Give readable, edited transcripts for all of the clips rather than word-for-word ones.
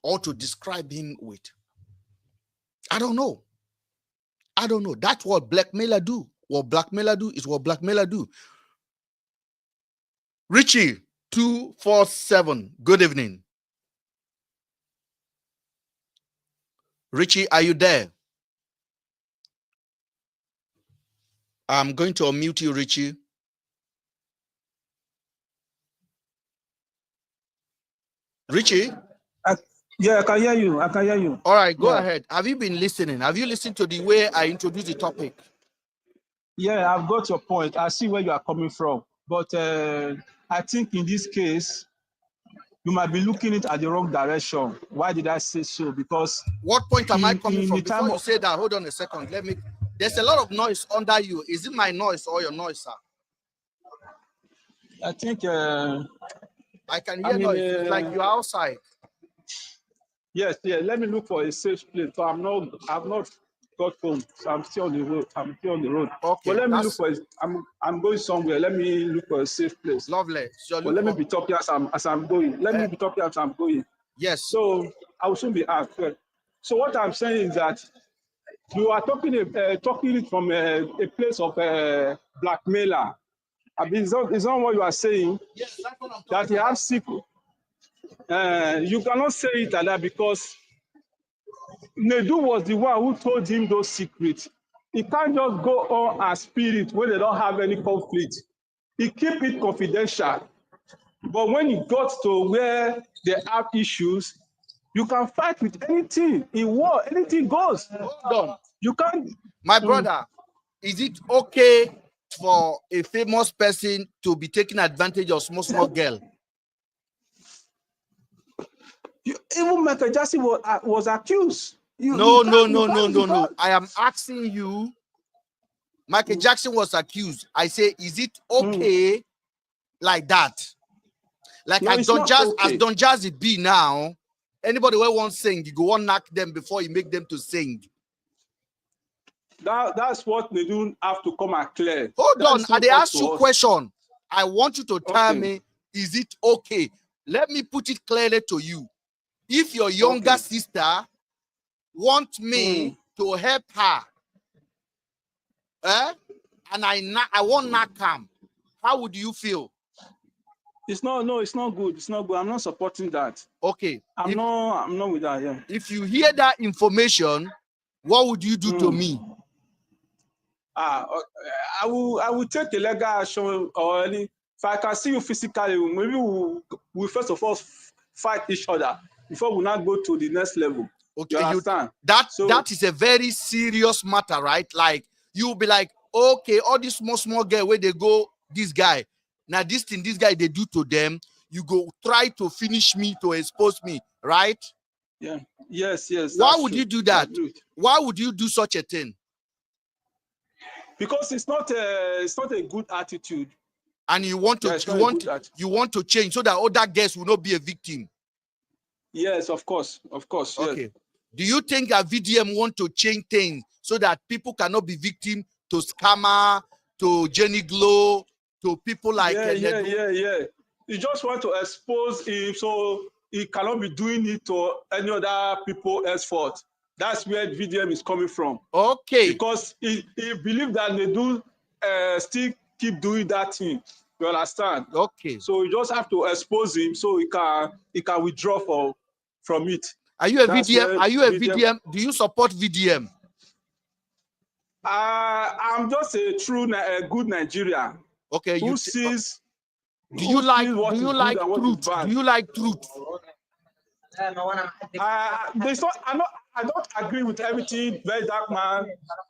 or to describe him with? I don't know. I don't know. That's what Blackmailer do. What Blackmailer do is what Blackmailer do. Richie 247. Good evening. Richie, are you there? I'm going to unmute you, Richie. Richie? Yeah, I can hear you. I can hear you. All right, go ahead. Have you been listening? Have you listened to the way I introduced the topic? Yeah, I've got your point. I see where you are coming from. But I think in this case, you might be looking it at the wrong direction. Why did I say so? Because what point am I coming from? Before you say that, hold on a second. There's a lot of noise under you. Is it my noise or your noise, sir? I think I can hear noise. It's like you're outside. Yes, yeah. Let me look for a safe place. So I've not got home. So I'm still on the road. Okay. But let me look for I'm going somewhere. Let me look for a safe place. Lovely. So let me be talking as I'm going. Let me be talking as I'm going. Yes. So I will soon be out. So what I'm saying is that you are talking it from a place of blackmailer. I mean, it's not what you are saying. Yes, that's what I'm talking that he has secret. You cannot say it like that because Nedu was the one who told him those secrets. He can't just go on as spirit when they don't have any conflict. He keep it confidential. But when he got to where they have issues, you can fight with anything. In war, anything goes. Hold on. You can't. My brother, is it okay for a famous person to be taking advantage of small girl? Even Michael Jackson was accused. No. I am asking you. Michael Jackson was accused. I say, is it okay like that? Like no, as Don Jazzy be now, anybody who wants to sing, you go on knock them before you make them to sing. That's what they don't have to come and clear. Hold on, they ask you a question. I want you to tell me, is it okay? Let me put it clearly to you. If your younger sister wants me to help her, and I want not come, how would you feel? It's not good. It's not good. I'm not supporting that. Okay. I'm not with that. Yeah. If you hear that information, what would you do to me? I will take a legal action or any. If I can see you physically, maybe we first of all fight each other before we now go to the next level. Okay, you understand? That is a very serious matter, right? Like you'll be like, okay, all these small girl where they go, this guy. Now this guy they do to them, you go try to finish me, to expose me, right? Yeah. Yes. Why would you do that? Why would you do such a thing? Because it's not a good attitude. And you want to change so that other girls will not be a victim. Yes, of course. Okay. Yes. Do you think a VDM want to change things so that people cannot be victim to scammer, to Jenny Glow, to people like Yeah. You just want to expose him so he cannot be doing it to any other people henceforth. That's where VDM is coming from. Okay. Because he believes that they do still keep doing that thing. You understand? Okay. So you just have to expose him so he can withdraw from it. Are you a VDM? Are you a VDM? Do you support VDM? I'm just a good Nigerian. Okay. Who sees? Do you like truth? Do you like truth? I don't agree with everything Very Dark Man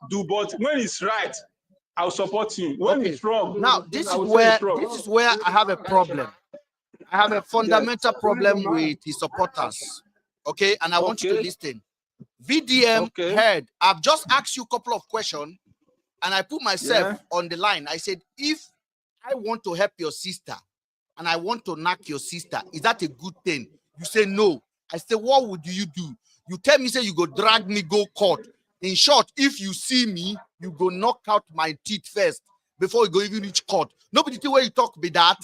do, but when it's right, I'll support him. When it's wrong, now this is where I have a problem. I have a fundamental problem with his supporters. Okay, and I want you to listen. VDM head, I've just asked you a couple of questions, and I put myself on the line. I said, if I want to help your sister and I want to knock your sister, is that a good thing? You say no. I say, what would you do? You tell me, say you go drag me, go court. In short, if you see me, you go knock out my teeth first before you go even reach court. Nobody think where you talk be that.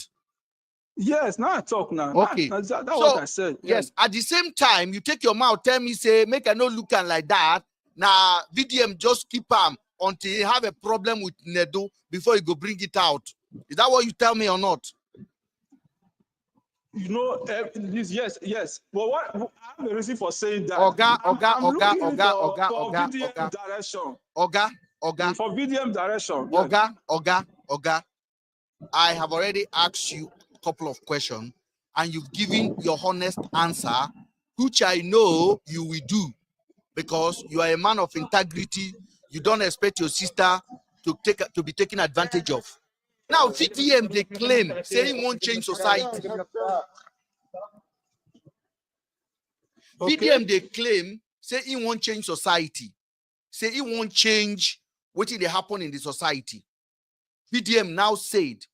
Yes, now I talk now. Okay. That's so, what I said. Yes, at the same time, you take your mouth, tell me, say, make a no look like that. Now, VDM just keep until you have a problem with Nedu before you go bring it out. Is that what you tell me or not? You know, yes. But what I have a reason for saying that. Oga. VDM direction. Oga. For VDM direction. Yes. Oga. I have already asked you a couple of questions, and you've given your honest answer, which I know you will do, because you are a man of integrity. You don't expect your sister to be taken advantage of. Now, VDM, they claim saying won't change society. Okay. VDM, they claim say it won't change society. Say it won't change what will happen in the society. VDM now said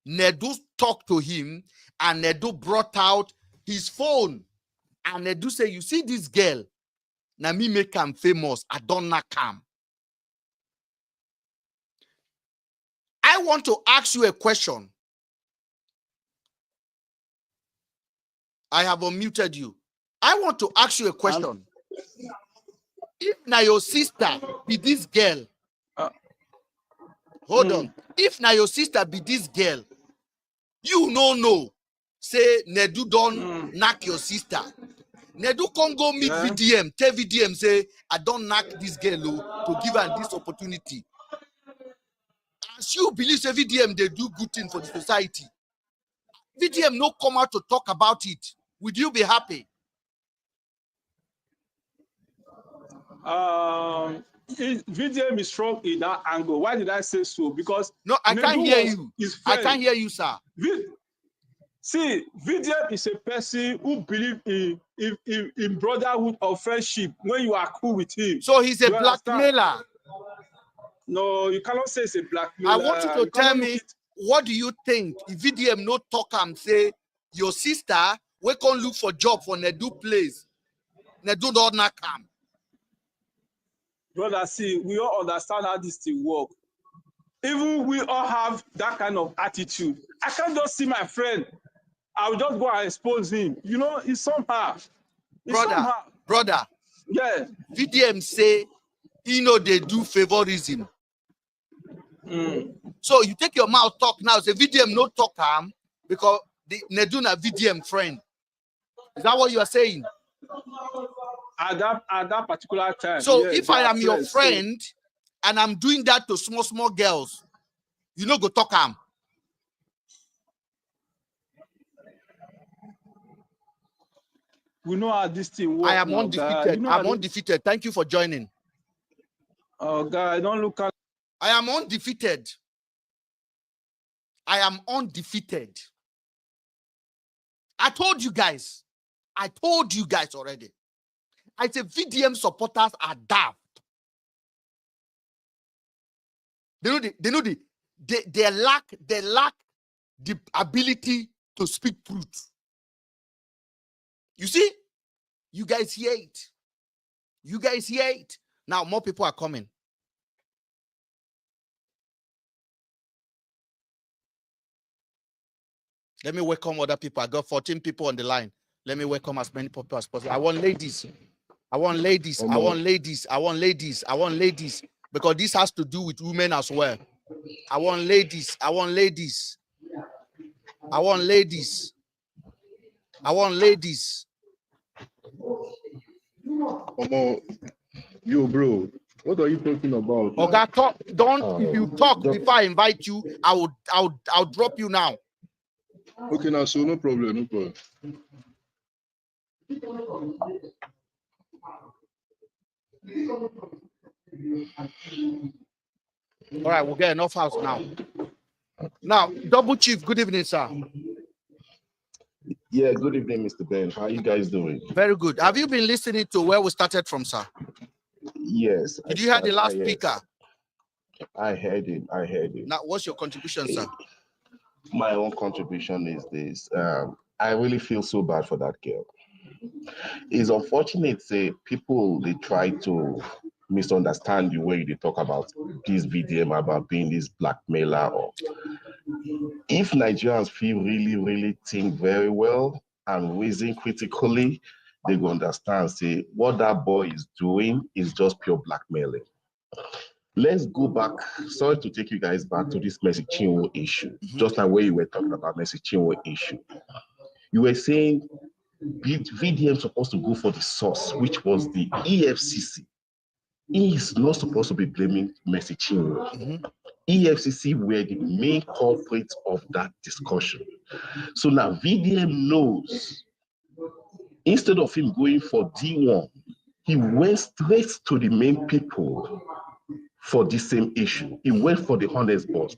Nedu talked to him, and Nedu brought out his phone, and Nedu said, you see this girl, now me make him famous, I don't knock him. I want to ask you a question. I have unmuted you. I want to ask you a question. If now your sister be this girl, hold on. If now your sister be this girl, you no say Nedu don't knock your sister. Nedu can't go meet VDM, tell VDM say, I don't knock this girl to give her this opportunity. As you believe say VDM, they do good thing for the society. VDM no come out to talk about it. Would you be happy? VDM is strong in that angle. Why did I say so? Because no, I can't hear you. I can't hear you, sir. See, VDM is a person who believes in brotherhood or friendship when you are cool with him. So he's a blackmailer. No, you cannot say it's a blackmailer. I want you to tell me, what do you think if VDM no talk and say your sister we can look for job for Nedu place? Nedu don't knock him. Brother, see, we all understand how this thing work. Even we all have that kind of attitude. I can't just see my friend. I will just go and expose him. You know, it's somehow. Brother. Yeah. VDM say, they do favorism. So you take your mouth talk now, say VDM no talk him because the Neduna VDM friend. Is that what you are saying? At that particular time. So if I am your friend and I'm doing that to small girls, you go talk him. We know how this thing works. I am undefeated. I'm undefeated. Thank you for joining. Oh God, don't look at. I am undefeated. I am undefeated. I told you guys already. I say VDM supporters are daft. They lack the ability to speak truth. You see, you guys hear it. You guys hear it. Now more people are coming. Let me welcome other people. I got 14 people on the line. Let me welcome as many people as possible. I want ladies. I want ladies. I want ladies. I want ladies. I want ladies. Because this has to do with women as well. I want ladies. I want ladies. I want ladies. I want ladies. Yo, bro, what are you talking about? Okay, talk. Don't. If you talk before I invite you, I'll drop you now. Okay, now so no problem, no problem. All right, we'll get enough house now. Now, Double Chief, good evening, sir. Yeah, good evening, Mr. Ben. How are you guys doing? Very good. Have you been listening to where we started from, sir? Yes. Did you hear the last speaker? I heard it. Now, what's your contribution, sir? My own contribution is this. I really feel so bad for that girl. It's unfortunate, people, they try to misunderstand the way they talk about this VDM, about being this blackmailer, or if Nigerians feel really think very well and reason critically, they will understand, say, what that boy is doing is just pure blackmailing. Let's go back. Sorry to take you guys back to this Mercy Chinwo issue, just like where you were talking about Mercy Chinwo issue. You were saying VDM supposed to go for the source, which was the EFCC. He is not supposed to be blaming Mercy Chinwo. EFCC were the main culprits of that discussion. So now VDM knows, instead of him going for D1, he went straight to the main people for the same issue. He went for the honest boss.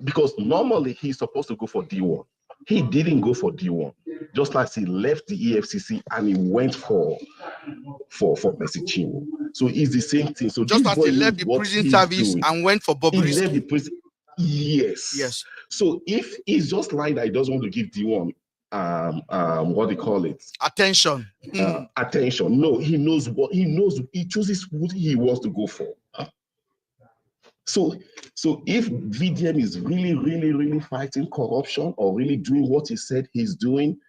Because normally he's supposed to go for D1. He didn't go for D1, just like he left the EFCC and he went for Mercy Chinwo. So it's the same thing. So just as he left the prison service and went for Bobrisky. He left the prison. Yes. So if he's just like that, he doesn't want to give D1 what do you call it? Attention. Attention. No, he knows what he knows. He chooses who he wants to go for. So if VDM is really fighting corruption or really doing what he said he's doing,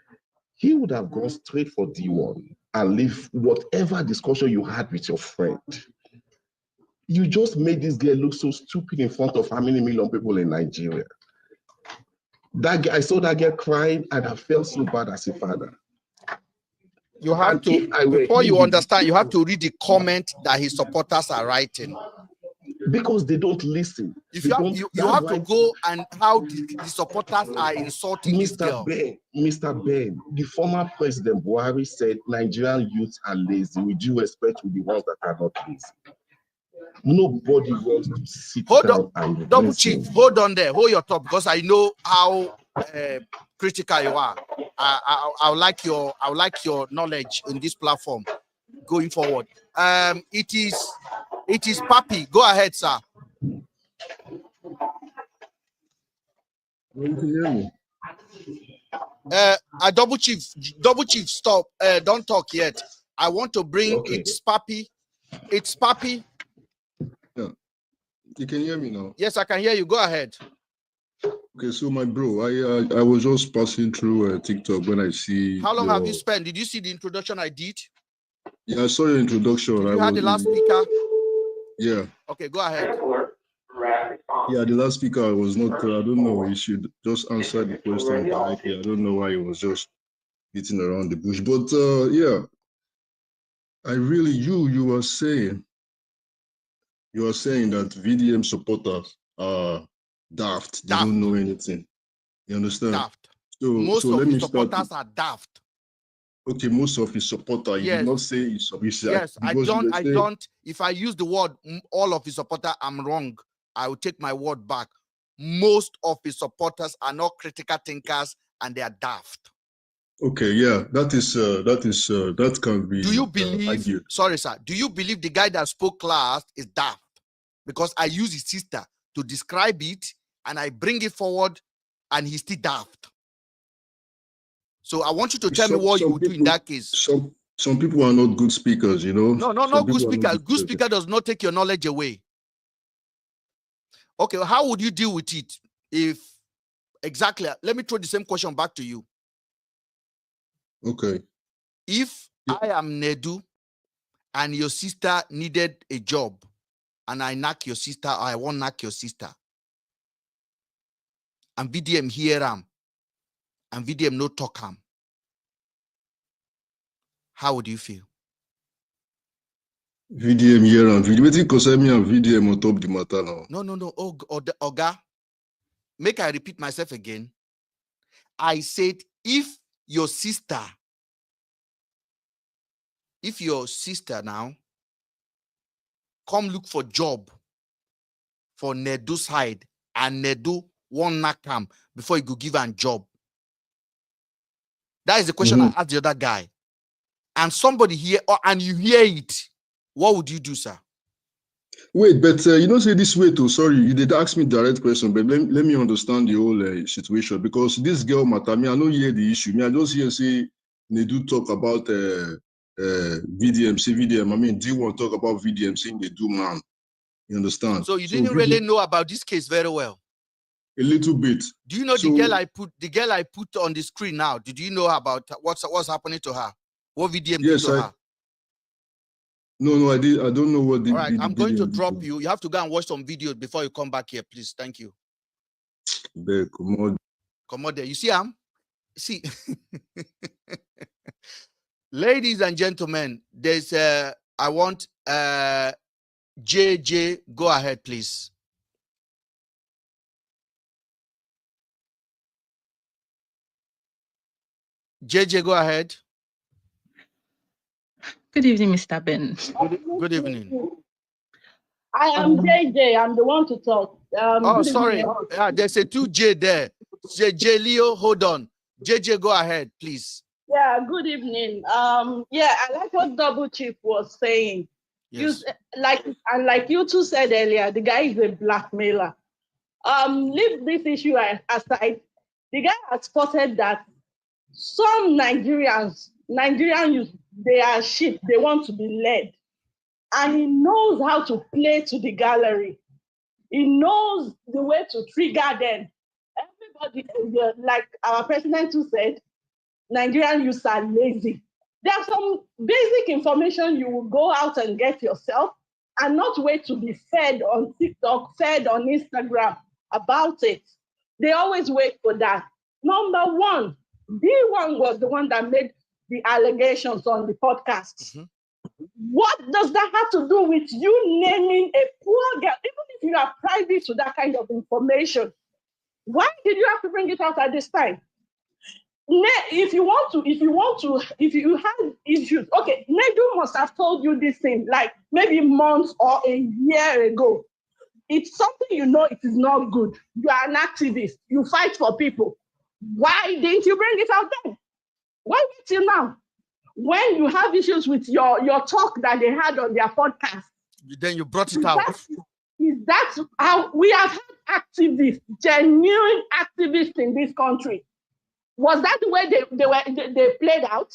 he would have gone straight for D1 and leave whatever discussion you had with your friend. You just made this girl look so stupid in front of how many million people in Nigeria. That guy, I saw that girl crying and I felt so bad as a father. You have to, before you understand, you have to read the comment that his supporters are writing. Because they don't listen. If you have to go and how the supporters are insulting this girl. Mr. Ben, the former President Buhari said Nigerian youths are lazy. With due respect to the ones that are not lazy. Nobody wants to sit down and Double listen. Chief, hold on there, hold your thought, because I know how critical you are. I would like your knowledge in this platform going forward. It is Papi. Go ahead, sir. You can hear me. Double Chief, stop. Don't talk yet. I want to bring It's Papi. It's Papi. Yeah. You can hear me now. Yes, I can hear you. Go ahead. Okay, so my bro, I was just passing through TikTok when I see. How long have you spent? Did you see the introduction I did? Yeah, I saw your introduction. You had the last speaker. Yeah. Okay, go ahead. Yeah, the last speaker was not. I don't know. He should just answer the question directly. I don't know why he was just beating around the bush. But yeah, I really you were saying that VDM supporters are daft. They don't know anything. You understand? Daft. So most of his supporters are daft. Okay, most of his supporters. Yes. You did not say his supporters. Yes, I don't. If I use the word all of his supporters, I'm wrong. I will take my word back. Most of his supporters are not critical thinkers and they are daft. Okay, yeah, that can be. Do you believe? Sorry, sir. Do you believe the guy that spoke last is daft? Because I use his sister to describe it, and I bring it forward, and he's still daft. So I want you to tell me what you would do in that case. Some people are not good speakers, you know. No, not good speaker. Good speaker does not take your knowledge away. Okay, well, how would you deal with it? If exactly, let me throw the same question back to you. Okay. If I am Nedu and your sister needed a job and I knock your sister or I won't knock your sister, and VDM hear am and VDM no talk am, how would you feel? VDM here and VDM. Wetin concern me and VDM on top the matter now? No. Oga, make I repeat myself again. I said if your sister now come look for job for Nedu side and Nedu won't knock am before you go give her a job. That is the question I asked the other guy. And somebody here, and you hear it, what would you do, sir? Wait, but you don't say this way too. Sorry, you did ask me direct question, but let me understand the whole situation, because this girl matter. Me, I don't hear the issue. Me, I just hear say they do talk about VDM, say VDM. I mean, D1 talk about VDM saying they do man. You understand? So you didn't really know about this case very well. a little bit. Do you know the girl I put on the screen now? Did you know about what's happening to her? What VDM did to her? No, I don't know what All right, I'm going to drop you. You have to go and watch some videos before you come back here, please. Thank you. Come on there. You see, see. Ladies and gentlemen, there's I want JJ, go ahead, please. JJ, go ahead. Good evening, Mr. Ben. Good evening. I am JJ. I'm the one to talk. Oh, sorry. There's a 2J there. JJ Leo, hold on. JJ, go ahead, please. Yeah, good evening. Yeah, I like what Double Chief was saying. Yes. Like you two said earlier, the guy is a blackmailer. Leave this issue aside. The guy has spotted that some Nigerian youth, they are sheep. They want to be led. And he knows how to play to the gallery. He knows the way to trigger them. Everybody, like our president who said, Nigerian youths are lazy. There's some basic information you will go out and get yourself and not wait to be fed on TikTok, fed on Instagram about it. They always wait for that. Number one, D1 was the one that made the allegations on the podcast. Mm-hmm. What does that have to do with you naming a poor girl? Even if you are privy to that kind of information, why did you have to bring it out at this time? If you have issues, okay, Nedu must have told you this thing like maybe months or a year ago. It's something you know it is not good. You are an activist. You fight for people. Why didn't you bring it out then? Why wait till now? When you have issues with your talk that they had on their podcast, then you brought it out. Is that how we have had activists, genuine activists in this country? Was that the way they played out?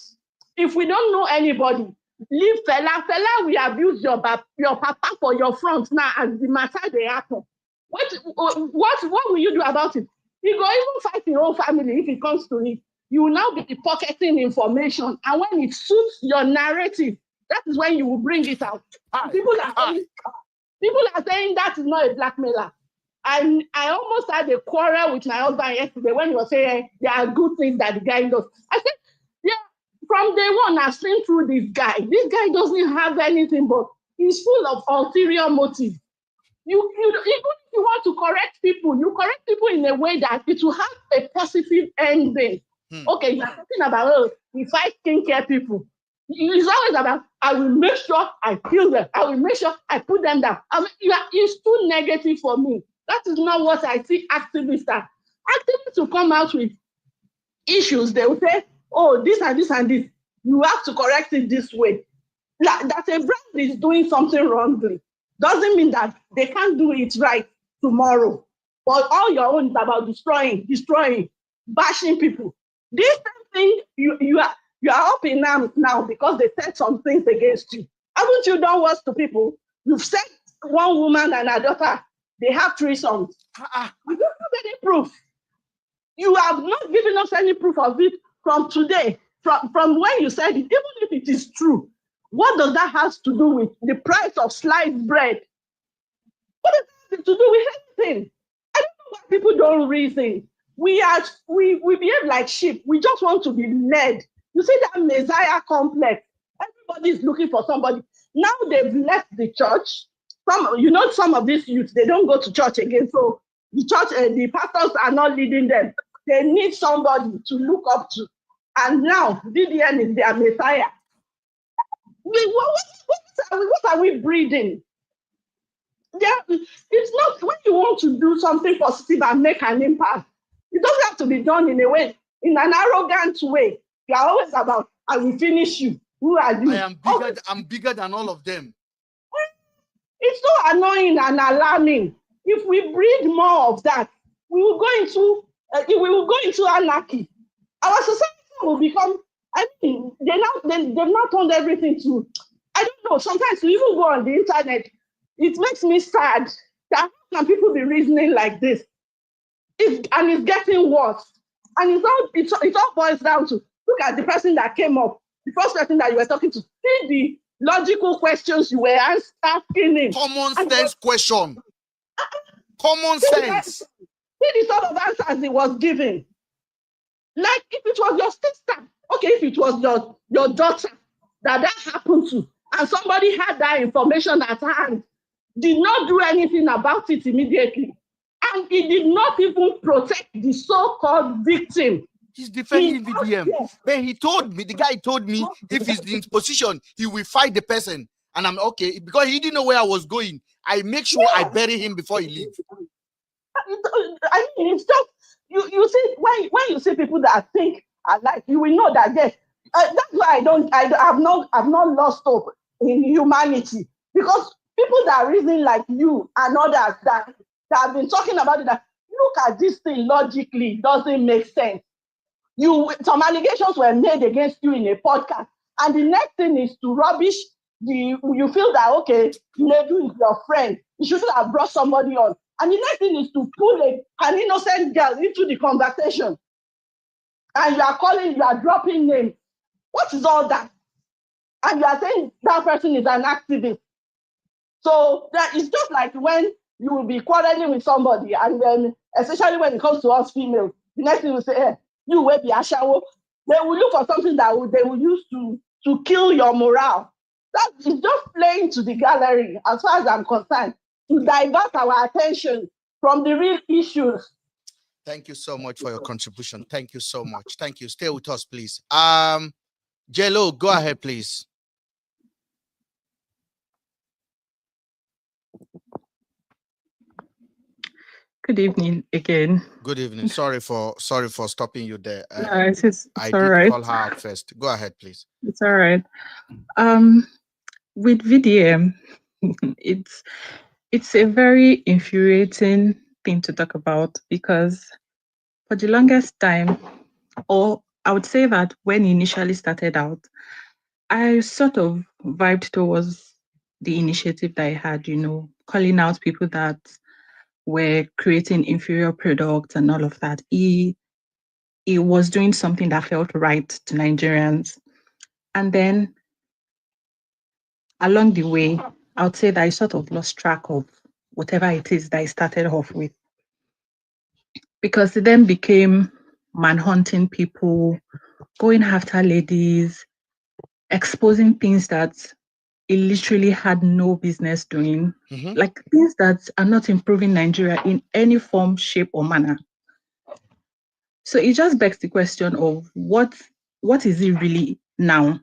If we don't know anybody, leave Fela, we abuse your papa for your front now as the matter they happen. What will you do about it? He go even fight your own family if it comes to it. You will now be pocketing information, and when it suits your narrative, that is when you will bring it out. People are saying that is not a blackmailer. I almost had a quarrel with my husband yesterday when he was saying there are good things that the guy does. I said, yeah, from day one, I've seen through this guy. This guy doesn't have anything, but he's full of ulterior motives. Even if you want to correct people, you correct people in a way that it will have a positive ending. Okay, you're talking about, we fight skincare people. It's always about, I will make sure I kill them. I will make sure I put them down. It's too negative for me. That is not what I see activists are. Activists will come out with issues. They will say, oh, this and this and this. You have to correct it this way. That a brand is doing something wrongly doesn't mean that they can't do it right tomorrow. But all your own is about destroying, bashing people. This thing, you are up in arms now because they said some things against you. Haven't you done worse to people? You've said one woman and her daughter, they have threesomes. We don't have any proof. You have not given us any proof of it from today, from when you said it, even if it is true. What does that have to do with the price of sliced bread? What does that have to do with anything? I don't know why people don't reason. We behave like sheep. We just want to be led. You see that Messiah complex. Everybody is looking for somebody. Now they've left the church. Some of these youths, they don't go to church again. So the church, the pastors are not leading them. They need somebody to look up to. And now DDN is their Messiah. What are we breeding? It's not when you want to do something positive and make an impact. It doesn't have to be done in an arrogant way. You are always about, I will finish you. Who are you? I'm bigger than all of them. It's so annoying and alarming. If we breed more of that, we will go into anarchy. Our society will become, they've now turned everything to, I don't know, sometimes to even go on the internet, it makes me sad that how can people be reasoning like this? and it's getting worse. And it all boils down to, look at the person that came up, the first person that you were talking to. See the logical questions you were asking him. Common sense question. Common sense. See the sort of answers he was giving. Like if it was your sister, okay, if it was your daughter that happened to, and somebody had that information at hand, did not do anything about it immediately, and he did not even protect the so-called victim. He's defending VDM. But he told me, the guy told me, if he's in position, he will fight the person. And I'm okay, because he didn't know where I was going. I make sure I bury him before he leaves. I mean, it's just, you see, when you see people that think alike, you will know that, yes, that's why I've not lost hope in humanity, because people that reason like you and others that have been talking about it, that look at this thing logically, it doesn't make sense. Some allegations were made against you in a podcast, and the next thing is to rubbish you feel that, okay, Nedu is your friend, you should have brought somebody on. And the next thing is to pull an innocent girl into the conversation. And you are dropping names. What is all that? And you are saying that person is an activist. So that is just like when you will be quarreling with somebody, and then, especially when it comes to us females, the next thing will say, hey, you will be Ashawo. They will look for something that they will use to kill your morale. That is just playing to the gallery, as far as I'm concerned, to divert our attention from the real issues. Thank you so much for your contribution. Thank you so much. Thank you. Stay with us, please. Jello, go ahead, please. Good evening again. Good evening. Sorry for stopping you there. I did right. Call her out first. Go ahead, please. It's all right. With VDM, it's a very infuriating thing to talk about, because for the longest time, or I would say that when he initially started out, I sort of vibed towards the initiative that I had, calling out people that were creating inferior products and all of that. He was doing something that felt right to Nigerians. And then along the way, I would say that I sort of lost track of whatever it is that I started off with, because it then became manhunting people, going after ladies, exposing things that it literally had no business doing, like things that are not improving Nigeria in any form, shape, or manner. So it just begs the question of what is it really now?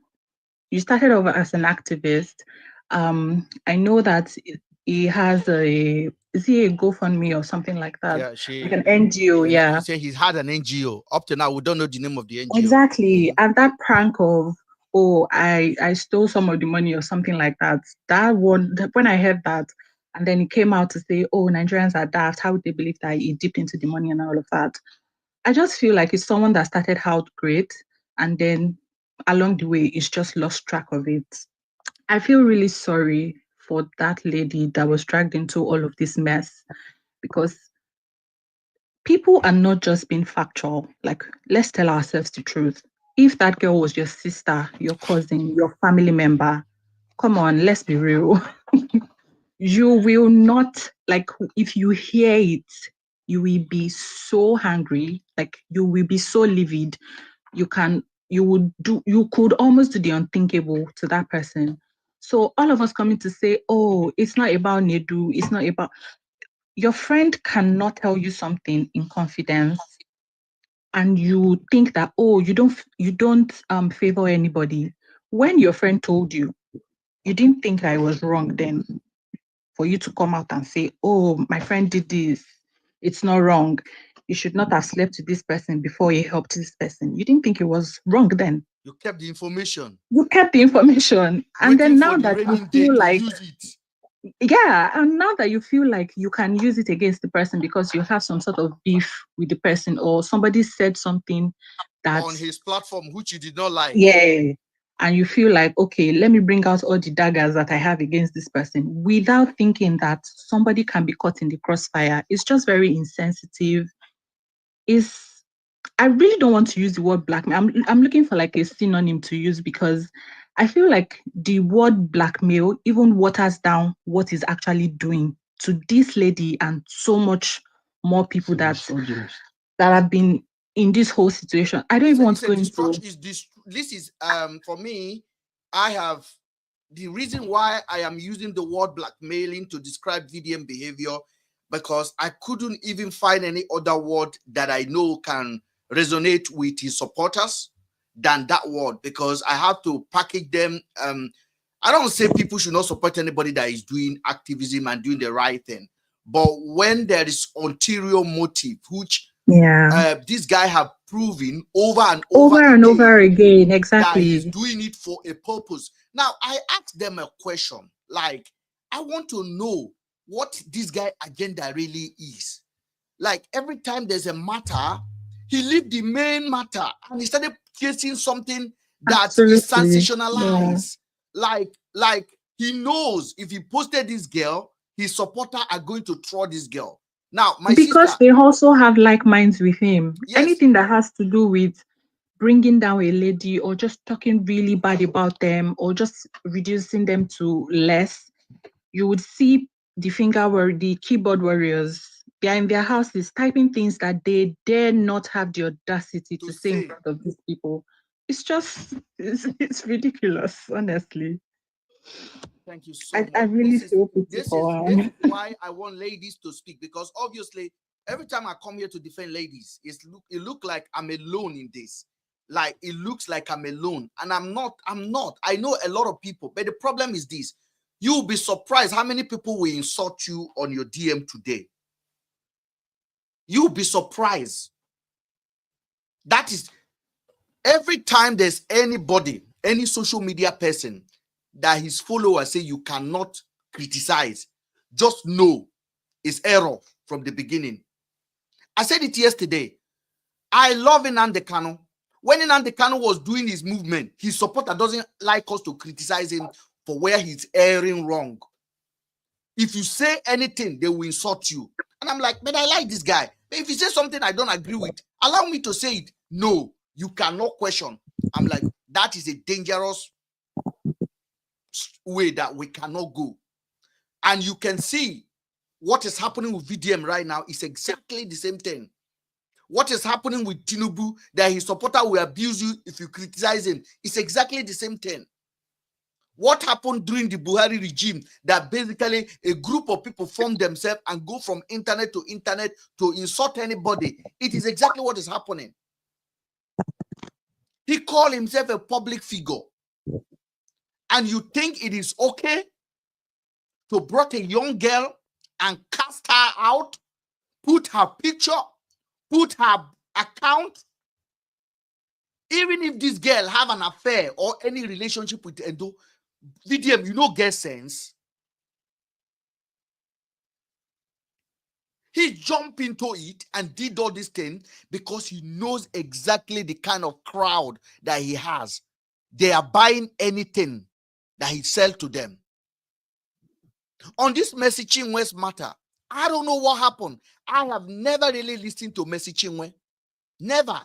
You started over as an activist. I know that he has is he a GoFundMe or something like that? Yeah, like an NGO. Yeah. He said he's had an NGO. Up to now, we don't know the name of the NGO. Exactly. And that prank of, oh, I stole some of the money or something like that. That one, when I heard that, and then he came out to say, oh, Nigerians are daft. How would they believe that he dipped into the money and all of that? I just feel like it's someone that started out great, and then along the way, it's just lost track of it. I feel really sorry for that lady that was dragged into all of this mess, because people are not just being factual. Like, let's tell ourselves the truth. If that girl was your sister, your cousin, your family member, come on, let's be real. You will not, like, if you hear it, you will be so hungry, like you will be so livid. You could almost do the unthinkable to that person. So all of us coming to say, oh, it's not about Nedu, it's not about, your friend cannot tell you something in confidence, and you think that, oh, you don't favor anybody. When your friend told you, you didn't think I was wrong then, for you to come out and say, oh, my friend did this, it's not wrong. You should not have slept with this person before you helped this person. You didn't think it was wrong then. You kept the information. And then now that you feel like, yeah, and now that you feel like you can use it against the person because you have some sort of beef with the person, or somebody said something that on his platform which you did not like. Yeah. And you feel like, okay, let me bring out all the daggers that I have against this person, without thinking that somebody can be caught in the crossfire. It's just very insensitive. is, I really don't want to use the word blackmail. I'm looking for like a synonym to use, because I feel like the word blackmail even waters down what is actually doing to this lady and so much more people that have been in this whole situation. I don't even want to go into this is for me, I have the reason why I am using the word blackmailing to describe VDM behavior, because I couldn't even find any other word that I know can resonate with his supporters than that word, because I have to package them. I don't say people should not support anybody that is doing activism and doing the right thing, but when there is ulterior motive, which this guy have proven over and over again, exactly, that he's doing it for a purpose. Now I asked them a question, like, I want to know what this guy agenda really is. Like, every time there's a matter, he left the main matter and he started chasing something that is sensationalized. Like he knows if he posted this girl, his supporter are going to throw this girl. Now, because they also have like minds with him. Yes. Anything that has to do with bringing down a lady or just talking really bad about them or just reducing them to less, you would see the keyboard warriors. They are in their houses typing things that they dare not have the audacity to say in front of these people. It's ridiculous, honestly. Thank you so much. I really feel this is why I want ladies to speak, because obviously every time I come here to defend ladies, it look like I'm alone in this. Like, it looks like I'm alone, and I'm not. I know a lot of people, but the problem is this: you'll be surprised how many people will insult you on your DM today. You'll be surprised. That is, every time there's anybody, any social media person that his followers say you cannot criticize, just know it's error from the beginning. I said it yesterday. I love Nnamdi Kanu. When Nnamdi Kanu was doing his movement, his supporter doesn't like us to criticize him for where he's erring wrong. If you say anything, they will insult you. And I'm like, but I like this guy. But if you say something I don't agree with, allow me to say it. No, you cannot question. I'm like, that is a dangerous way that we cannot go. And you can see what is happening with VDM right now is exactly the same thing. What is happening with Tinubu, that his supporter will abuse you if you criticize him, it's exactly the same thing. What happened during the Buhari regime, that basically a group of people form themselves and go from internet to insult anybody, it is exactly what is happening. He called himself a public figure, and you think it is okay to brought a young girl and cast her out, put her picture, put her account? Even if this girl have an affair or any relationship with Edo, VDM, you know, get sense. He jumped into it and did all this thing because he knows exactly the kind of crowd that he has. They are buying anything that he sells to them. On this Mercy Chinwe's matter, I don't know what happened. I have never really listened to Mercy Chinwe. Never.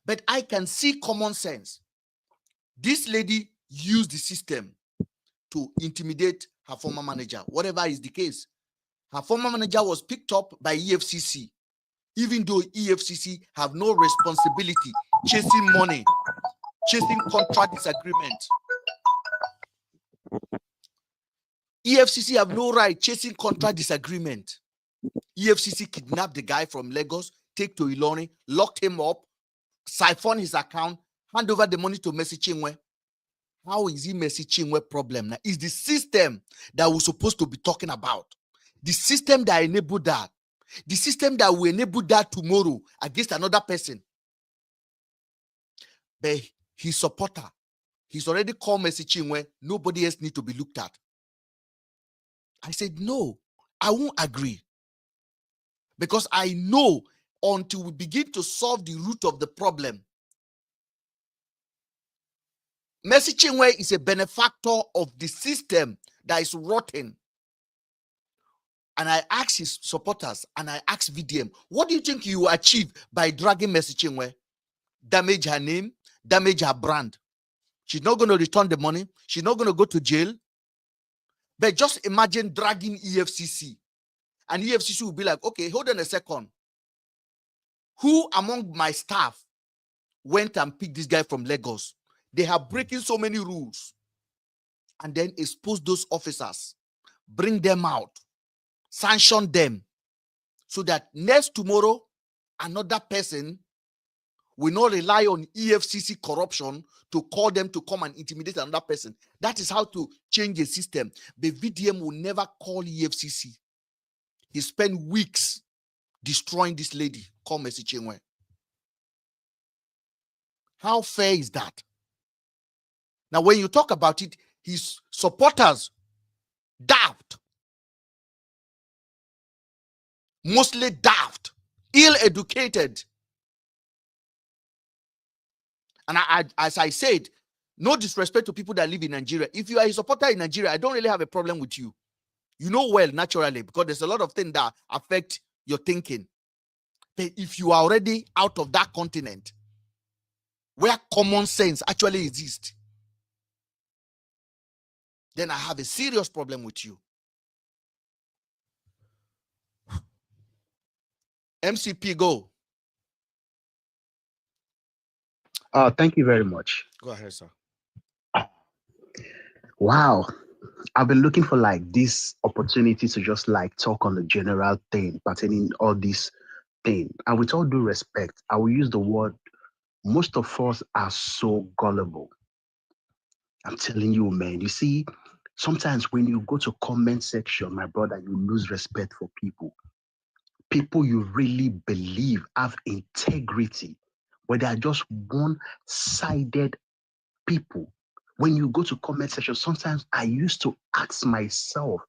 But I can see common sense. This lady used the system to intimidate her former manager, whatever is the case. Her former manager was picked up by EFCC, even though EFCC have no responsibility chasing money, chasing contract disagreement. EFCC have no right chasing contract disagreement. EFCC kidnapped the guy from Lagos, take to Ilorin, locked him up, siphon his account, hand over the money to Mercy Chinwe. How is it Mercy Chinwe problem now? It's the system that we're supposed to be talking about. The system that enabled that. The system that will enable that tomorrow against another person. But his supporter, he's already called Mercy Chinwe. Nobody else needs to be looked at. I said, no, I won't agree. Because I know until we begin to solve the root of the problem, Mercy Chinwe is a benefactor of the system that is rotten. and I ask his supporters, and I ask VDM, what do you think you will achieve by dragging Mercy Chinwe? Damage her name, damage her brand. She's not going to return the money. She's not going to go to jail. But just imagine dragging EFCC. And EFCC will be like, okay, hold on a second. Who among my staff went and picked this guy from Lagos? They have breaking so many rules. And then expose those officers. Bring them out. Sanction them. So that next tomorrow, another person will not rely on EFCC corruption to call them to come and intimidate another person. That is how to change a system. The VDM will never call EFCC. He spent weeks destroying this lady called Mercy Chinwe. How fair is that? Now, when you talk about it, his supporters, daft, mostly daft, ill-educated. And as I said, no disrespect to people that live in Nigeria. If you are a supporter in Nigeria, I don't really have a problem with you. You know well, naturally, because there's a lot of things that affect your thinking. But if you are already out of that continent, where common sense actually exists, then I have a serious problem with you. MCP, go. Thank you very much. Go ahead, sir. Wow. I've been looking for like this opportunity to just like talk on the general thing pertaining all this thing. And with all due respect, I will use the word, most of us are so gullible. I'm telling you, man. You see, sometimes when you go to comment section, my brother, you lose respect for people. People you really believe have integrity, but they are just one-sided people. When you go to comment section, sometimes I used to ask myself,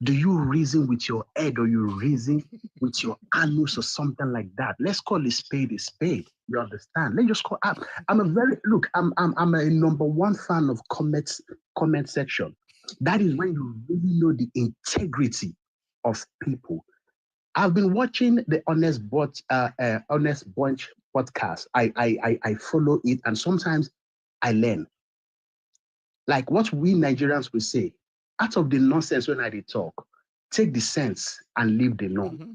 do you reason with your head or you reason with your anus or something like that? Let's call a spade a spade. You understand? Let's just call up. I'm a number one fan of comment section. That is when you really know the integrity of people. I've been watching the Honest Bunch podcast. I follow it, and sometimes I learn. Like what we Nigerians will say, out of the nonsense when I talk, take the sense and leave the norm. Mm-hmm.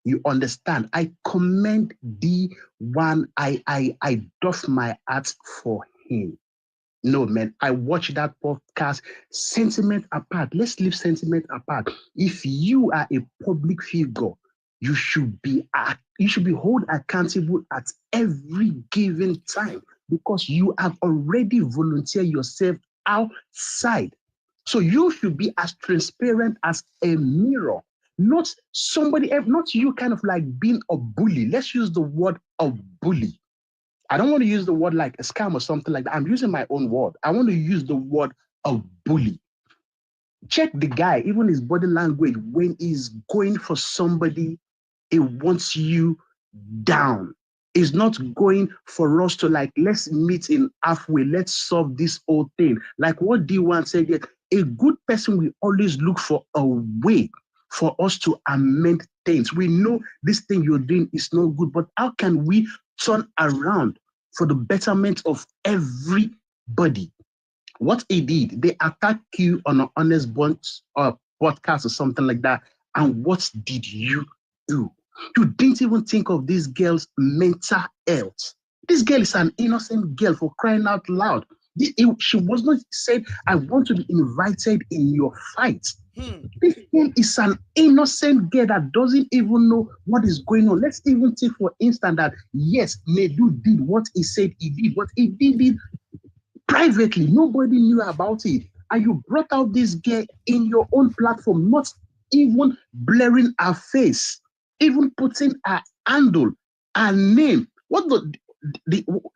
You understand? I commend the one. I doff my hat for him. No, man, I watch that podcast, sentiment apart. Let's leave sentiment apart. If you are a public figure, you should be held accountable at every given time because you have already volunteered yourself outside. So you should be as transparent as a mirror, not somebody else, not you kind of like being a bully. Let's use the word a bully. I don't want to use the word like a scam or something like that. I'm using my own word. I want to use the word a bully. Check the guy, even his body language, when he's going for somebody, he wants you down. It's not going for us to like, let's meet in halfway. Let's solve this whole thing. Like what D1 said, yeah, a good person will always look for a way for us to amend things. We know this thing you're doing is not good, but how can we turn around for the betterment of everybody? What he did, they attack you on an Honest Bunch podcast or something like that. And what did you do? You didn't even think of this girl's mental health. This girl is an innocent girl, for crying out loud. She was not said, I want to be invited in your fight. This girl is an innocent girl that doesn't even know what is going on. Let's even take for instance that, yes, Nedu did what he said he did, but he did it privately. Nobody knew about it. And you brought out this girl in your own platform, not even blurring her face, even putting her handle, her name. What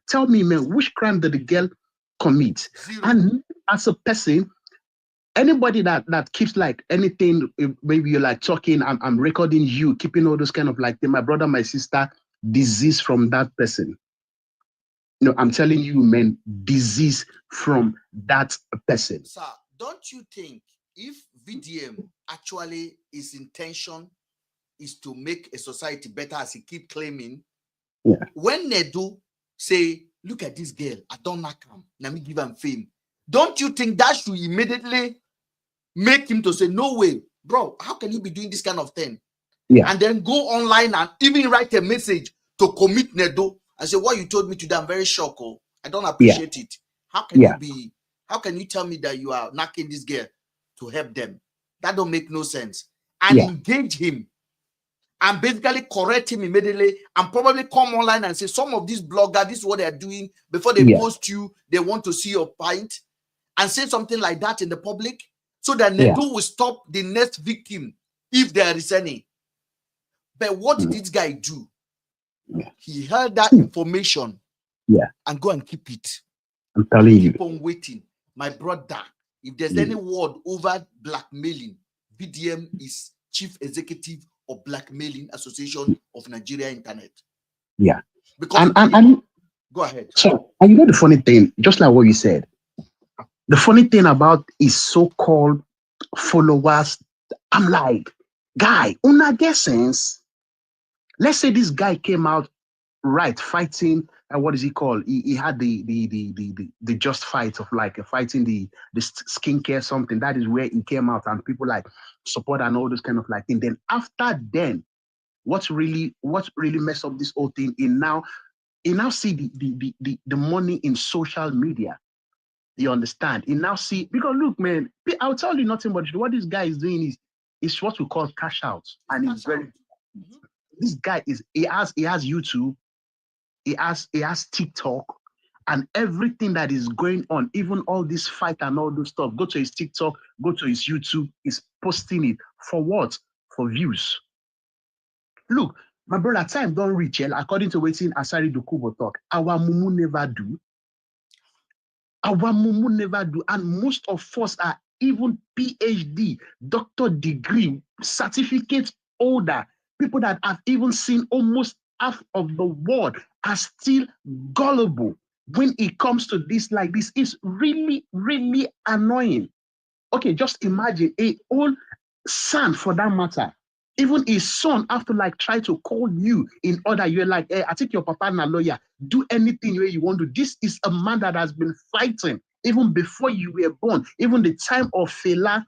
tell me, man, which crime did the girl commit? Zero. And as a person, anybody that keeps like anything, maybe you're like talking, I'm recording you, keeping all those kind of like my brother, my sister, disease from that person. No, I'm telling you, man, disease from that person. Sir, don't you think if VDM actually his intention is to make a society better, as he keep claiming. Yeah. When Nedu say, look at this girl, I don't knock him, let me give him fame. Don't you think that should immediately make him to say, no way, bro, how can you be doing this kind of thing? Yeah. And then go online and even write a message to commit Nedu and say, what you told me today, I'm very shocked. Oh, I don't appreciate it. How can you be, how can you tell me that you are knocking this girl to help them? That don't make no sense. And engage him and basically correct him immediately, and probably come online and say, some of these bloggers, this is what they're doing. Before they post you, they want to see your pint, and say something like that in the public, so that Nedu will stop the next victim if there is any. But what did this guy do? He held that information and go and keep it. I'm telling you. Keep on waiting. My brother, if there's any word over blackmailing, VDM is Chief Executive of Blackmailing Association of Nigeria Internet. Yeah. Because and go ahead. So, and you know the funny thing, just like what you said, the funny thing about his so-called followers, I'm like, guy, una get sense. Let's say this guy came out right fighting, what is he called? He had the just fight of like fighting the skincare something. That is where he came out and people like support and all those kind of like thing. Then after then, what really messed up this whole thing? He now see the money in social media. You understand? He now see, because look, man, I'll tell you nothing but what this guy is doing is what we call cash out, and it's very. This guy he has YouTube, he has TikTok, and everything that is going on, even all this fight and all those stuff. Go to his TikTok, go to his YouTube. He's posting it for what? For views. Look, my brother, time don't reach. According to waiting Asari Dokubo talk, our mumu never do. Our mumu never do, and most of us are even PhD, doctor degree, certificate holder. People that have even seen almost half of the world are still gullible when it comes to this. Like this is really, really annoying. Okay, just imagine a old son, for that matter. Even his son have to like try to call you in order. You're like, hey, I think your papa and a lawyer. Do anything you want to. This is a man that has been fighting even before you were born. Even the time of Fela.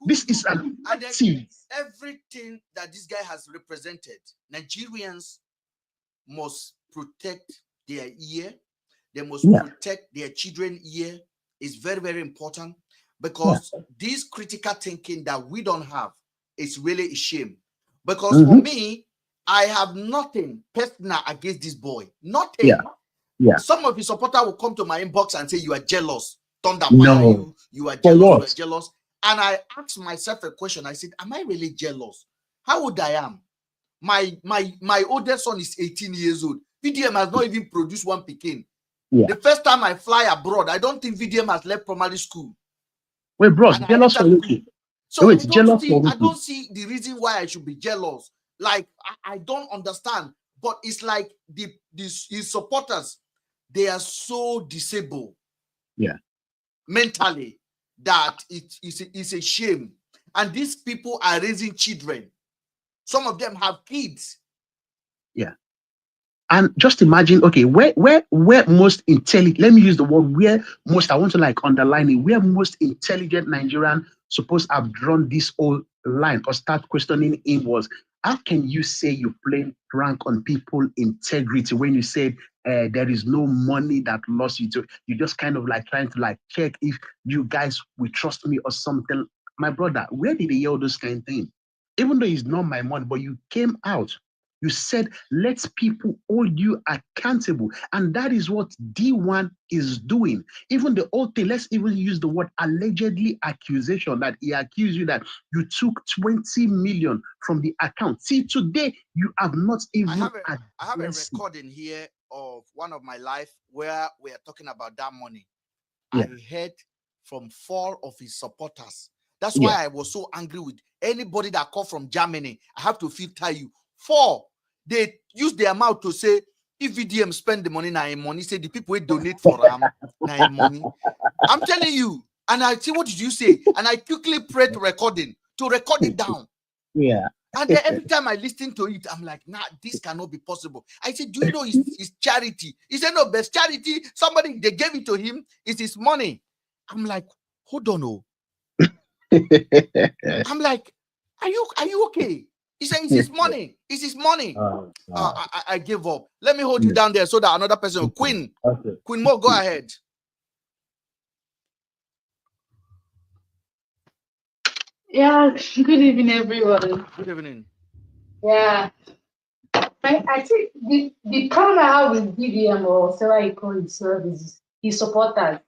This is an active. Everything that this guy has represented, Nigerians must protect their ear. They must protect their children's ear. It's very, very important, because this critical thinking that we don't have is really a shame. Because for me, I have nothing personal against this boy. Nothing. Some of his supporters will come to my inbox and say, you are jealous. No. You are jealous. You are jealous. And I asked myself a question. I said, am I really jealous? How old I am? My oldest son is 18 years old. VDM has not even produced one Pekin. The first time I fly abroad, I don't think VDM has left primary school. Wait, bro, jealous for you. So I don't see the reason why I should be jealous. Like, I don't understand. But it's like his supporters, they are so disabled. Mentally, that it's a shame. And these people are raising children. Some of them have kids. And just imagine, okay, where most intelligent, let me use the word where most, I want to like underline it, where most intelligent Nigerian suppose have drawn this whole line or start questioning him was, how can you say you playing prank on people integrity when you said there is no money that lost you to, you just kind of like trying to like check if you guys will trust me or something. My brother, where did they hear all those kind of things? Even though it's not my money, but you came out. You said, let people hold you accountable. And that is what D1 is doing. Even the old thing, let's even use the word allegedly accusation, that he accused you that you took 20 million from the account. See, today, you have not even... I have a recording here of one of my life where we are talking about that money. I heard from 4 of his supporters. That's why I was so angry with anybody that called from Germany. I have to filter you. 4, they use their mouth to say, if VDM spend the money, now money, say the people will donate for now money. I'm telling you, And I see, what did you say? And I quickly prayed to record it down. Yeah. And then every time I listen to it, I'm like, nah, this cannot be possible. I said, do you know it's charity? He said, no, best charity. Somebody, they gave it to him. It's his money. I'm like, hold on, oh. I'm like, are you okay? He said, it's his money. It's his money. I give up. Let me hold you down there so that another person, Queen Mo, go ahead. Yeah, good evening, everyone. Good evening. Yeah, I think the problem I have with BDM or whatever you call it service, his supporters,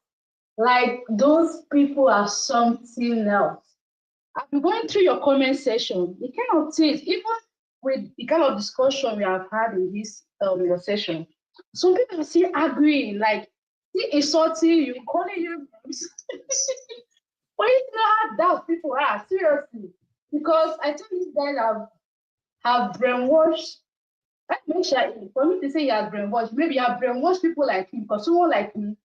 like those people are something else. I've been going through your comment section. The kind of things, even with the kind of discussion we have had in this your session, some people are still agreeing, like still insulting you, calling you. But you know how that people are, seriously. Because I think these guys have brainwashed. Let me make sure for me to say you have brainwashed, maybe you have brainwashed people like him, because someone like me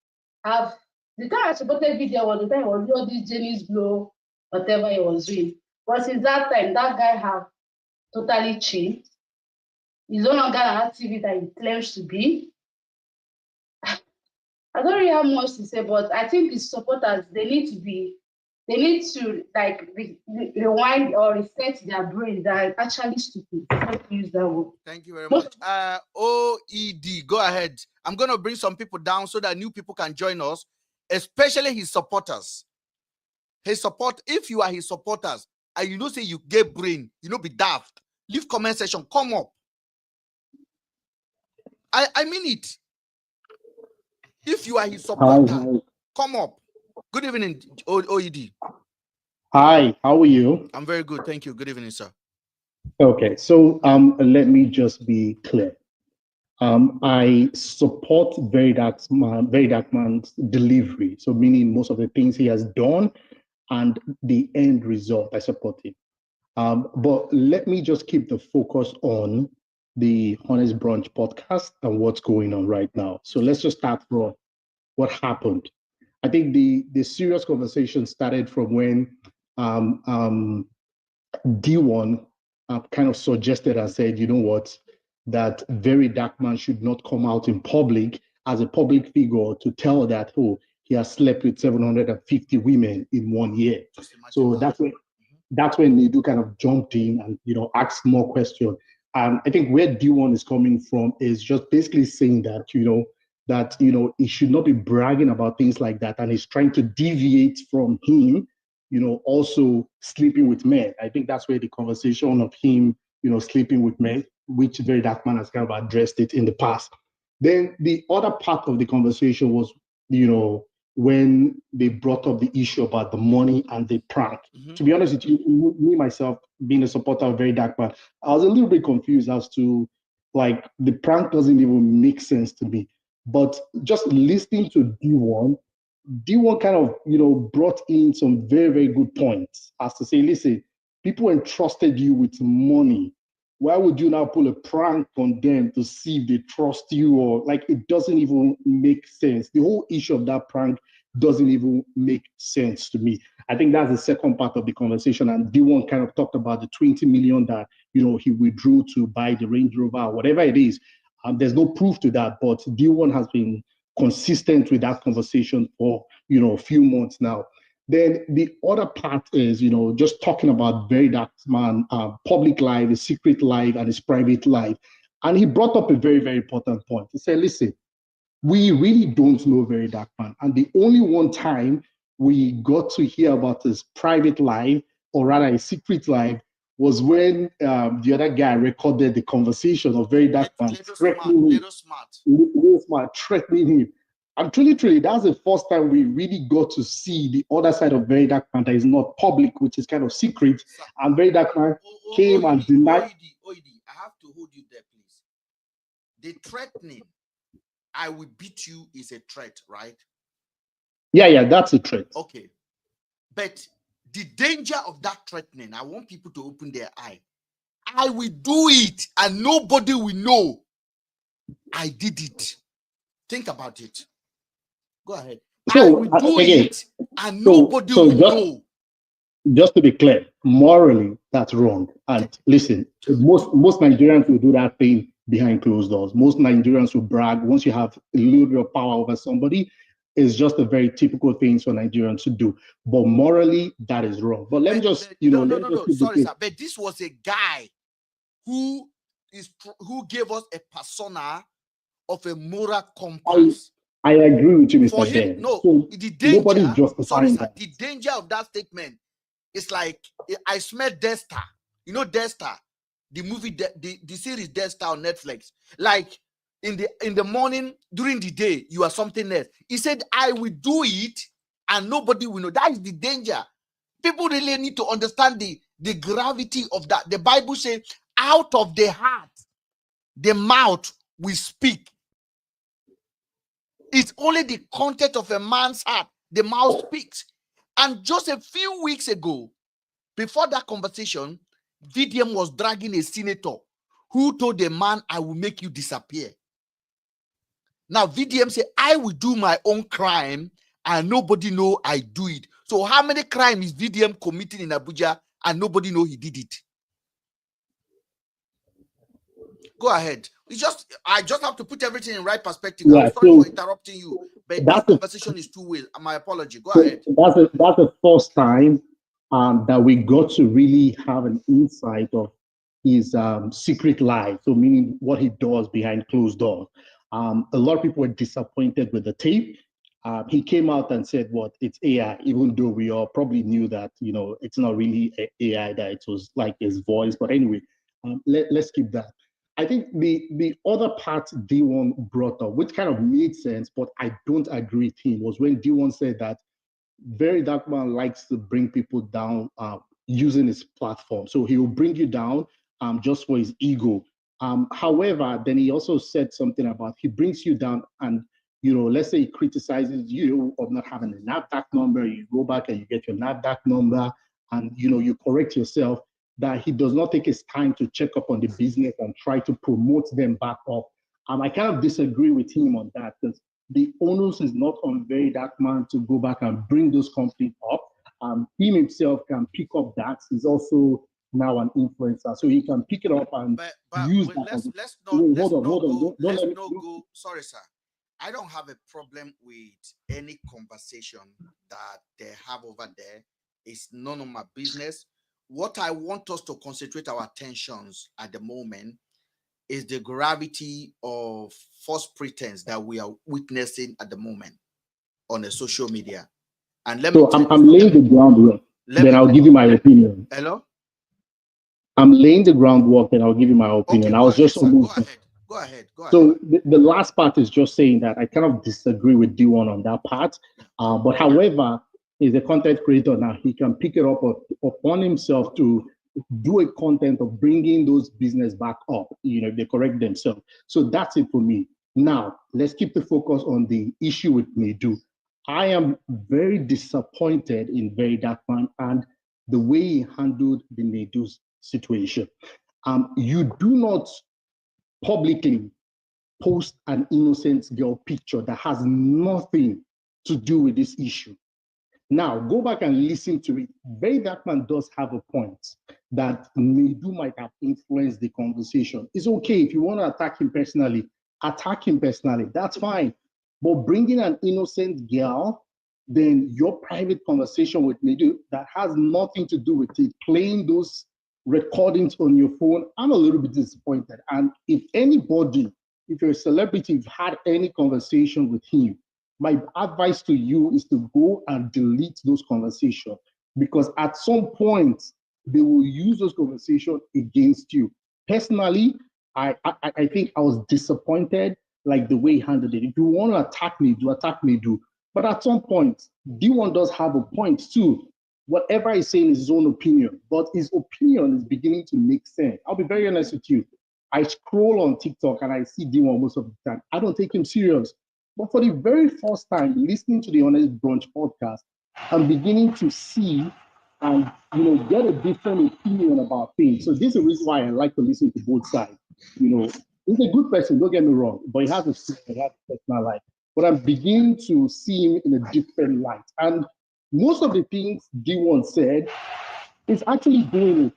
have the time I supported video was the time he was doing all this Jenny's blow, whatever he was doing. But since that time, that guy have totally changed. He's no longer an activist that he claims to be. I don't really have much to say, but I think his supporters, they need to like rewind or reset their brain. They're actually stupid. Let's use that word. Thank you very much. OED, go ahead. I'm going to bring some people down so that new people can join us, especially his supporters. His support, if you are his supporters and you know say you get brain, you know, be daft, leave comment section, come up. I mean it. If you are his supporter, come up. Good evening, OED. Hi, how are you? I'm very good, thank you. Good evening, sir. Okay, so let me just be clear. I support Very Dark Man's delivery. So meaning most of the things he has done and the end result, I support him. But let me just keep the focus on the Honest Brunch podcast and what's going on right now. So let's just start from what happened. I think the serious conversation started from when D1 kind of suggested and said, you know what, that Very Dark Man should not come out in public as a public figure to tell that, oh, he has slept with 750 women in 1 year. So that's when Nidu kind of jumped in and, you know, asked more questions. I think where D1 is coming from is just basically saying that, he should not be bragging about things like that. And he's trying to deviate from him, also sleeping with men. I think that's where the conversation of him, sleeping with men, which Very Dark Man has kind of addressed it in the past. Then the other part of the conversation was, when they brought up the issue about the money and the prank. Mm-hmm. To be honest with you, me, myself, being a supporter of Very Dark Man, I was a little bit confused as to, like, the prank doesn't even make sense to me. But just listening to D1 kind of, brought in some very, very good points as to say, listen, people entrusted you with money. Why would you now pull a prank on them to see if they trust you? Or like, it doesn't even make sense. The whole issue of that prank doesn't even make sense to me. I think that's the second part of the conversation. And D1 kind of talked about the 20 million that, he withdrew to buy the Range Rover, whatever it is. There's no proof to that, but D1 has been consistent with that conversation for, a few months now. Then the other part is, just talking about Very Dark Man, public life, his secret life, and his private life. And he brought up a very, very important point. He said, listen, we really don't know Very Dark Man. And the only one time we got to hear about his private life, or rather his secret life, was when the other guy recorded the conversation of Very Dark Man threatening him. And truly, that's the first time we really got to see the other side of Very Dark Man that is not public, which is kind of secret. And Very Dark Man came and denied. OED, I have to hold you there, please. The threatening, I will beat you, is a threat, right? Yeah, that's a threat. Okay. But the danger of that threatening, I want people to open their eye. I will do it and nobody will know I did it. Think about it. Go ahead. I will do it, and nobody will know. Just to be clear, morally, that's wrong. And listen, most Nigerians will do that thing behind closed doors. Most Nigerians will brag once you have a little bit of power over somebody. It's just a very typical thing for Nigerians to do. But morally, that is wrong. But let me just, no. Sorry, sir. But this was a guy who gave us a persona of a moral compass. I agree with you, Mr. Ben. No, so the danger. Sorry, sir. That. The danger of that statement is like I smell Death Star. You know Death Star, the movie, the series Death Star on Netflix. Like in the morning, during the day, you are something else. He said, "I will do it, and nobody will know." That is the danger. People really need to understand the gravity of that. The Bible says, "Out of the heart, the mouth will speak." It's only the content of a man's heart the mouth speaks. And just a few weeks ago, before that conversation, VDM was dragging a senator who told the man, "I will make you disappear." Now, VDM said, "I will do my own crime and nobody know I do it." So how many crimes is VDM committing in Abuja and nobody know he did it? Go ahead. I just have to put everything in right perspective. Yeah, I'm sorry for interrupting you, but this conversation is two ways. My apology. Go ahead. That's the first time that we got to really have an insight of his secret life. So meaning what he does behind closed doors. A lot of people were disappointed with the tape. He came out and said, it's AI, even though we all probably knew that, it's not really AI, that it was like his voice. But anyway, let's keep that. I think the other part D1 brought up, which kind of made sense, but I don't agree with him, was when D1 said that Very Dark Man likes to bring people down using his platform. So he will bring you down just for his ego. However, then he also said something about he brings you down and, let's say he criticizes you of not having a NAFDAC number. You go back and you get your NAFDAC number and, you correct yourself, that he does not take his time to check up on the business and try to promote them back up. I kind of disagree with him on that, because the onus is not on Very Dark Man to go back and bring those companies up. Him himself can pick up that. He's also now an influencer, so he can pick it up and use that. Let's not go. Sorry, sir. I don't have a problem with any conversation that they have over there. It's none of my business. What I want us to concentrate our attentions at the moment is the gravity of false pretense that we are witnessing at the moment on the social media. And let me. So I'm laying the groundwork. Then I'll give you my opinion. Hello. I'm laying the groundwork, and I'll give you my opinion. Okay, I was just Go ahead. So the last part is just saying that I kind of disagree with D1 on that part. But however, he's a content creator now. He can pick it up upon himself to do a content of bringing those business back up, if they correct themselves. So that's it for me. Now, let's keep the focus on the issue with Nedu. I am very disappointed in Very Dark Man and the way he handled the Nedu situation. You do not publicly post an innocent girl picture that has nothing to do with this issue. Now, go back and listen to it. Very Dark Man does have a point that Nedu might have influenced the conversation. It's okay if you want to attack him personally, that's fine. But bringing an innocent girl, then your private conversation with Nedu that has nothing to do with it, playing those recordings on your phone, I'm a little bit disappointed. And if you're a celebrity, you've had any conversation with him, my advice to you is to go and delete those conversations, because at some point they will use those conversations against you. Personally, I think I was disappointed, like the way he handled it. If you want to attack me, do. But at some point, D1 does have a point too. Whatever he's saying is his own opinion, but his opinion is beginning to make sense. I'll be very honest with you. I scroll on TikTok and I see D1 most of the time. I don't take him serious. But for the very first time, listening to the Honest Brunch podcast, I'm beginning to see and get a different opinion about things. So this is the reason why I like to listen to both sides. He's a good person, don't get me wrong, but he has a personal life. but I'm beginning to see him in a different light. And most of the things D1 said is actually doing it.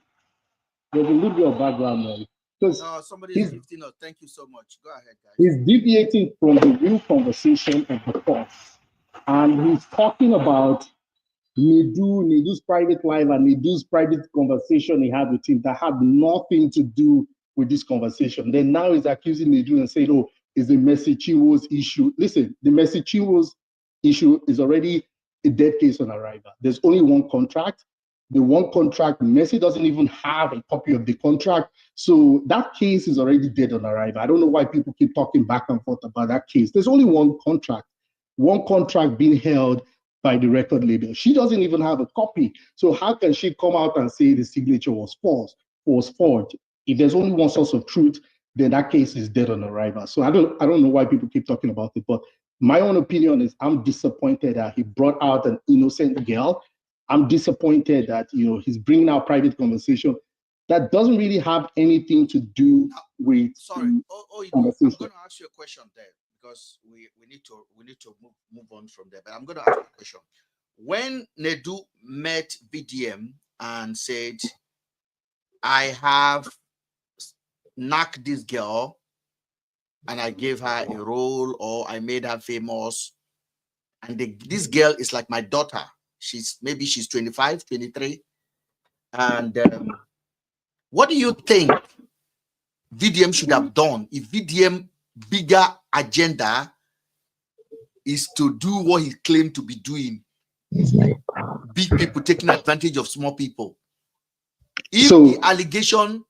There's a little bit of background noise. Because somebody is gifting us. Thank you so much. Go ahead, guys. He's deviating from the real conversation of the course. And he's talking about Nedu's private life and Nedu's private conversation he had with him that had nothing to do with this conversation. Then now he's accusing Nedu and saying, oh, it's the Mercy Chinwo's issue. Listen, the Mercy Chinwo's issue is already a dead case on arrival. There's only one contract. The one contract, Mercy doesn't even have a copy of the contract. So that case is already dead on arrival. I don't know why people keep talking back and forth about that case. There's only one contract being held by the record label. She doesn't even have a copy. So how can she come out and say the signature was false, was forged? If there's only one source of truth, then that case is dead on arrival. So I don't know why people keep talking about it, but my own opinion is I'm disappointed that he brought out an innocent girl. I'm disappointed that he's bringing out private conversation that doesn't really have anything to do with I'm going to ask you a question there because we need to move on from there. But I'm going to ask you a question. When Nedu met VDM and said, I have knocked this girl and I gave her a role or I made her famous, and this girl is like my daughter. She's 25, 23. And what do you think VDM should have done if VDM bigger agenda is to do what he claimed to be doing? Big people taking advantage of small people. If the allegation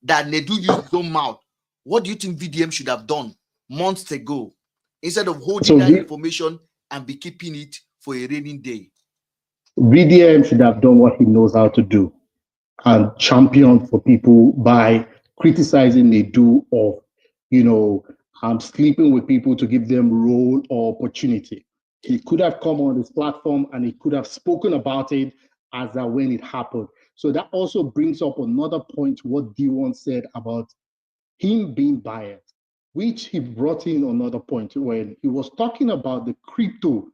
that Nedu used his own mouth, what do you think VDM should have done months ago instead of holding that information and be keeping it for a rainy day? VDM should have done what he knows how to do and champion for people by criticizing Nedu of, sleeping with people to give them role or opportunity. He could have come on this platform and he could have spoken about it as when it happened. So that also brings up another point, what D1 said about him being biased, which he brought in another point when he was talking about the crypto.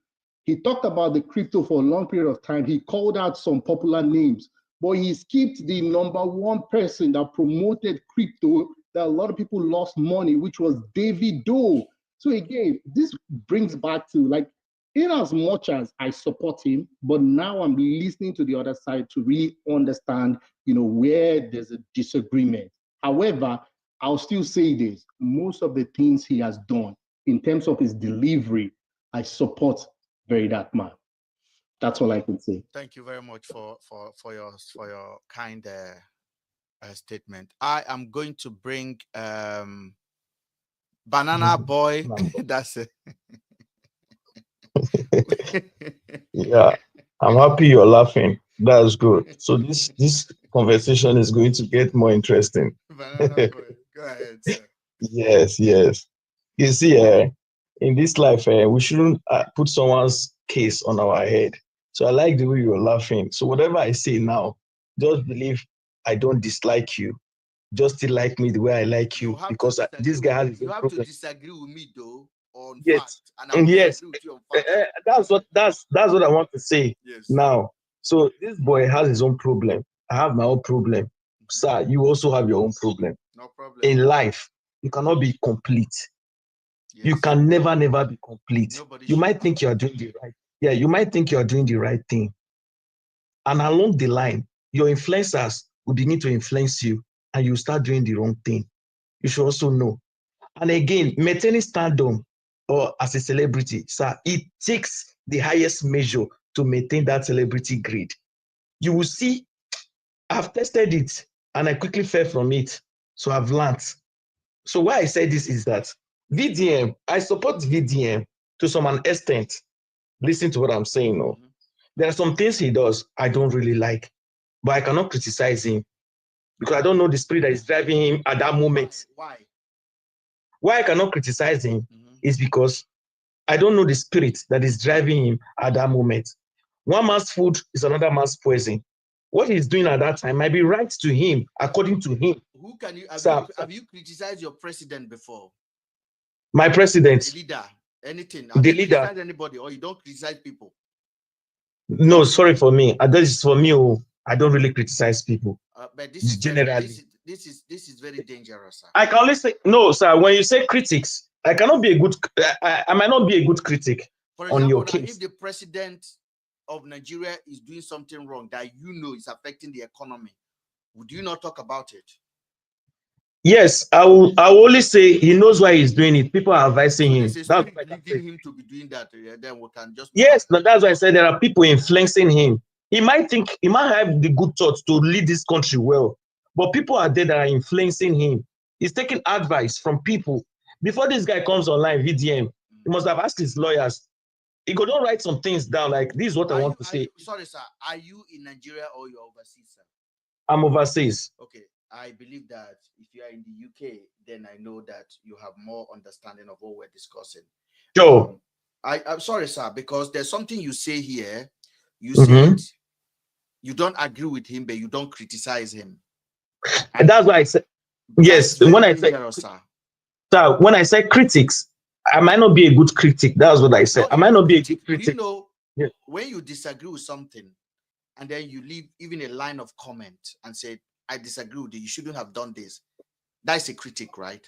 He talked about the crypto for a long period of time. He called out some popular names, but he skipped the number one person that promoted crypto that a lot of people lost money, which was David Doe. So again, this brings back to in as much as I support him, but now I'm listening to the other side to really understand, where there's a disagreement. However, I'll still say this, most of the things he has done in terms of his delivery, I support very that man. That's all I can say. Thank you very much for your kind statement. I am going to bring Banana Boy. That's it. Yeah, I'm happy you're laughing. That's good. So this conversation is going to get more interesting. Banana Boy, go ahead, sir. Yes. You see, in this life, we shouldn't put someone's case on our head. So I like the way you're laughing. So whatever I say now, just believe I don't dislike you. Just still like me the way I like you because this guy has. You have to disagree with me though on yes. fact, and yes. With you on fact. That's what I want to say. Yes. Now. So this boy has his own problem. I have my own problem. Sir, you also have your own problem. No problem. In life, you cannot be complete. Yes. You can never be complete. You might think you are doing the right. Yeah, you might think you are doing the right thing. And along the line, your influencers will begin to influence you and you start doing the wrong thing. You should also know. And again, maintaining stardom or as a celebrity, sir, it takes the highest measure to maintain that celebrity grade. You will see, I've tested it and I quickly fell from it. So I've learned. So why I say this is that VDM, I support VDM to some extent. Listen to what I'm saying. No, there are some things he does I don't really like, but I cannot criticize him because I don't know the spirit that is driving him at that moment. Why I cannot criticize him is because I don't know the spirit that is driving him at that moment. One man's food is another man's poison. What he's doing at that time might be right to him, according to him. Who can you have you criticized your president before? My president. A leader, Anything. The leader. Criticize anybody, or you don't criticize people? No, sorry for me. That is for me. I don't really criticize people. But this is generally. This is very dangerous, sir. I can only say no, sir. When you say critics, I cannot be a good. I might not be a good critic. For example, on your now, case. if the president of Nigeria is doing something wrong that you know is affecting the economy, would you not talk about it? Yes, I will only say he knows why he's doing it. People are advising him. That's leading him to be doing that. Then we can just. Yes, but that's why I said there are people influencing him. He might have the good thoughts to lead this country well, but people are there that are influencing him. He's taking advice from people. Before this guy comes online, VDM, he must have asked his lawyers. He could not write some things down like this is what I want to say. Sorry, sir. Are you in Nigeria or you're overseas, sir? I'm overseas. Okay. I believe that if you are in the UK, then I know that you have more understanding of what we're discussing. Sure. I'm sorry, sir, because there's something you say here. You said you don't agree with him, but you don't criticize him. And that's why I said yes. When I say sir, when I say critics, I might not be a good critic. That's what I said. I might not be a good critic. You know, when you disagree with something, and then you leave even a line of comment and say, I disagree with you, you shouldn't have done this. That's a critic, right?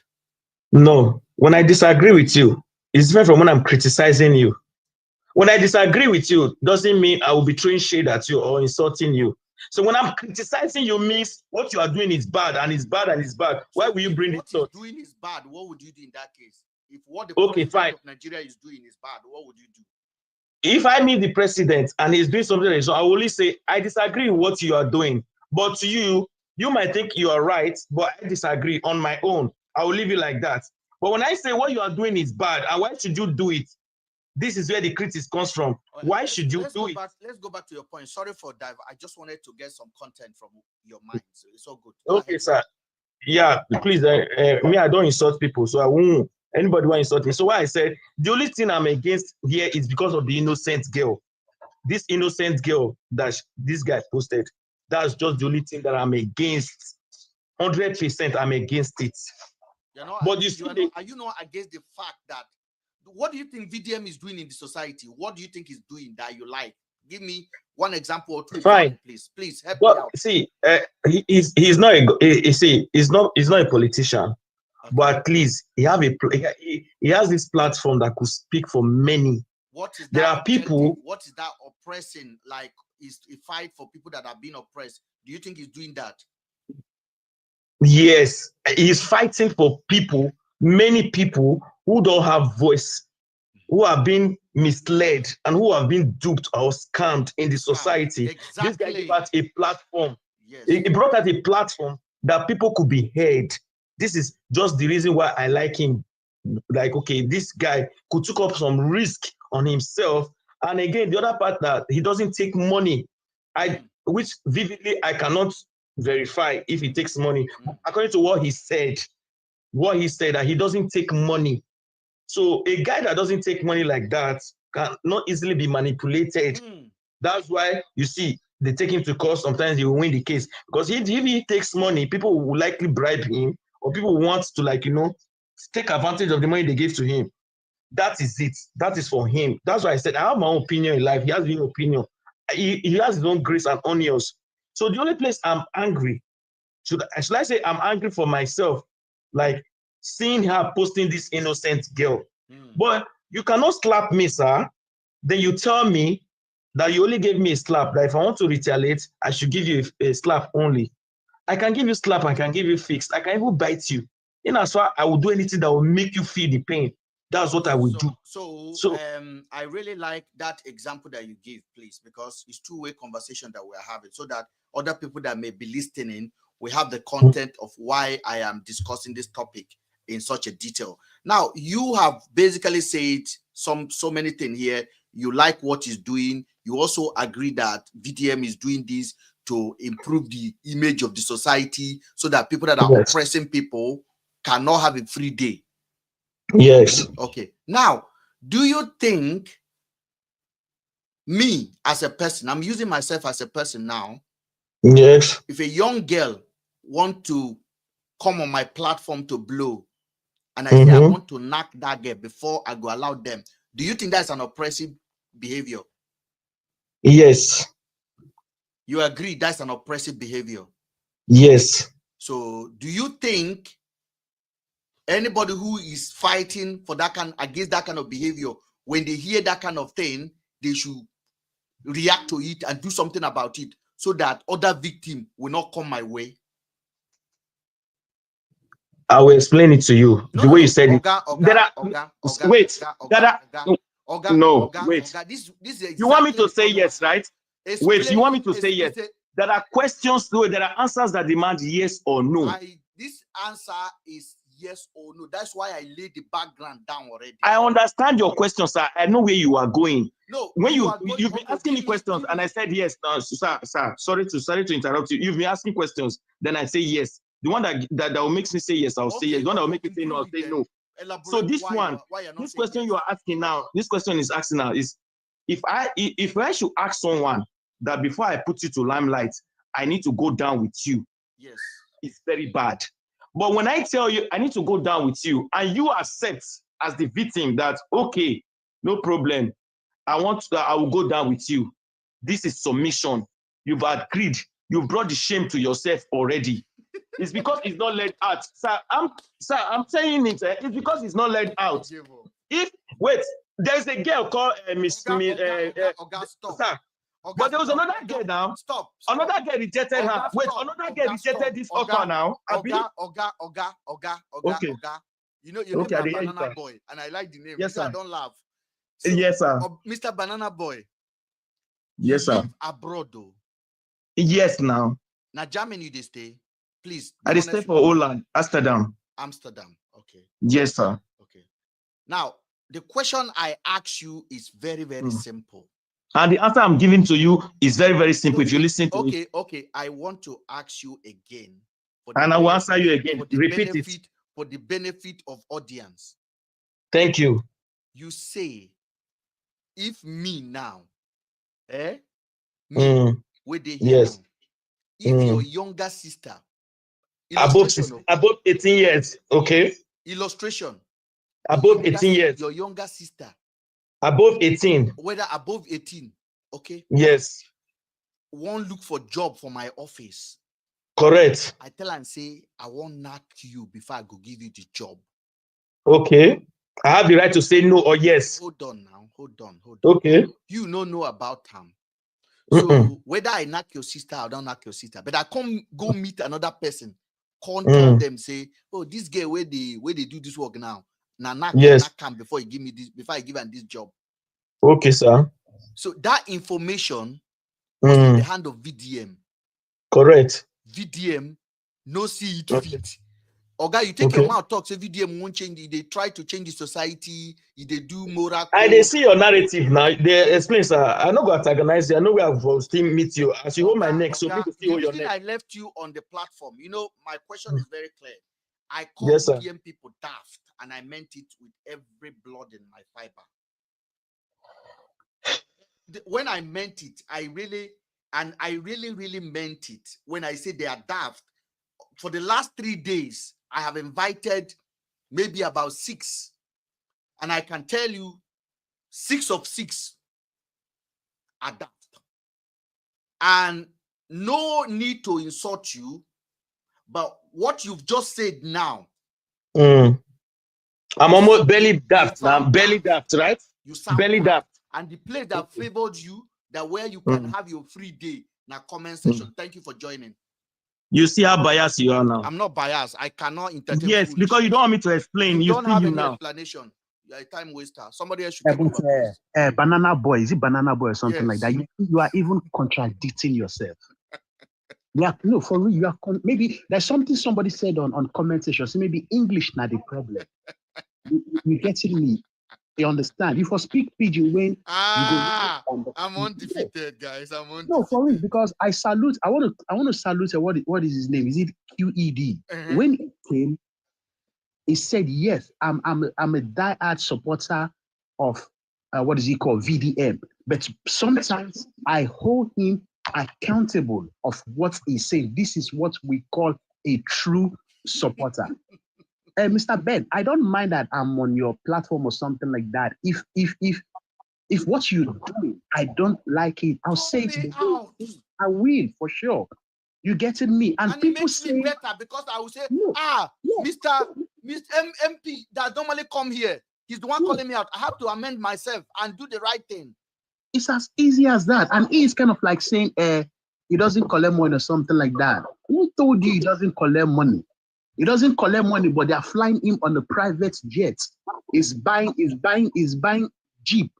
No. When I disagree with you, it's different from when I'm criticizing you. When I disagree with you, doesn't mean I will be throwing shade at you or insulting you. So when I'm criticizing you means what you are doing is bad and it's bad and it's bad. Why will you bring it up? What he's doing is bad. What would you do in that case? If what the president of Nigeria is doing is bad, what would you do? If I meet the president and he's doing something like so, I will only say, I disagree with what you are doing. But to you, you might think you are right, but I disagree on my own. I will leave it like that. But when I say what you are doing is bad, and why should you do it? This is where the criticism comes from. Why should you do it? Let's go back to your point. Sorry for that. I just wanted to get some content from your mind. So it's all good. Okay, sir. Yeah, please. Me, I don't insult people, so I won't. Anybody want to insult me? So why I said the only thing I'm against here is because of the innocent girl. This innocent girl that this guy posted. That's just the only thing that I'm against. 100% I'm against it. But are you not against the fact that what do you think VDM is doing in the society? What do you think he's doing that you like? Give me one example or two. Fine, please help me out. See, he's not a politician, okay. But at least he has this platform that could speak for many. What is that? There are people. What is that oppressing? Like, is a fight for people that are being oppressed? Do you think he's doing that? Yes, he's fighting for people, many people who don't have voice, who are being misled and who have been duped or scammed in the society. Exactly. This guy gave us a platform. Yes. He brought out a platform that people could be heard. This is just the reason why I like him. Like, okay, this guy could take up some risk on himself. And again, the other part that he doesn't take money, which vividly I cannot verify if he takes money. According to what he said that he doesn't take money. So a guy that doesn't take money like that can not easily be manipulated. That's why you see they take him to court. Sometimes he will win the case because if he takes money, people will likely bribe him, or people want to take advantage of the money they gave to him. That is it. That is for him. That's why I said I have my own opinion in life. He has his own opinion. He has his own grace and onions. So the only place I'm angry, should I say I'm angry for myself, like seeing her posting this innocent girl. But you cannot slap me, sir. Then you tell me that you only gave me a slap, that if I want to retaliate, I should give you a slap only. I can give you slap, I can give you fixed, I can even bite you. In as far I will do anything that will make you feel the pain. That's what I will do. So I really like that example that you give, please, because it's two-way conversation that we're having, so that other people that may be listening, we have the content of why I am discussing this topic in such a detail. Now, you have basically said so many things here. You like what he's doing. You also agree that VDM is doing this to improve the image of the society, so that people that are oppressing people cannot have a free day. Yes. Okay. Now, do you think me as a person, I'm using myself as a person now. Yes. If a young girl want to come on my platform to blow, and I say I want to knock that girl before I go allow them, do you think that's an oppressive behavior? Yes. You agree that's an oppressive behavior? Yes. So do you think anybody who is fighting for that against that kind of behavior, when they hear that kind of thing, they should react to it and do something about it so that other victims will not come my way? I will explain it to you. The way you said it. Wait. This you want me to say yes, right? Wait, you want me to say yes? There are questions though, there are answers that demand yes or no. This answer is yes or no. That's why I laid the background down already. I understand your question, sir. I know where you are going. No, when you've been asking me questions and I said yes. Sir, sorry to interrupt you. You've been asking questions, then I say yes. The one that will make me say yes, I'll say yes. The one that will make me say no, I'll say no. So this one, this question you are asking now, this question is asking now is if I should ask someone that before I put you to limelight, I need to go down with you. Yes. It's very bad. But when I tell you I need to go down with you and you accept as the victim that, okay, no problem, I will go down with you. This is submission. You've agreed. You brought the shame to yourself already. It's because it's not let out. Sir, I'm saying it. It's because it's not let out. Wait, there's a girl called Miss. Sir, but there was another girl now. Stop. Another girl rejected her. Wait, another girl rejected this offer now. Okay. You know Banana Boy, and I like the name. Yes, sir. I don't laugh. So, yes, sir. Mr. Banana Boy. Yes, sir. Live abroad though. Yes, now. Now Germany they stay. Please. I stay for Holland, Amsterdam. Okay. Yes, sir. Okay. Now the question I ask you is very, very simple. And the answer I'm giving to you is very, very simple. If you listen to it. Okay. I want to ask you again. And I will answer you again. Repeat it. For the benefit of audience. Thank you. You say, if me now, where they yes. Now, if your younger sister, above 18 years, okay. Illustration. Above 18 years. Your younger sister. Above 18. Whether above 18, okay? Yes. Won't look for job for my office. Correct. I tell her and say, I won't knock you before I go give you the job. Okay. I have the right to say no or yes. Hold on now. Hold on. Okay. You know about him. So whether I knock your sister or don't knock your sister, but I come go meet another person, can't tell them, say, oh, this girl where they do this work now. Now knock him before you give me this, before I give him this job. Okay, sir. So that information was in the hand of VDM. Correct. VDM no see it fit. Oga, you take your mouth talk, say VDM won't change it. They try to change the society. They do moral. They see your narrative now. They explain, sir. I'm not going to antagonize you. I know we have still meet you. As you hold my neck, so people see your neck. I left you on the platform. You know, my question is very clear. I call VDM people daft, and I meant it with every blood in my fiber. When I meant it, I really meant it. When I say they are daft, for the last 3 days, I have invited maybe about 6, and I can tell you 6 of 6 are daft. And no need to insult you, but what you've just said now. I'm almost belly daft now. Belly daft, right? You sound belly daft. And the place that favored you, that where you can have your free day, now comment section. Thank you for joining. You see how biased you are now. I'm not biased. I cannot entertain. Yes, because you don't want me to explain. You don't have any explanation. You're a time waster. Somebody else should take over. Banana Boy, is it Banana Boy or something like that? You are even contradicting yourself. Yeah, no, for real. You are maybe there's something somebody said on comment section. So maybe English not the problem. you getting me? You understand? If you speak pidgin when I'm undefeated, guys. I'm undefeated. No, for real, because I want to salute what is his name? Is it QED? When he came, he said, yes, I'm a die-hard supporter of what is he called? VDM. But sometimes I hold him accountable of what he said. This is what we call a true supporter. Mr. Ben, I don't mind that I'm on your platform or something like that. If what you're doing, I don't like it, I'll say it. I will, for sure. You getting me? And people it makes say me better because I will say, no, Mr. MP that normally come here, he's the one calling me out. I have to amend myself and do the right thing. It's as easy as that. And he's kind of like saying, he doesn't collect money or something like that. Who told you he doesn't collect money? He doesn't collect money, but they're flying him on a private jet. He's buying Jeep.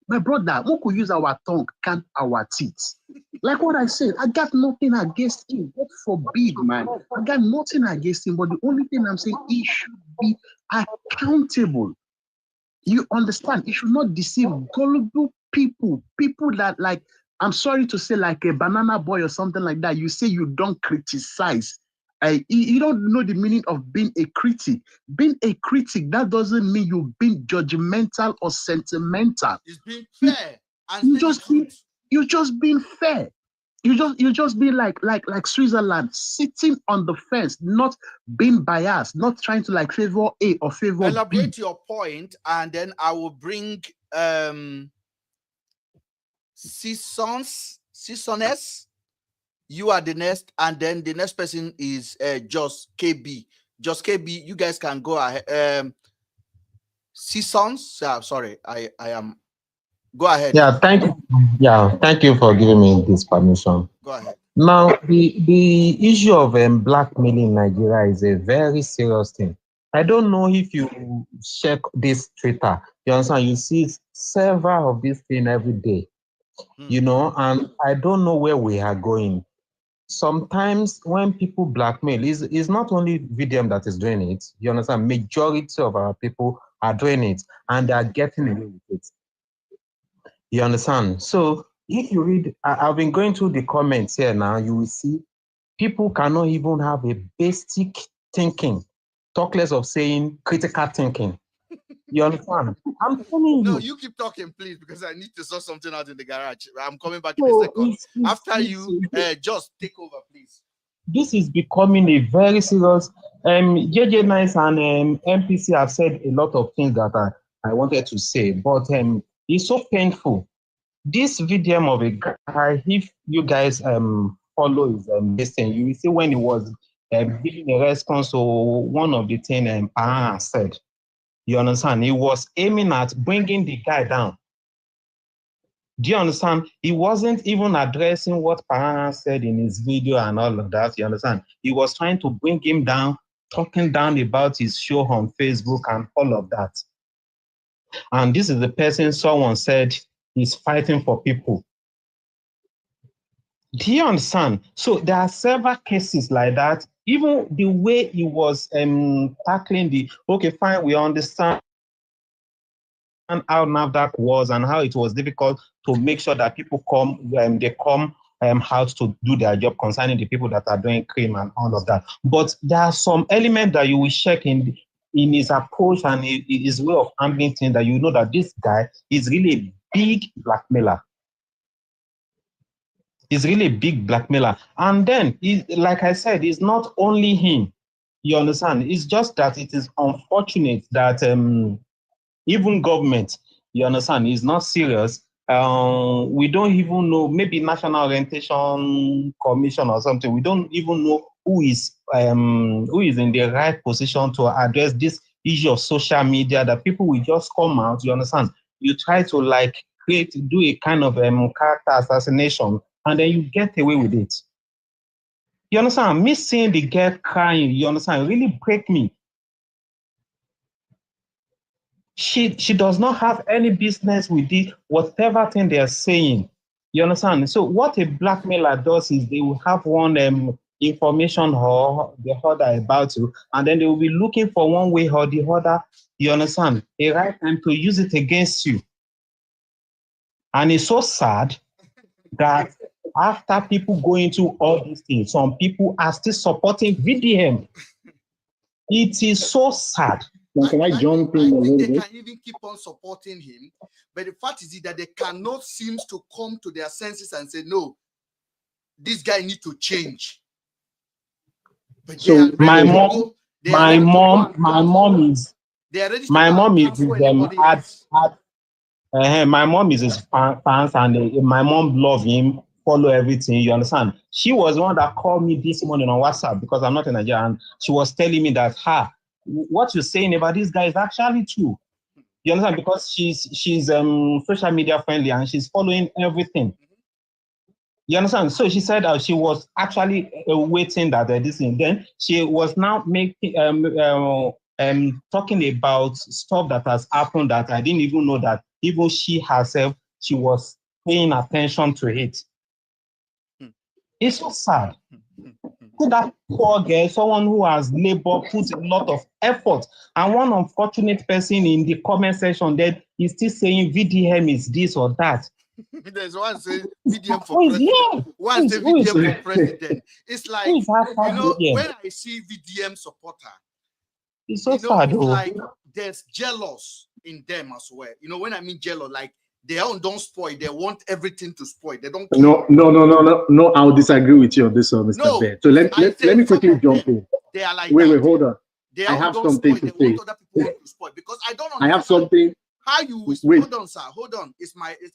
My brother, who could use our tongue, count our teeth. Like what I said, I got nothing against him. God forbid, man. I got nothing against him, but the only thing I'm saying, he should be accountable. You understand? He should not deceive gullible people that, like, I'm sorry to say, like a banana boy or something like that. You say you don't criticize. You don't know the meaning of being a critic. Being a critic, that doesn't mean you're being judgmental or sentimental. It's being fair and you're just being fair. You just be like Switzerland, sitting on the fence, not being biased, not trying to like favor A or favor B. Elaborate your point, and then I will bring Seasoness. You are the next, and then the next person is Just KB. Just KB, you guys can go ahead. Seasons, sorry, I am. Go ahead. Yeah, thank you for giving me this permission. Go ahead. Now, the issue of blackmailing in Nigeria is a very serious thing. I don't know if you check this Twitter. You understand? You see several of these things every day. You know, and I don't know where we are going. Sometimes when people blackmail, it's not only VDM that is doing it. You understand? Majority of our people are doing it, and they are getting away with it. You understand? So if you read, I've been going through the comments here now, you will see people cannot even have a basic thinking, talk less of saying critical thinking. You understand? I'm telling you. No, you keep talking, please, because I need to sort something out in the garage. I'm coming back in a second. After you, just take over, please. This is becoming a very serious. JJ Nice and MPC have said a lot of things that I wanted to say, but it's so painful. This VDM of a guy, if you guys follow his listing, you will see when he was giving a response to one of the things Pahan said. You understand? He was aiming at bringing the guy down. Do you understand? He wasn't even addressing what Pahan said in his video and all of that. You understand? He was trying to bring him down, talking down about his show on Facebook and all of that. And this is the person someone said is fighting for people. Do you understand? So there are several cases like that. Even the way he was tackling the, okay, fine, we understand how NAFDAC was and how it was difficult to make sure that people come, they come out to do their job concerning the people that are doing crime and all of that. But there are some elements that you will check in his approach and his way of handling things that you know that this guy is really a big blackmailer. He's really a big blackmailer. And then, like I said, it's not only him. You understand? It's just that it is unfortunate that even government, you understand, is not serious. We don't even know, maybe National Orientation Commission or something. We don't even know who is in the right position to address this issue of social media, that people will just come out, you understand? You try to like do a kind of character assassination, and then you get away with it. You understand? Me seeing the girl crying, you understand, really break me. She does not have any business with it, whatever thing they are saying. You understand? So what a blackmailer does is they will have one information or the other about you, and then they will be looking for one way or the other, you understand, a right time to use it against you. And it's so sad that after people go into all these things, some people are still supporting VDM. It is so sad. Can I jump in a little bit? They can even keep on supporting him, but the fact is that they cannot seem to come to their senses and say, no, this guy needs to change. But so My mom is my mom is his my mom is his fans, and my mom love him, follow everything. You understand? She was the one that called me this morning on WhatsApp because I'm not in Nigeria, and she was telling me that what you're saying about this guy is actually true. You understand? Because she's social media friendly and she's following everything. You understand? So she said she was actually waiting that this thing. Then she was now making talking about stuff that has happened that I didn't even know that even she herself, she was paying attention to it. It's so sad. That poor girl, someone who has labored, put a lot of effort, and one unfortunate person in the comment section there is still saying VDM is this or that. There's one saying VDM for president. One saying VDM for president. It's like, when I see VDM supporter, it's so sad. It's like there's jealous in them as well. When I mean jealous, like they don't spoil. They want everything to spoil. They don't care. No. I'll disagree with you on this one, Mr. Ben. So let me quickly jump in. They are like wait, hold on. I have something to say. They want other people to spoil because I don't understand. I have something. How you hold on, sir? Hold on.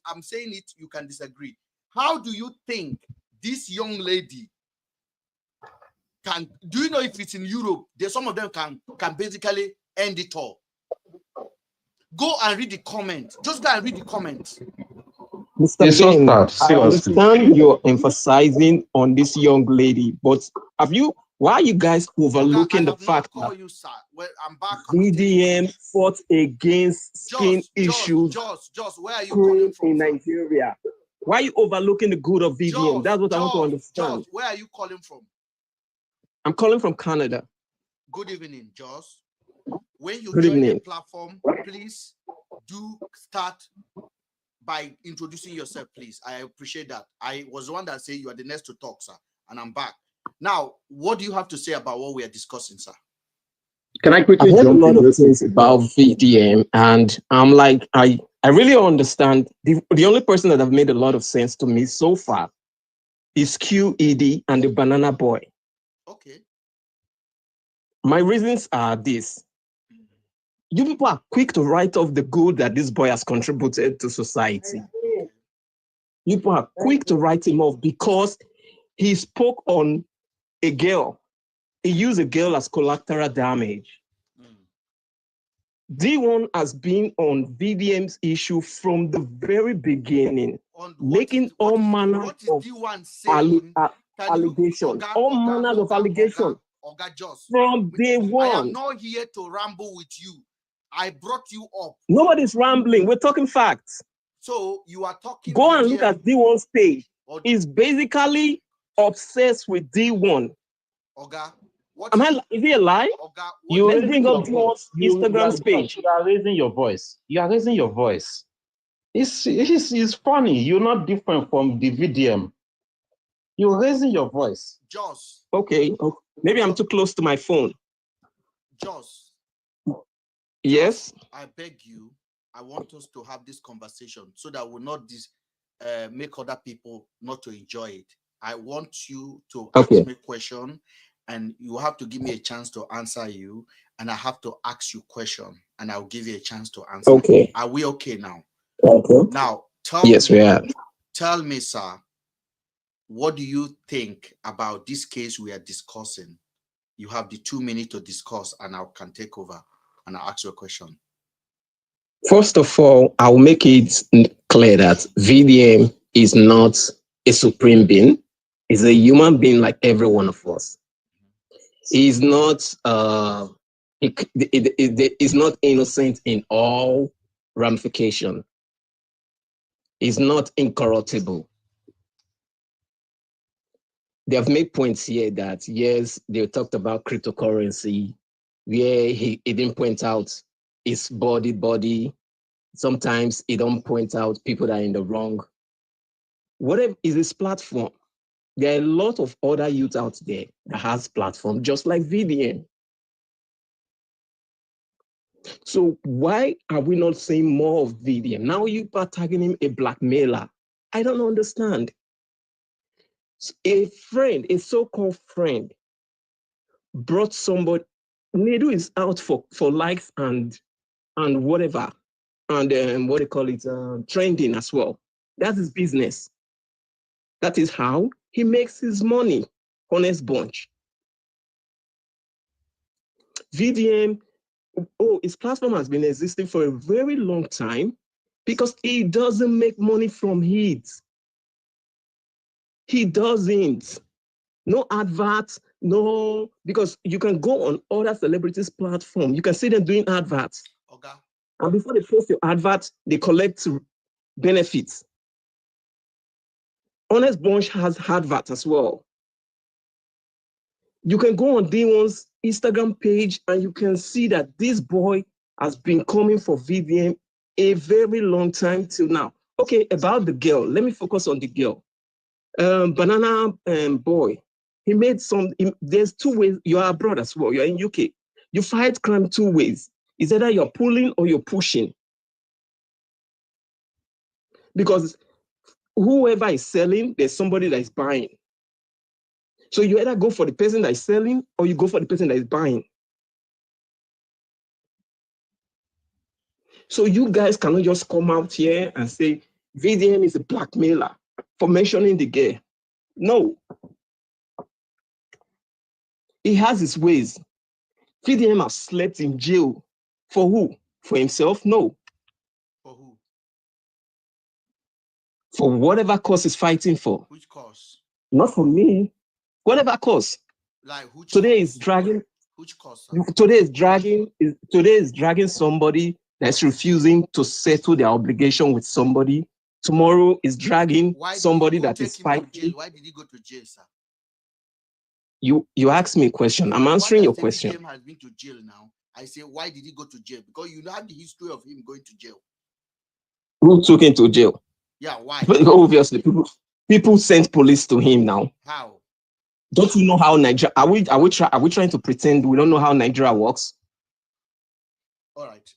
I'm saying it. You can disagree. How do you think this young lady can? Do you know if it's in Europe? Some of them can basically end it all. Go and read the comment. Just go and read the comment. Mr. Ben, I understand you're emphasizing on this young lady, but why are you guys overlooking the fact that VDM fought against skin issues where are you calling from, in Nigeria? Why are you overlooking the good of VDM? That's what I want to understand. Where are you calling from? I'm calling from Canada. Good evening, Joss. When you join the platform, please do start by introducing yourself, please. I appreciate that. I was the one that said you are the next to talk, sir, and I'm back. Now, what do you have to say about what we are discussing, sir? Can I quickly jump in? A lot of things about VDM, and I'm like, I really understand. The only person that have made a lot of sense to me so far is QED and the Banana Boy. Okay. My reasons are this. You people are quick to write off the good that this boy has contributed to society. You people are quick to write him off because he spoke on a girl. He used a girl as collateral damage. D1 has been on VDM's issue from the very beginning, making all manner of allegations, all manners of allegations from day one. I am not here to ramble with you. I brought you up. Nobody's rambling. We're talking facts. So you are talking. Go and look at D1's page. He's basically obsessed with D1. Oga, is it a lie? Oga, you bring up D1's Instagram page. You are raising your voice. You are raising your voice. It's funny. You're not different from the VDM. You're raising your voice. Joss. Okay. Maybe I'm too close to my phone. Joss. Yes. I beg you. I want us to have this conversation so that we'll not make other people not to enjoy it. I want you to ask me a question, and you have to give me a chance to answer you, and I have to ask you a question, and I'll give you a chance to answer. Okay. Are we okay now? Okay. Now, we are. Tell me, sir, what do you think about this case we are discussing? You have the 2 minutes to discuss, and I can take over, and I'll ask you a question. First of all, I'll make it clear that VDM is not a supreme being. He's a human being like every one of us. He's not he's not innocent in all ramification. He's not incorruptible. They have made points here that, yes, they talked about cryptocurrency, where he didn't point out his body. Sometimes he don't point out people that are in the wrong. Whatever is his platform, there are a lot of other youth out there that has platform, just like VDM. So why are we not seeing more of VDM? Now you are tagging him a blackmailer. I don't understand. A friend, a so-called friend, brought somebody, Nedu is out for likes and whatever, and what they call it, trending as well. That's his business. That is how he makes his money. Honest bunch. VDM, his platform has been existing for a very long time because he doesn't make money from it. He doesn't. No adverts, no, because you can go on other celebrities' platform. You can see them doing adverts. Okay. And before they post your adverts, they collect benefits. Honest Bunch has adverts as well. You can go on D1's Instagram page and you can see that this boy has been coming for VDM a very long time till now. Okay, about the girl, let me focus on the girl. Banana boy, he made there's two ways. You are abroad as well, you're in UK. You fight crime two ways. It's either you're pulling or you're pushing. Because whoever is selling, there's somebody that is buying. So you either go for the person that is selling or you go for the person that is buying. So you guys cannot just come out here and say VDM is a blackmailer for mentioning the girl. No. He has his ways. VDM has slept in jail. For who? For himself? No. For who? For whatever cause he's fighting for. Which cause? Not for me. Whatever cause. Like which today cause? Is dragging. Which cause? Today is dragging somebody that's refusing to settle their obligation with somebody. Tomorrow is dragging somebody that is fighting. Why did he go to jail, sir? You asked me a question. I'm answering your question. VDM has been to jail now. I say, why did he go to jail? Because you have the history of him going to jail. Who took him to jail? Yeah, why? But obviously, people sent police to him now. How? Don't you know how Nigeria? Are we trying to pretend we don't know how Nigeria works? All right.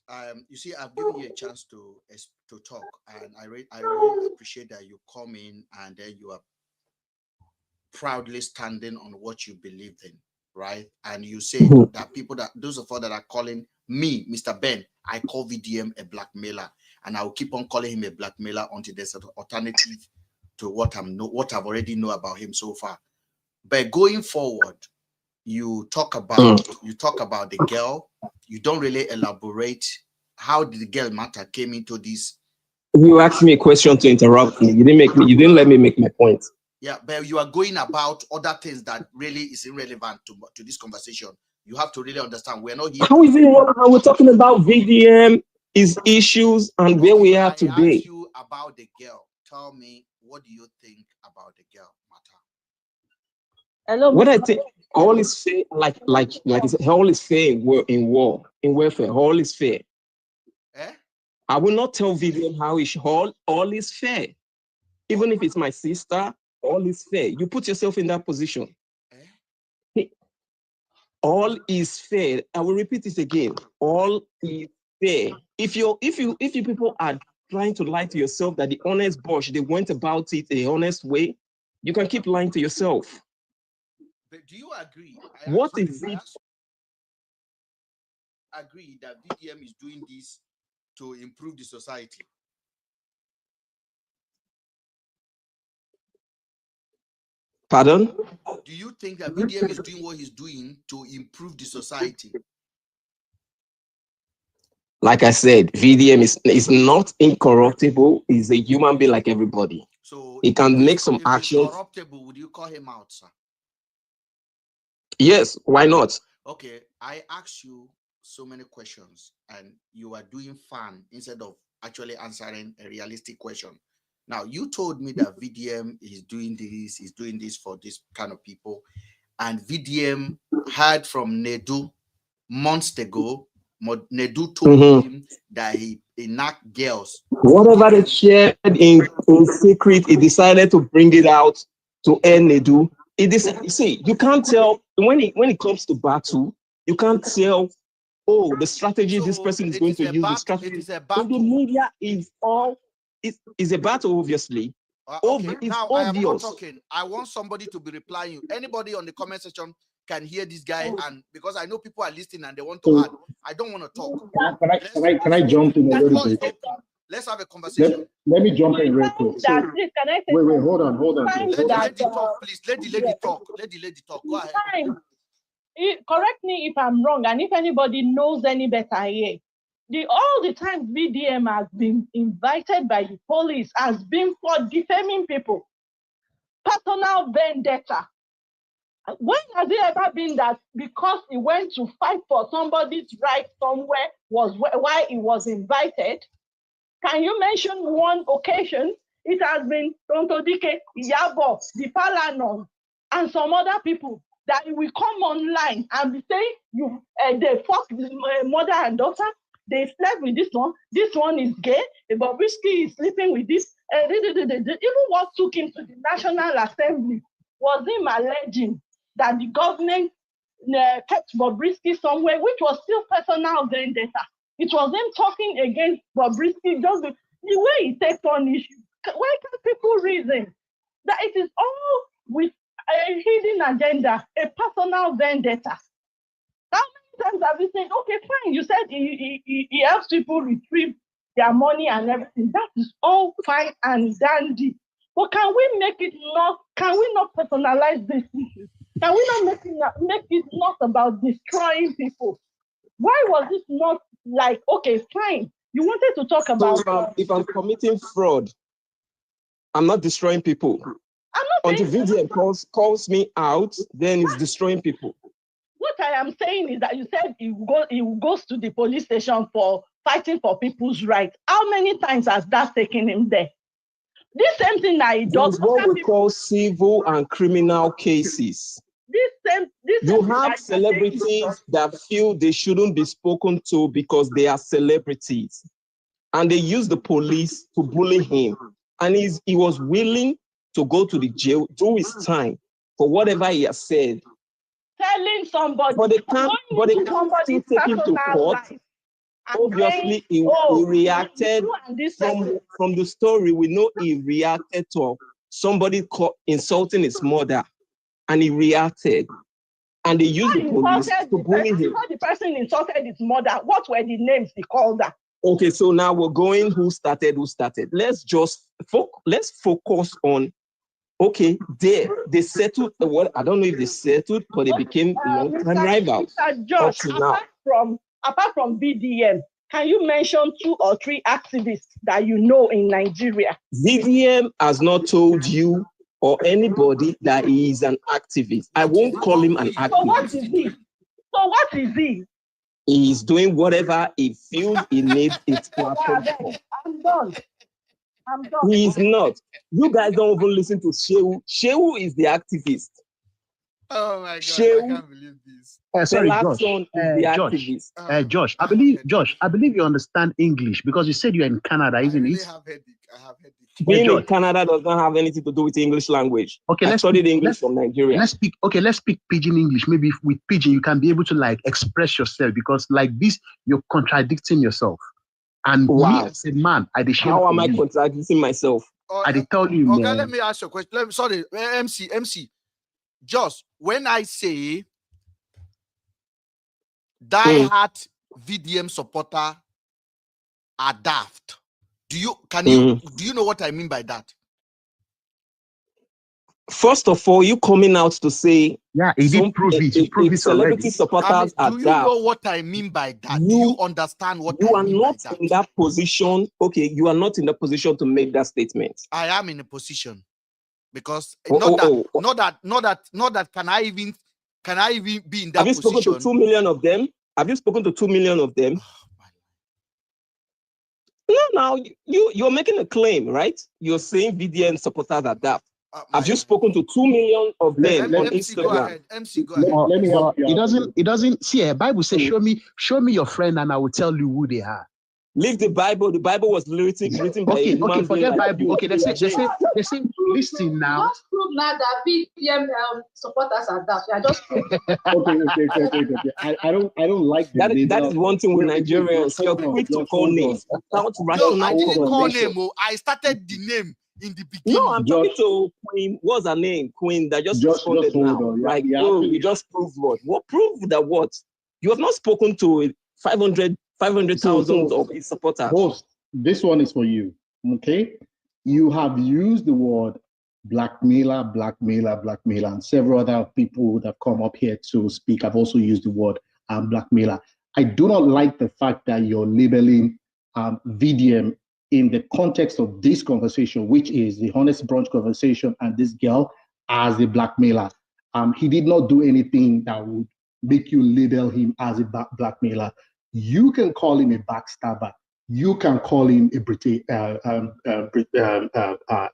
You see, I've given you a chance to talk, and I really appreciate that you come in and then you are proudly standing on what you believe in, right? And you say that those of us that are calling me, Mr. Ben, I call VDM a blackmailer, and I will keep on calling him a blackmailer until there's an alternative to what I've already know about him so far. But going forward, you talk about the girl. You don't really elaborate how did the girl matter came into this. You asked me a question to interrupt me. You didn't let me make my point. Yeah, but you are going about other things that really is irrelevant to this conversation. You have to really understand we're not here. How is it how we're talking about VDM, his issues, and where we are today? I asked you about the girl. Tell me, what do you think about the girl matter? Hello, what I think, all is fair, like I said, all is fair in warfare. All is fair. Eh? I will not tell Vivian how it should. All is fair. Even if it's my sister, all is fair. You put yourself in that position. Eh? All is fair. I will repeat it again. All is fair. If you people are trying to lie to yourself that the honest Bosch, they went about it a honest way, you can keep lying to yourself. But do you agree? What is it? Agree that VDM is doing this to improve the society? Pardon? Do you think that VDM is doing what he's doing to improve the society? Like I said, VDM is not incorruptible. He's a human being like everybody. So he can make some actions. If he's corruptible, would you call him out, sir? Yes, why not? Okay, I asked you so many questions and you are doing fun instead of actually answering a realistic question. Now, you told me that VDM is doing this for this kind of people. And VDM heard from Nedu months ago. Nedu told him that he knocked girls. Whatever they shared in secret, he decided to bring it out to end Nedu. See, you can't tell when it comes to battle, you can't tell, the strategy this person is going to use. The strategy. It is a battle. In the media is a battle, obviously. Okay, it's now obvious. I am not talking. I want somebody to be replying. Anybody on the comment section, can hear this guy, and because I know people are listening and they want to add, I don't want to talk. Can I jump in a little bit? Let's have a conversation. Let me jump in real quick. So, wait, hold on. Let the lady talk, please. Let the lady talk. Let the lady talk. Go ahead. Correct me if I'm wrong, and if anybody knows any better here. All the time VDM has been invited by the police has been for defaming people. Personal vendetta. When has it ever been that because he went to fight for somebody's right somewhere was why he was invited? Can you mention one occasion? It has been Tonto Dike, Yabo, the Falanon, and some other people that will come online and be saying they fuck mother and daughter, they slept with this one is gay, Bobrisky is sleeping with this. Even what took him to the National Assembly was him alleging that the government kept Bobrisky somewhere, which was still personal vendetta. It was them talking against Bobrisky, just the way he takes on issues. Why can't people reason that it is all with a hidden agenda, a personal vendetta? How many times have you said, okay, fine, you said he helps people retrieve their money and everything. That is all fine and dandy. But can we not personalize this issue? Can we not make it not about destroying people? Why was it not like, okay, fine, you wanted to talk about... So if I'm committing fraud, I'm not destroying people. I'm not Until VDM calls me out, then it's destroying people. What I am saying is that you said he goes to the police station for fighting for people's rights. How many times has that taken him there? This same thing that he does... It's what we call civil and criminal cases. You have celebrities that feel they shouldn't be spoken to because they are celebrities. And they use the police to bully him. And he was willing to go to the jail, do his time for whatever he has said. Telling somebody. But they can't still take him to court. Obviously, he reacted from the story. We know he reacted to somebody insulting his mother. And he reacted, and they used the police to bully him. Before the person insulted his mother, what were the names he called her? Okay, so now we're going who started. Let's just focus on, okay, they settled, well, I don't know if they settled, but they became long-time rivals. Mr. Josh, apart from VDM, can you mention 2 or 3 activists that you know in Nigeria? VDM has not told you or anybody that he is an activist. I won't call him an activist. So what is he? He is doing whatever he feels he needs its platform for. I'm done. He is not. You guys don't even listen to Shehu. Shehu is the activist. Oh my God, I can't believe this. Sorry, Josh. Josh, I believe you understand English because you said you're in Canada, isn't it? I have headache. Being in Canada does not have anything to do with English language. Okay, I studied English from Nigeria. Let's speak Pidgin English. Maybe with Pidgin you can be able to express yourself, because like this you're contradicting yourself. And me as a man, how am I contradicting myself? I tell you, okay, man. let me ask you a question. Sorry, MC. Just when I say die-hard VDM supporter are daft, do you know what I mean by that? First of all, you coming out to say, yeah, he did prove it. Celebrity supporters are daft. Do you know what I mean by that? Do you understand what I mean by that? You are not in that position. Okay, you are not in the position to make that statement. I am in a position because not that can I even be in that position? Have you spoken to 2 million of them? Have you spoken to 2 million of them? No, you're making a claim, right? You're saying VDM supporters are daft. Have you spoken to 2 million of them on Instagram? MC, go ahead. Let me help you. It doesn't see. Bible says, show me your friend, and I will tell you who they are. Leave the Bible. The Bible was written by a human forget being. Bible. Okay, they say, listen now. Just prove now that VDM supporters are daft. I just prove. Okay. I don't like that. That is one thing with Nigerians. You're quick to call names without rational. I didn't call name. I started the name. in the beginning. No, I'm talking to Queen. What's her name? Queen that just responded now. On. Like, oh, you just proved what? What proved that what? You have not spoken to 500,000 of his supporters. Host, this one is for you. Okay, you have used the word blackmailer, and several other people that come up here to speak have also used the word blackmailer. I do not like the fact that you're labeling VDM in the context of this conversation, which is the Honest Brunch conversation, and this girl as a blackmailer. He did not do anything that would make you label him as a blackmailer. You can call him a backstabber. You can call him a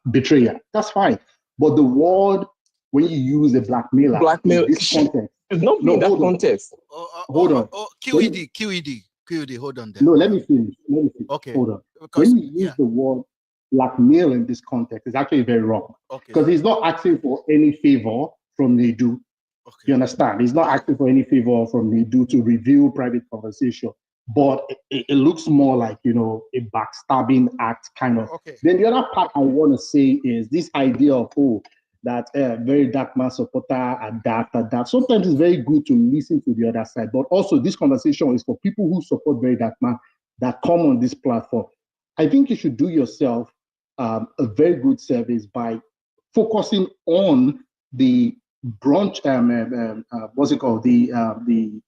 betrayer. That's fine. But the word, when you use a blackmailer in this context, it's not in that context. Hold on. QED, hold on there. No, let me finish. Okay. Hold on. When you use the word blackmail in this context, it's actually very wrong. Because he's not asking for any favor from Nedu. You understand? He's not asking for any favor from Nedu to reveal private conversation. But it looks more like, a backstabbing act kind of. Then the other part I want to say is this idea of, that very dark man supporter adapt. Sometimes it's very good to listen to the other side. But also this conversation is for people who support very dark man that come on this platform. I think you should do yourself a very good service by focusing on the brunch, what's it called? The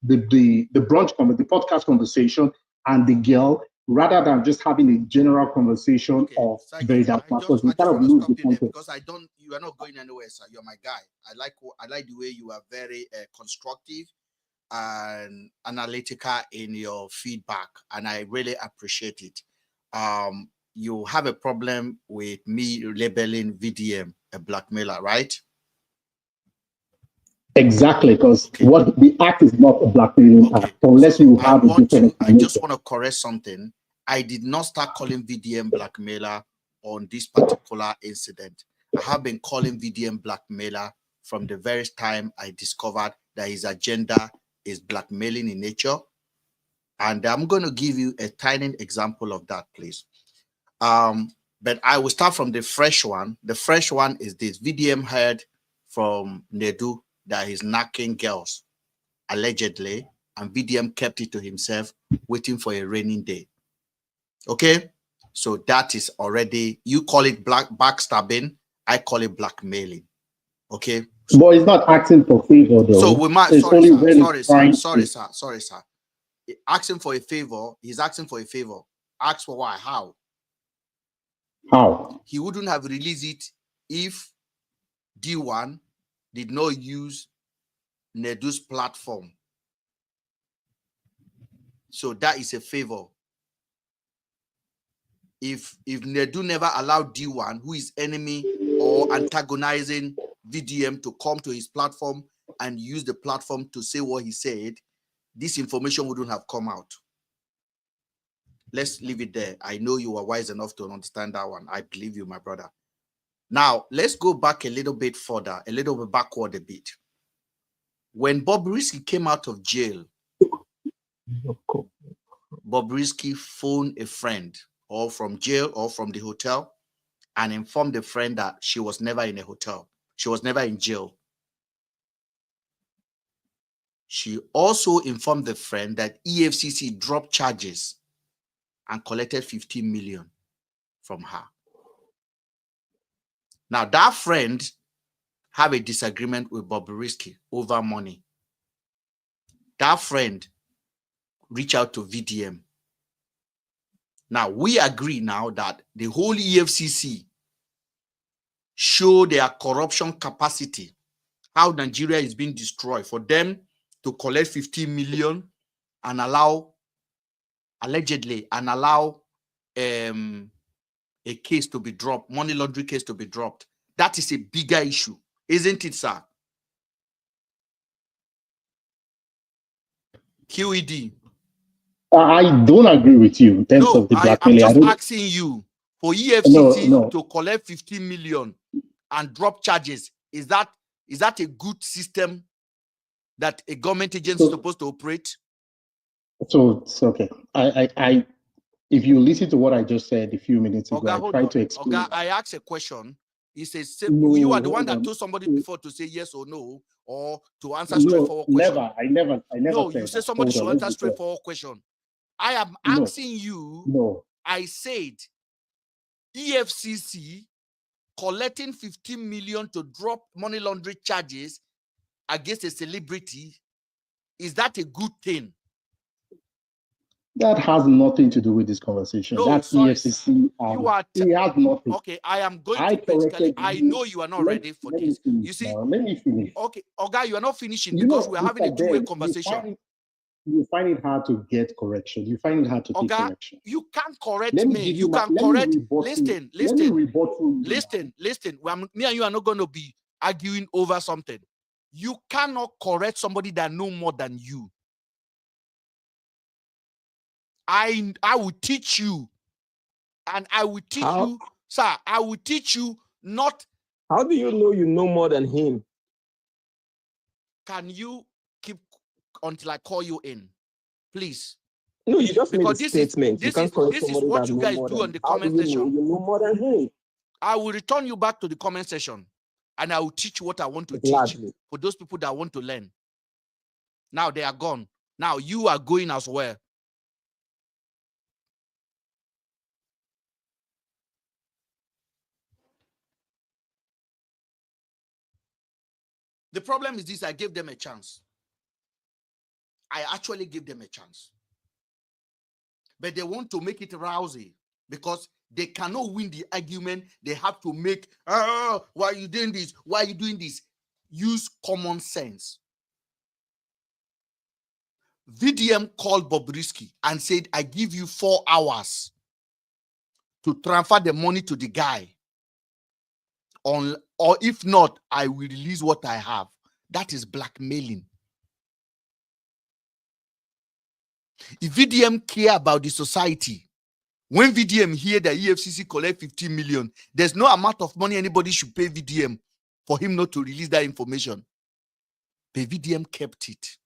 brunch, the podcast conversation and the girl, rather than just having a general conversation of very dark man. Because we kind of lose the context. Because you are not going anywhere, sir. You're my guy. I like the way you are very constructive and analytical in your feedback, and I really appreciate it. You have a problem with me labeling VDM a blackmailer, right? Exactly, because what the act is not a blackmailing act unless you have a different. I just want to correct something. I did not start calling VDM blackmailer on this particular incident. I have been calling VDM blackmailer from the very time I discovered that his agenda is blackmailing in nature. And I'm going to give you a tiny example of that, please. But I will start from the fresh one. The fresh one is this. VDM heard from Nedu that he's knocking girls, allegedly, and VDM kept it to himself, waiting for a raining day. Okay? So that is already, you call it backstabbing, I call it blackmailing. Okay? But he's not asking for favor, though. So we might, sorry, sir. Asking for a favor, he's asking for a favor. Ask for why? How? How? He wouldn't have released it if D1 did not use Nedu's platform. So that is a favor. If Nedu never allowed D1, who is enemy or antagonizing VDM, to come to his platform and use the platform to say what he said, this information wouldn't have come out. Let's leave it there. I know you are wise enough to understand that one. I believe you, my brother. Now, let's go back a little bit further, a little bit backward a bit. When Bobrisky came out of jail, Bobrisky phoned a friend, or from jail or from the hotel, and informed the friend that she was never in a hotel. She was never in jail. She also informed the friend that EFCC dropped charges and collected 15 million from her. Now, that friend have a disagreement with Bobrisky over money. That friend reached out to VDM. Now, we agree now that the whole EFCC show their corruption capacity, how Nigeria is being destroyed, for them to collect 15 million and allow, allegedly, and allow a case to be dropped, money laundering case to be dropped. That is a bigger issue, isn't it, sir? QED. I don't agree with you in terms of the blackmailing. I'm just asking you, for EFCC to collect 15 million and drop charges, is that a good system that a government agency is supposed to operate? So it's okay. if you listen to what I just said a few minutes ago, I tried to explain. I asked a question. He says, you are the one that told somebody before to say yes or no, or to answer straightforward question. I never No, said you said that. somebody should answer straightforward question. I am asking you. No. I said EFCC collecting 15 million to drop money laundering charges against a celebrity. Is that a good thing? That has nothing to do with this conversation. No, that's sorry. EFCC. It has nothing. Okay, I am going to basically. I know you are not ready for this. You see? Let me finish. Okay, Oga, you are not finishing because we are having a two-way conversation. You find it hard to get correction. You find it hard to take correction. You can't correct me. You can correct. Listen. Well, me and you are not going to be arguing over something. You cannot correct somebody that know more than you. I will teach you, and I will teach you, sir. I will teach you not. How do you know more than him? Can you keep until I call you in, please? No, you just made a statement. This is what you guys do on the comment section. You know more than him. I will return you back to the comment section, and I will teach you what I want to teach for those people that want to learn. Now they are gone. Now you are going as well. The problem is this: I gave them a chance. I actually gave them a chance. But they want to make it rousy because they cannot win the argument. They have to make, why are you doing this? Why are you doing this? Use common sense. VDM called Bobrisky and said, I give you 4 hours to transfer the money to the guy. Or if not, I will release what I have. That is blackmailing. If VDM care about the society, when VDM hear that EFCC collect 15 million, there's no amount of money anybody should pay VDM for him not to release that information. But VDM kept it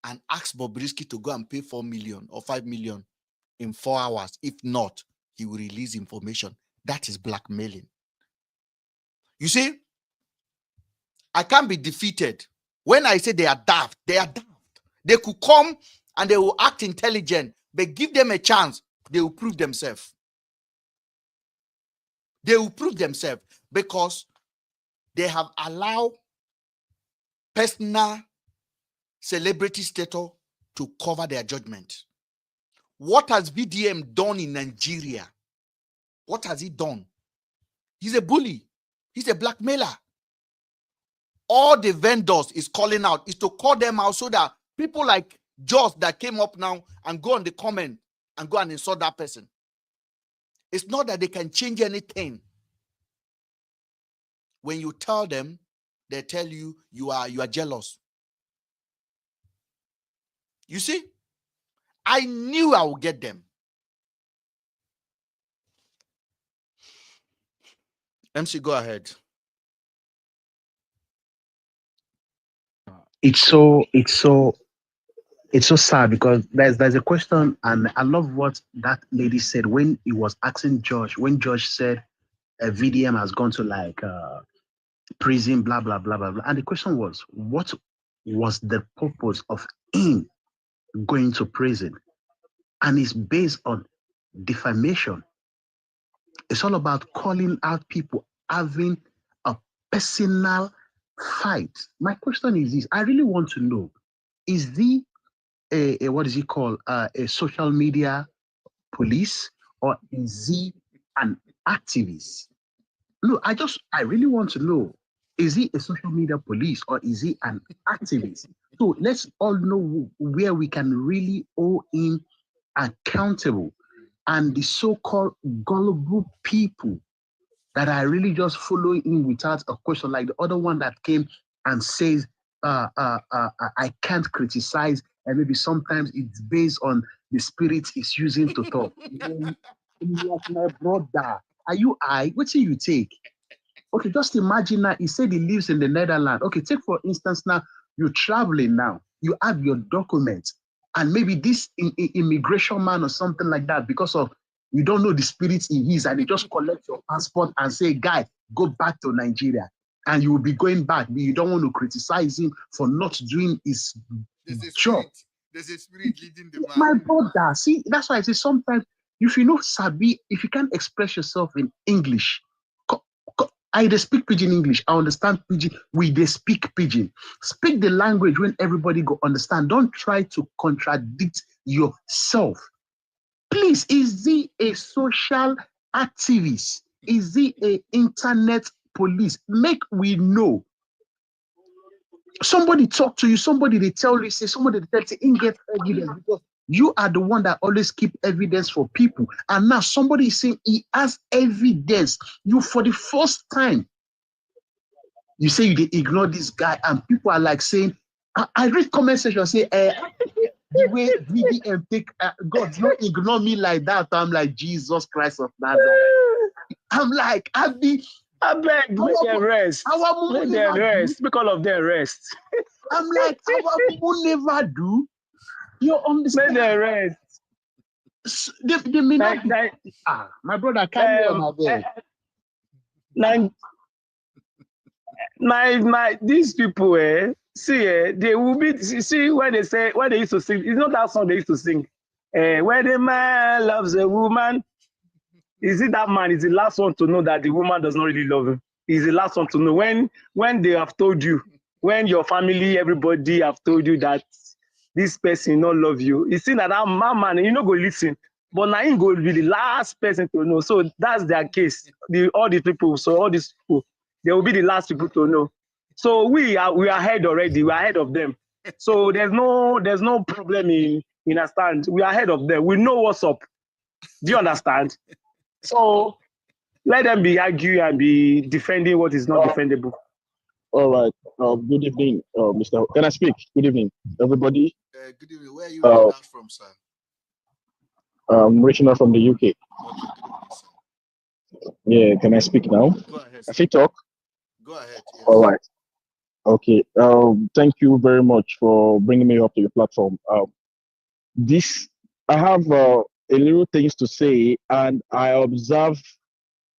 and asked Bobrisky to go and pay 4 million or 5 million in 4 hours. If not, he will release information. That is blackmailing. You see, I can't be defeated. When I say they are daft, they are daft. They could come and they will act intelligent, but give them a chance, they will prove themselves. They will prove themselves because they have allowed personal celebrity status to cover their judgment. What has VDM done in Nigeria? What has he done? He's a bully. He's a blackmailer. All the vendors is calling out is to call them out so that people like Joss that came up now and go on the comment and go and insult that person. It's not that they can change anything. When you tell them, they tell you you are jealous. You see, I knew I would get them. MC, go ahead. It's so sad because there's a question, and I love what that lady said when he was asking Josh, when Josh said a VDM has gone to like prison, blah blah blah blah blah. And the question was, what was the purpose of him going to prison? And it's based on defamation. It's all about calling out people, having a personal fight. My question is this: I really want to know, is the what is he called, a social media police, or is he an activist? No, I really want to know, is he a social media police or is he an activist? So let's all know where we can really hold him accountable. And the so-called gullible people that are really just following him without a question, like the other one that came and says, I can't criticize, and maybe sometimes it's based on the spirit he's using to talk. Like, my brother, are you high? What do you take? Okay, just imagine now, he said he lives in the Netherlands. Okay, take for instance now, you're traveling now, you have your documents, And maybe this immigration man or something like that, because of you don't know the spirit in his, and they just collect your passport and say, guy, go back to Nigeria. And you will be going back. You don't want to criticize him for not doing his job. There's a spirit leading the man. My brother, see, that's why I say sometimes if you know Sabi, if you can't express yourself in English, I speak pidgin English. I understand pidgin. They speak pidgin. Speak the language when everybody go understand. Don't try to contradict yourself. Please, is he a social activist? Is he a internet police? Make we know. Somebody talk to you. Somebody they tell you. Say somebody they tell you. Get evidence because you are the one that always keep evidence for people. And now somebody is saying he has evidence. You, for the first time, you say you ignore this guy, and people are like saying, I read comment section say, the way VDM take, God, don't ignore me like that. I'm like, Jesus Christ of Nazareth. I'm like, I beg, make them rest. Make them rest. Make all of them rest. I'm like, our people never do. You understand? Make them rest. They may not. My brother, carry on my these people, they will be. See when they say, when they used to sing. It's not that song they used to sing. When the man loves a woman, is it that man is the last one to know that the woman does not really love him? He's the last one to know when they have told you, when your family, everybody have told you that this person not love you. You see that man, you know, go listen, but now he go be the last person to know. So that's their case. All these people, they will be the last people to know. So we are ahead already. We are ahead of them. So there's no problem in understand. We are ahead of them. We know what's up. Do you understand? So let them be arguing and be defending what is not defendable. All right. Good evening, Mr. Can I speak? Good evening, everybody. Good evening. Where are you reaching out from, sir? I'm reaching out from the UK. Okay, good evening, sir. Yeah, can I speak now? Go ahead, sir. Can I talk? Go ahead. Yes. All right. Okay. Thank you very much for bringing me up to your platform. I have a little things to say, and I observe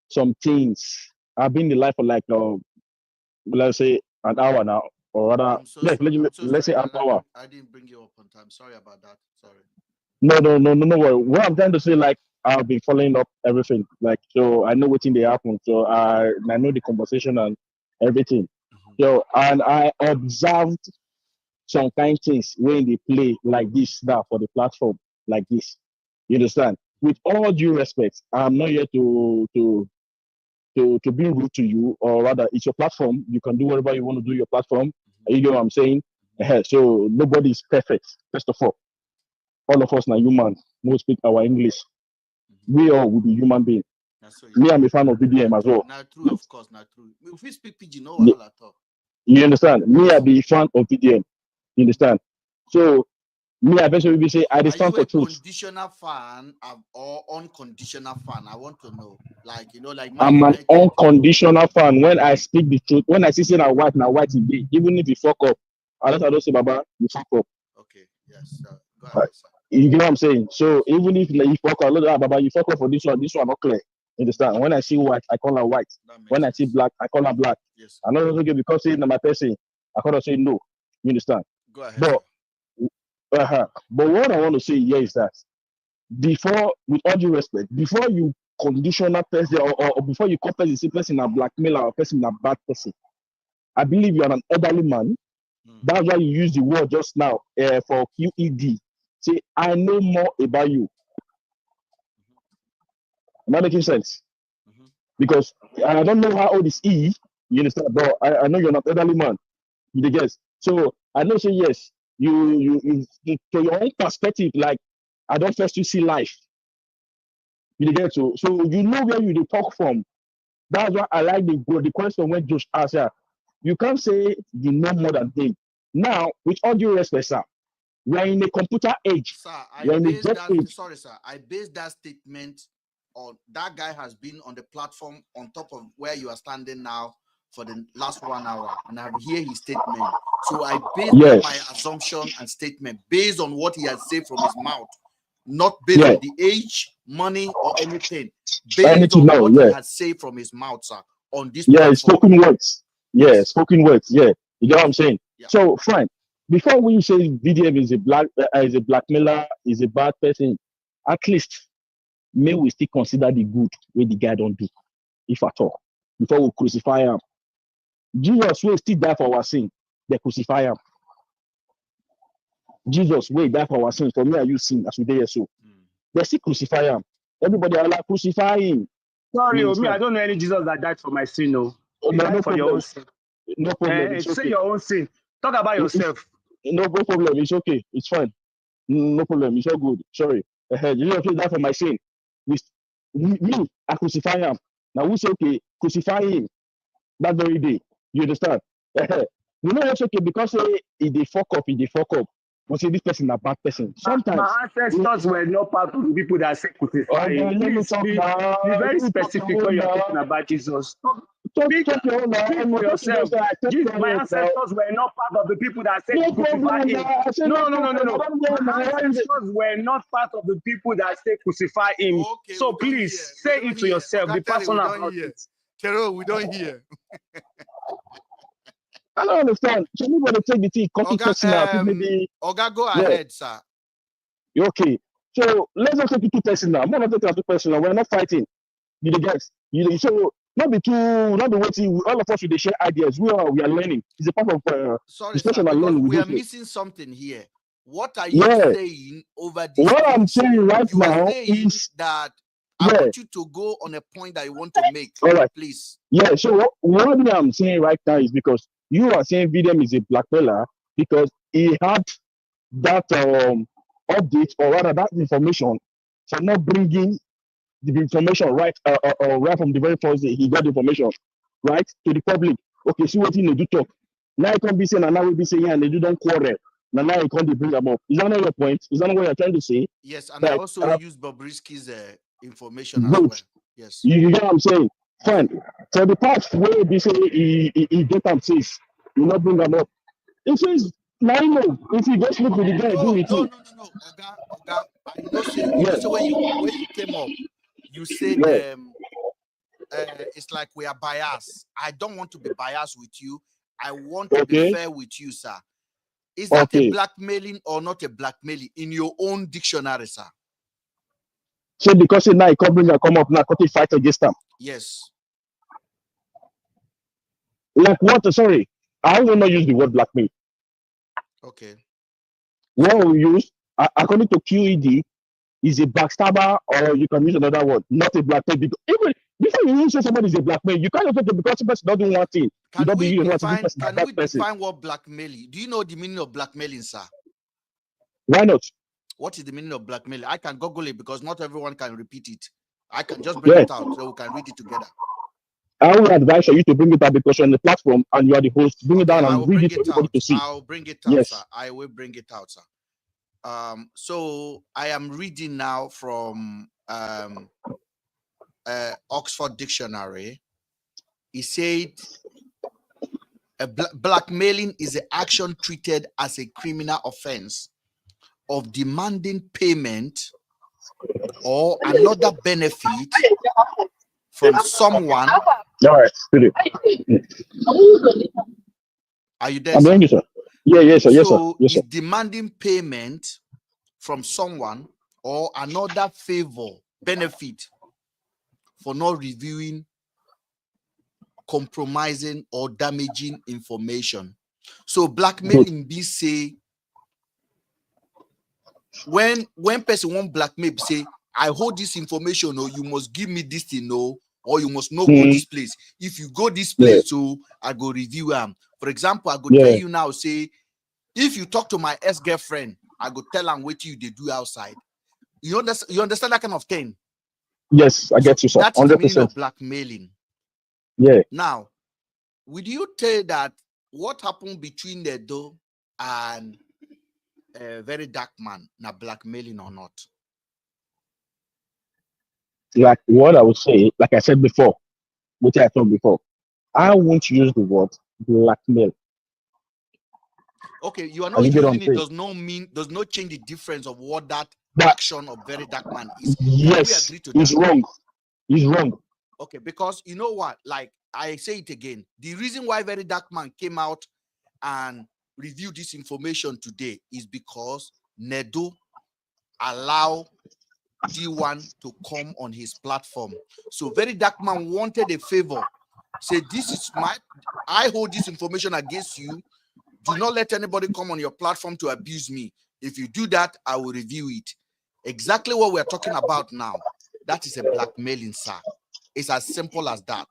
some things. I've been in life for like let's say an hour now, or rather, let's say an hour. I didn't bring you up on time. Sorry about that. Sorry. No worry. What I'm trying to say, like, I've been following up everything, like, so I know what thing they happen. So I know the conversation and everything. So, and I observed some kind of things when they play like this now for the platform like this. You understand? With all due respect, I'm not here to be rude to you, or rather, it's your platform. You can do whatever you want to do your platform. You know what I'm saying? So nobody is perfect. First of all of us are human. No speak our English. We all will be human beings. Me, I'm a fan of BDM as well. Not true, of course, not true. If we speak pidgin, no one at all. You understand? Me, I be a fan of BDM. You understand? So me, I eventually say I stand for truth. Are you a conditional fan or unconditional fan? I want to know. Like, you know, like I'm an unconditional fan. When I speak the truth, when I see say now white it be. Even if you fuck up, I don't say, Baba, you fuck up. Okay, yes, go ahead, sir. You know what I'm saying? So even if like, you fuck up, Baba, you fuck up for this one not clear. You understand? When I see white, I call her white. When I see black, I call her black. Yes. I'm not okay because say my person, I cannot say no. You understand? Go ahead. But what I want to say here is that before, with all due respect, before you condition a person or before you call person a blackmailer or person a bad person, I believe you are an elderly man. That's why you use the word just now for QED. Say, I know more about you. Am I making sense? Because I don't know how old is he, you understand? But I know you're not elderly man. You guess. So I know say yes, you to your own perspective, like I don't first you see life. You get so you know where you talk from. That's why I like the question when Josh asked her. You can't say you know more than him. Now, with all due respect, sir, we are in a computer age. Sir, I based that statement on that guy has been on the platform on top of where you are standing now for the last 1 hour, and I've heard his statement. So I based my assumption and statement based on what he has said from his mouth, not based on the age, money, or anything. Based on what he has said from his mouth, sir, on this platform. Spoken words. Spoken words. You know what I'm saying? So, fine. Before we say VDM is a blackmailer, is a bad person, at least may we still consider the good way the guy don't do, if at all, before we crucify him. Jesus will still die for our sin. They crucify him. Jesus will die for our sins. For me, are you sin as we did so? They still crucify him. Everybody are like crucify him. Sorry, me, I don't know any Jesus that died for my sin. No, no for your own sin. No problem. It's okay. Say your own sin. Talk about yourself. No problem. It's okay. It's fine. No problem. It's all good. Sorry. Jesus will die for my sin. Me, I crucify him. Now we say, okay, crucify him that very day. You understand? We know it's okay because he dey fuck up. We say this person a bad person. Sometimes my ancestors were not part of the people that say crucify him. Be very specific when you're talking about Jesus. Speak for yourself. My ancestors were not part of the people that said crucify him. No. My ancestors were not part of the people that say crucify him. Okay, so please say it to yourself. Be personal about it. Carol, we don't hear. I don't understand. So we want to take the thing, copy personal. Maybe Oga, go ahead, sir. Okay. So let's not take it too personal. I'm not taking it too personal. We're not fighting. You the guys. So not be waiting. All of us should share ideas. We are learning. It's a part of discussion and learning. We are missing something here. What are you saying over this? What I'm saying right now is that I want you to go on a point that you want to make. All right, please. Yeah. So what I'm saying right now is because you are saying VDM is a blackmailer because he had that update or rather that information for not bringing the information right from the very first day he got the information right to the public. Okay, see what they do talk. Now you can't be saying and now we be saying and they do don't quarrel. Now you can't bring them up. Is that not your point? Is that not what you're trying to say? Yes, and I also use Bobrisky's information as well. Yes. You know what I'm saying? Fine. So the part where they say he get them safe, you not bring them up. It says now you know if you just look with the guy do it. No. Oga, I know say when you came up, you said it's like we are biased. I don't want to be biased with you. I want to be fair with you, sir. Is that a blackmailing or not a blackmailing in your own dictionary, sir? So because now he come up now, cut fight against them. Yes. Like what? Sorry, I will not use the word blackmail. Okay. What we use, according to QED, is a backstabber, or you can use another word, not a blackmail. Because even before you say somebody is a blackmail, you can't just because the person doesn't want it. Can we define what blackmailing? Do you know the meaning of blackmailing, sir? Why not? What is the meaning of blackmailing? I can Google it because not everyone can repeat it. I can just bring it out so we can read it together. I would advise you to bring it up because you're on the platform and you are the host. Bring it down and read it for everybody to see. I'll bring it out, sir. I will bring it out, sir. So I am reading now from Oxford Dictionary. He said blackmailing is the action treated as a criminal offense of demanding payment or another benefit from someone. All right. Are you there? I'm hearing you, sir. Yes, sir. Yes, sir. Yes, sir. It's demanding payment from someone or another favor, benefit for not reviewing, compromising, or damaging information. So blackmailing be say when person want blackmail, say I hold this information, or you must give me this thing, or you must not go this place. If you go this place, so I go review them. For example, I go tell you now, say, if you talk to my ex-girlfriend, I go tell them what you they do outside. You understand that kind of thing? Yes, I get you, sir. That's 100%. The meaning of blackmailing. Yeah. Now, would you tell that what happened between the door and a very dark man, now blackmailing or not? Like what I would say, like I said before, what I told before, I won't use the word blackmail. Okay, you are not using it does not change the difference of what that action of very dark man is. Yes, we agree to it's that? wrong. It's wrong. Okay, because you know what? Like I say it again, the reason why very dark man came out and reviewed this information today is because Nedu allow D1 to come on his platform. So very dark man wanted a favor. Say, this is I hold this information against you. Do not let anybody come on your platform to abuse me. If you do that, I will review it. Exactly what we're talking about now. That is a blackmailing, sir. It's as simple as that.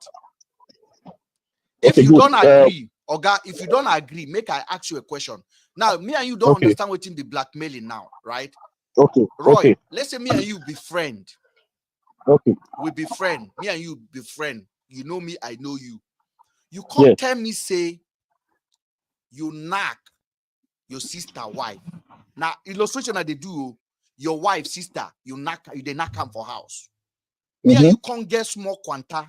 If you don't agree, Oga, if you don't agree, make I ask you a question. Now, me and you don't understand what in the blackmailing now, right? Okay. Roy, let's say me and you be friend. Okay. We be friend. Me and you be friend. You know me, I know you. You can't tell me, say, you knock your sister wife. Now, illustration that they do, your wife, sister, they knock come for house. Me and you can't get small quanta.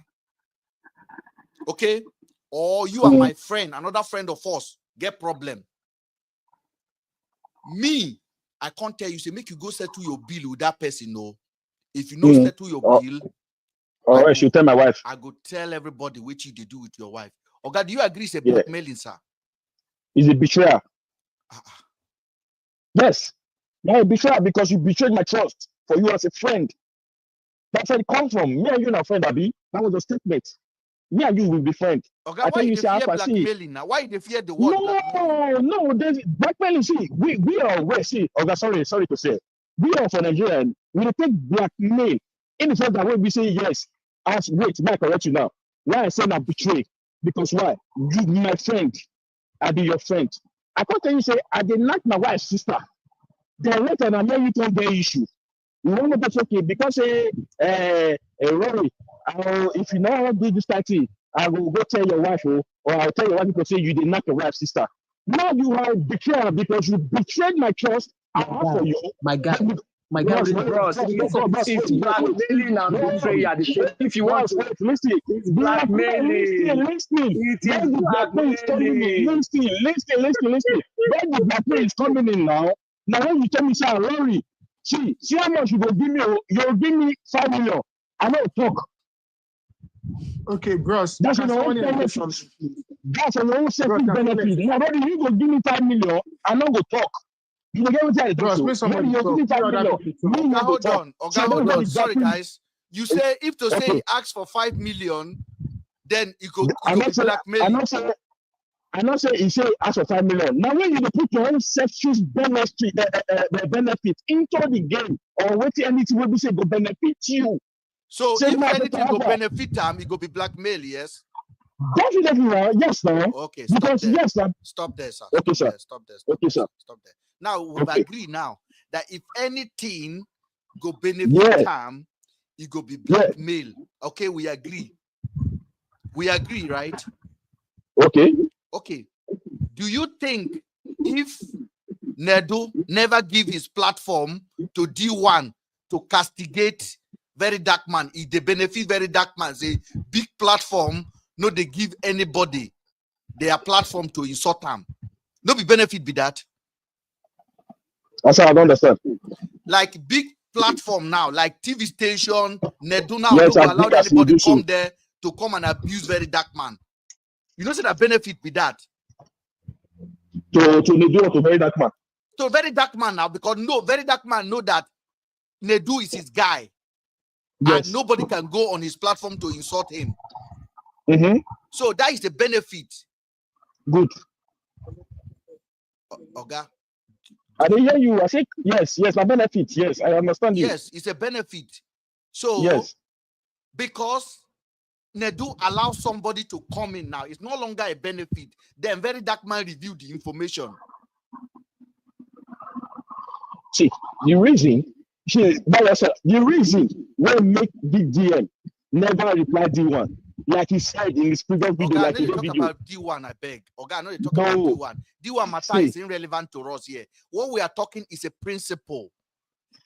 Okay? Or you and my friend, another friend of ours, get problem. Me, I can't tell you, say, make you go settle your bill with that person, no. If you know settle your bill, I should tell my wife. I go tell everybody what you do with your wife. Okay, do you agree it's a blackmailing, sir? Is a betrayal. Yes. Now a betrayal because you betrayed my trust for you as a friend. That's where it comes from. Me and you are friend, Abi. That was a statement. Me and you will be friends. Okay, why you fear blackmailing now? Why you fear the word blackmailing? No, there's blackmailing. See, we are aware. See, okay, sorry to say. We are for Nigerian. We take blackmail in the sense that when we say yes, wait, I correct you now. Why I say not betray? Because why? You my friend, I be your friend. I can't tell you say I did not my wife's sister. Then later and I know you can get issue. You want to that's okay because Rory, if you know how to do this type thing, I will go tell your wife, or I'll tell your wife because you did not your wife's sister. Now you are betrayed because you betrayed my trust. For you. My God. My God, bros, it's blackmailing and betrayal. If you want to listen, it's blackmailing. Listen. It is blackmailing. Listen. When the blackmail is coming in now when you tell me, say, Rory, see how much you go give me, you'll give me 5 million. I know talk. Okay, bros. That's your own benefit. That's your own safety benefit. Now, Rory, you go give me 5 million, I know go talk. You get what I bros, hold on. Sorry, guys. You say if to say he asks for 5 million, then he could be blackmailing. I not say he say ask for 5 million. Now when you put your own selfish benefit into the game, or wait anything will be say go benefit you. So if anything go benefit him, it go be blackmail, yes? Definitely, yes, sir. Okay, stop there, sir. Okay, sir. Stop there. Stop there. Now we agree now that if anything go benefit him, it go be blackmail. Okay, we agree. We agree, right? Okay. Do you think if Nedu never give his platform to D1 to castigate very dark man, if they benefit very dark man, say big platform, no, they give anybody their platform to insult them. No be benefit be that. I don't understand. Like big platform now, like TV station, Nedu now don't allow anybody come there to come and abuse very dark man. You know, say that benefit be that. To Nedu or to very dark man? To very dark man now, because very dark man know that Nedu is his guy. Yes. And nobody can go on his platform to insult him. So that is the benefit. Good. Oga. I didn't hear you. I said yes, my benefit. Yes, I understand you. Yes, it's a benefit. So because Nedu allows somebody to come in now, it's no longer a benefit. Then very dark man reviewed the information. See, the reason why make Big DM never reply D1, like he said in his previous video. I know they talk about D1, I beg. I know they talk about D1. D1 matter is irrelevant to us here. What we are talking is a principle.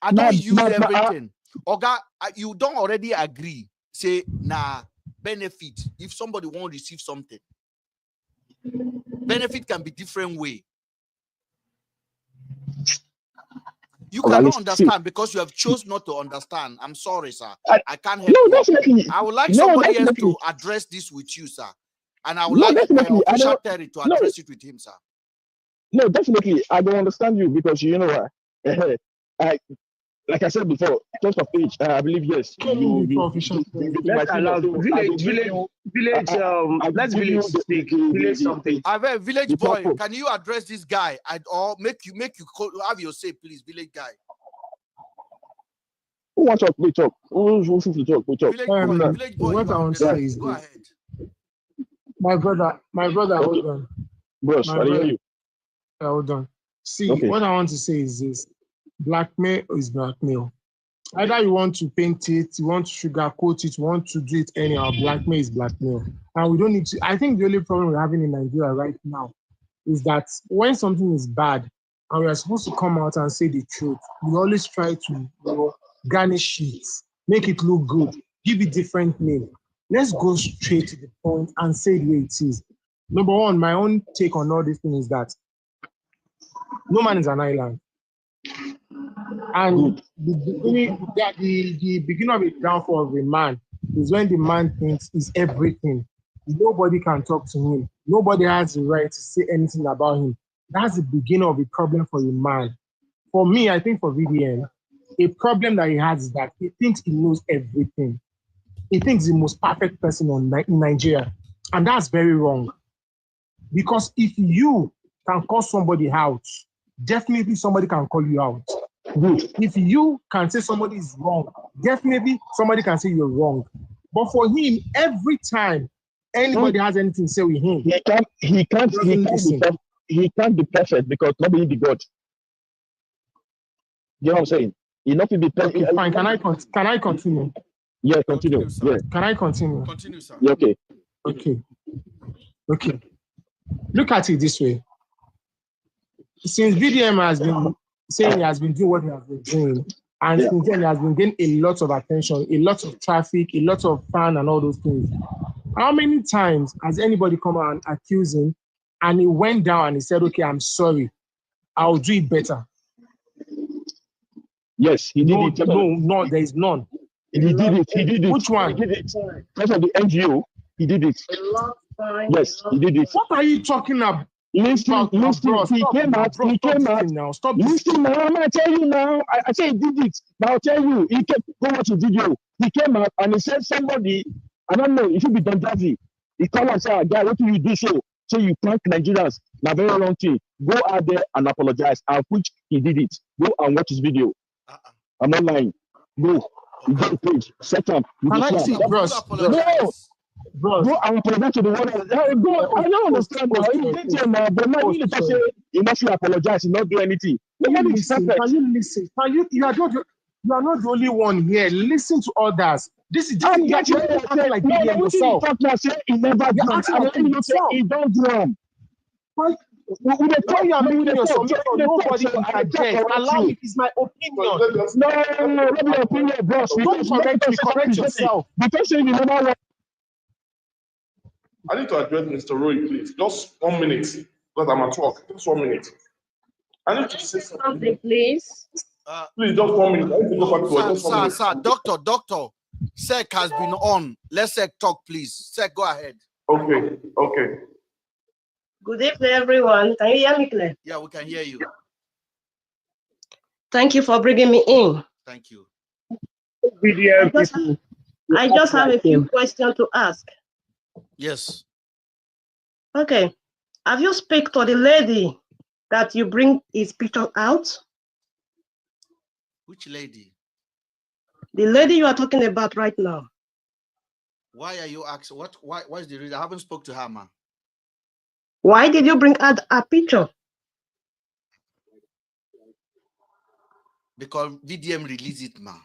I don't use everything. You don't already agree. Say, nah, benefit if somebody won't receive something. Benefit can be different way. You cannot understand because you have chose not to understand. I'm sorry, sir. I can't help you. Definitely. I would like somebody else to address this with you, sir. And I would like official Terry to address it with him, sir. No, definitely. I don't understand you because you know what? Like I said before, terms of age, I believe yes. Let's allow let's village speak. Village something. Village boy, can you address this guy or make you have your say, please, village guy? Who wants to talk? We talk. Who to talk? We talk. Village boy, what I want to say is go ahead. My brother, hold on. Bros, I hear you. Hold on. See, what I want to say is this. Blackmail is blackmail. Either you want to paint it, you want to sugarcoat it, you want to do it anyhow. Blackmail is blackmail. And we don't need to. I think the only problem we're having in Nigeria right now is that when something is bad and we are supposed to come out and say the truth, we always try to garnish it, make it look good, give it different name. Let's go straight to the point and say the way it is. Number one, my own take on all this thing is that no man is an island. And the beginning of the downfall of a man is when the man thinks he's everything. Nobody can talk to him. Nobody has the right to say anything about him. That's the beginning of a problem for a man. For me, I think for VDM, a problem that he has is that he thinks he knows everything. He thinks the most perfect person in Nigeria. And that's very wrong. Because if you can call somebody out, definitely somebody can call you out. If you can say somebody is wrong, definitely somebody can say you're wrong. But for him, every time anybody has anything to say with him, he can't be perfect because nobody be God. You know what I'm saying? He not be perfect. Okay, fine. Can I continue? Yeah, continue. Yeah. Can I continue? Continue, sir. Yeah, okay. Okay. Look at it this way. Since VDM has been saying he has been doing what he has been doing, and since then he has been getting a lot of attention, a lot of traffic, a lot of fans and all those things. How many times has anybody come out and accuse him and he went down and he said, okay, I'm sorry, I'll do it better? Yes, he did it. No, there is none. He did it. Which one? He did it. Because of the NGO, he did it. Yes, he did it. What are you talking about? Listen, he came out. Now. Stop. Listen, now, I'm gonna tell you now. I say he did it. Now I'll tell you, he came, go watch the video. He came out and he said somebody, I don't know, it should be Don Jazzy. He called and said, guy, what do you do so? So you prank Nigerians. Now very wrong thing. Go out there and apologize. And which he did it. Go and watch his video. I'm not lying. Go. You go to the page. Set up. Can I see, bros? No. Bro, I apologize to the one. I don't understand. But now you say you must apologize. You not do anything. Nobody is perfect. Can you listen? You are not the only one here. Listen to others. This is just like BDM yourself. He never done. He don't do them. With the time you are making your submission, nobody interject. Allow me. It's my opinion. No, not your opinion, bro. Don't forget to correct yourself. Because you never want. I need to address Mr. Roy, please. Just 1 minute, because I'm at work. Just 1 minute. I need to say something, please. Please, just 1 minute. I need to go back to work. Just 1 minute. Sir, doctor. Sec has been on. Let Sec talk, please. Sec, go ahead. Okay. Good evening, everyone. Can you hear me clear? Yeah, we can hear you. Thank you for bringing me in. Thank you. I just have a few questions to ask. Yes. Okay. Have you speak to the lady that you bring his picture out? Which lady? The lady you are talking about right now. Why are you asking? Why is the reason? I haven't spoke to her, man. Why did you bring out a picture? Because VDM released it, man.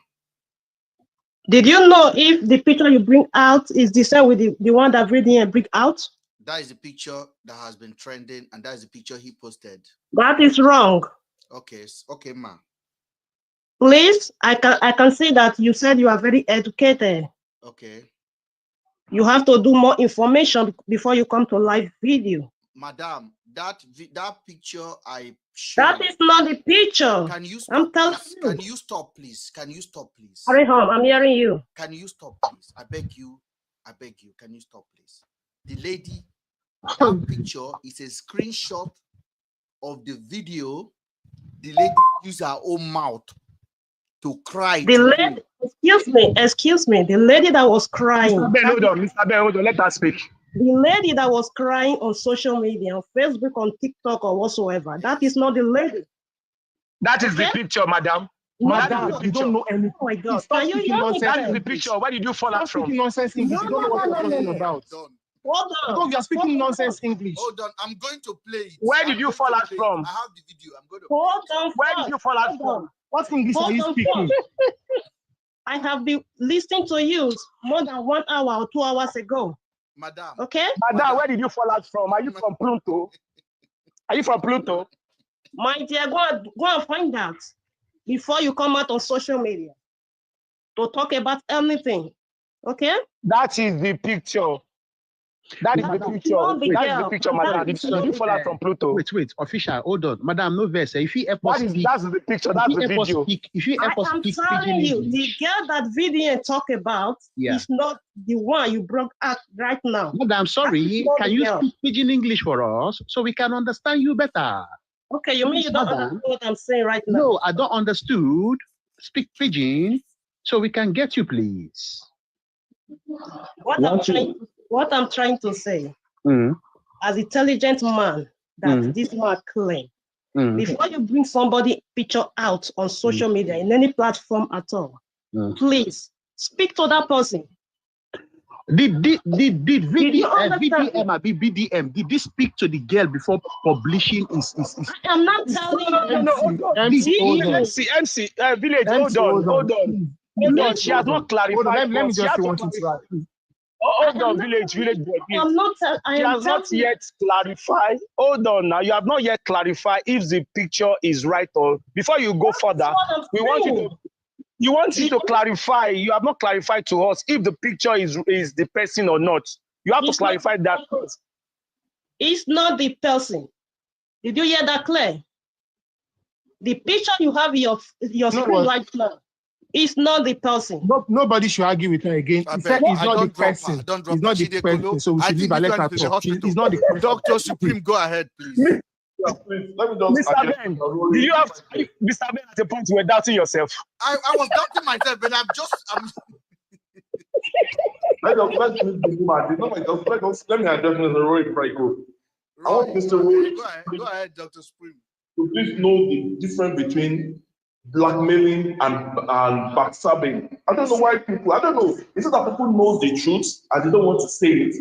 Did you know if the picture you bring out is the same with the one that VDM bring out? That is the picture that has been trending, and that is the picture he posted. That is wrong. Okay, ma. Please, I can see that you said you are very educated. Okay. You have to do more information before you come to live video. Madam, that picture I showed. That is not the picture. Can you stop? Can you stop, please? Can you stop, please? Hurry home, I'm hearing you. Can you stop, please? I beg you. I beg you. Can you stop, please? The lady, that picture is a screenshot of the video. The lady used her own mouth to cry. The lady, excuse me. The lady that was crying. Mr. Ben, hold on. Let her speak. The lady that was crying on social media, on Facebook, on TikTok, or whatsoever, that is not the lady. That is the picture, madam. Madam, you don't know anything. Oh my God. Stop speaking nonsense. That is the picture. Where did you fall out from? Speaking nonsense English. You don't know what you're talking about. Hold on. Because you are speaking nonsense English. Hold on. I'm going to play it. Where did you fall out from? I have the video. I'm going to hold on. Where did you fall out from? What English are you speaking? I have been listening to you more than 1 hour or 2 hours ago. Madam. Okay? Madam, where did you fall out from? Are you from Pluto? Are you from Pluto? My dear, go and find out before you come out on social media to talk about anything. Okay? That is the picture. That is the picture. That is the picture, madam. Did you fall out from Pluto? Wait, official, hold on. Madam, no verse. If you help us speak, that's the picture, that's the video. If you help us speak telling you, the girl that video talk about is not the one you brought up right now. Madam, sorry, can you speak pidgin English for us so we can understand you better? Okay, you mean you don't understand what I'm saying right now? No, I don't understood. Speak pidgin so we can get you, please. What I'm trying to say, as intelligent man that this man claim, before you bring somebody picture out on social media in any platform at all, please speak to that person. Did VDM or BDM, did this speak to the girl before publishing is I am not telling you. MC, Village, hold on. She has not clarified. Let me just say one thing to her. Hold on, village boy. I has not yet clarified. Hold on now. You have not yet clarified if the picture is right or before you go further. We want you to clarify. You have not clarified to us if the picture is the person or not. You have to clarify that first. It's not the person. Did you hear that clear? The picture you have your screen right now. It's not the person. Nobody should argue with her again. He said it's not the person. It's not the person. So we should leave her. Let her talk. It's not the person. Dr. Supreme, go ahead, please. Please, let me just. Mr. Ben, do you have Mr. Ben at a point you were doubting yourself? I was doubting myself, but I'm Let me address Mr. Roy before I go. I want Mr. Roy. Go ahead, Dr. Supreme. To please know the difference between blackmailing and backstabbing. I don't know why people, I don't know. Is it that people know the truth and they don't want to say it?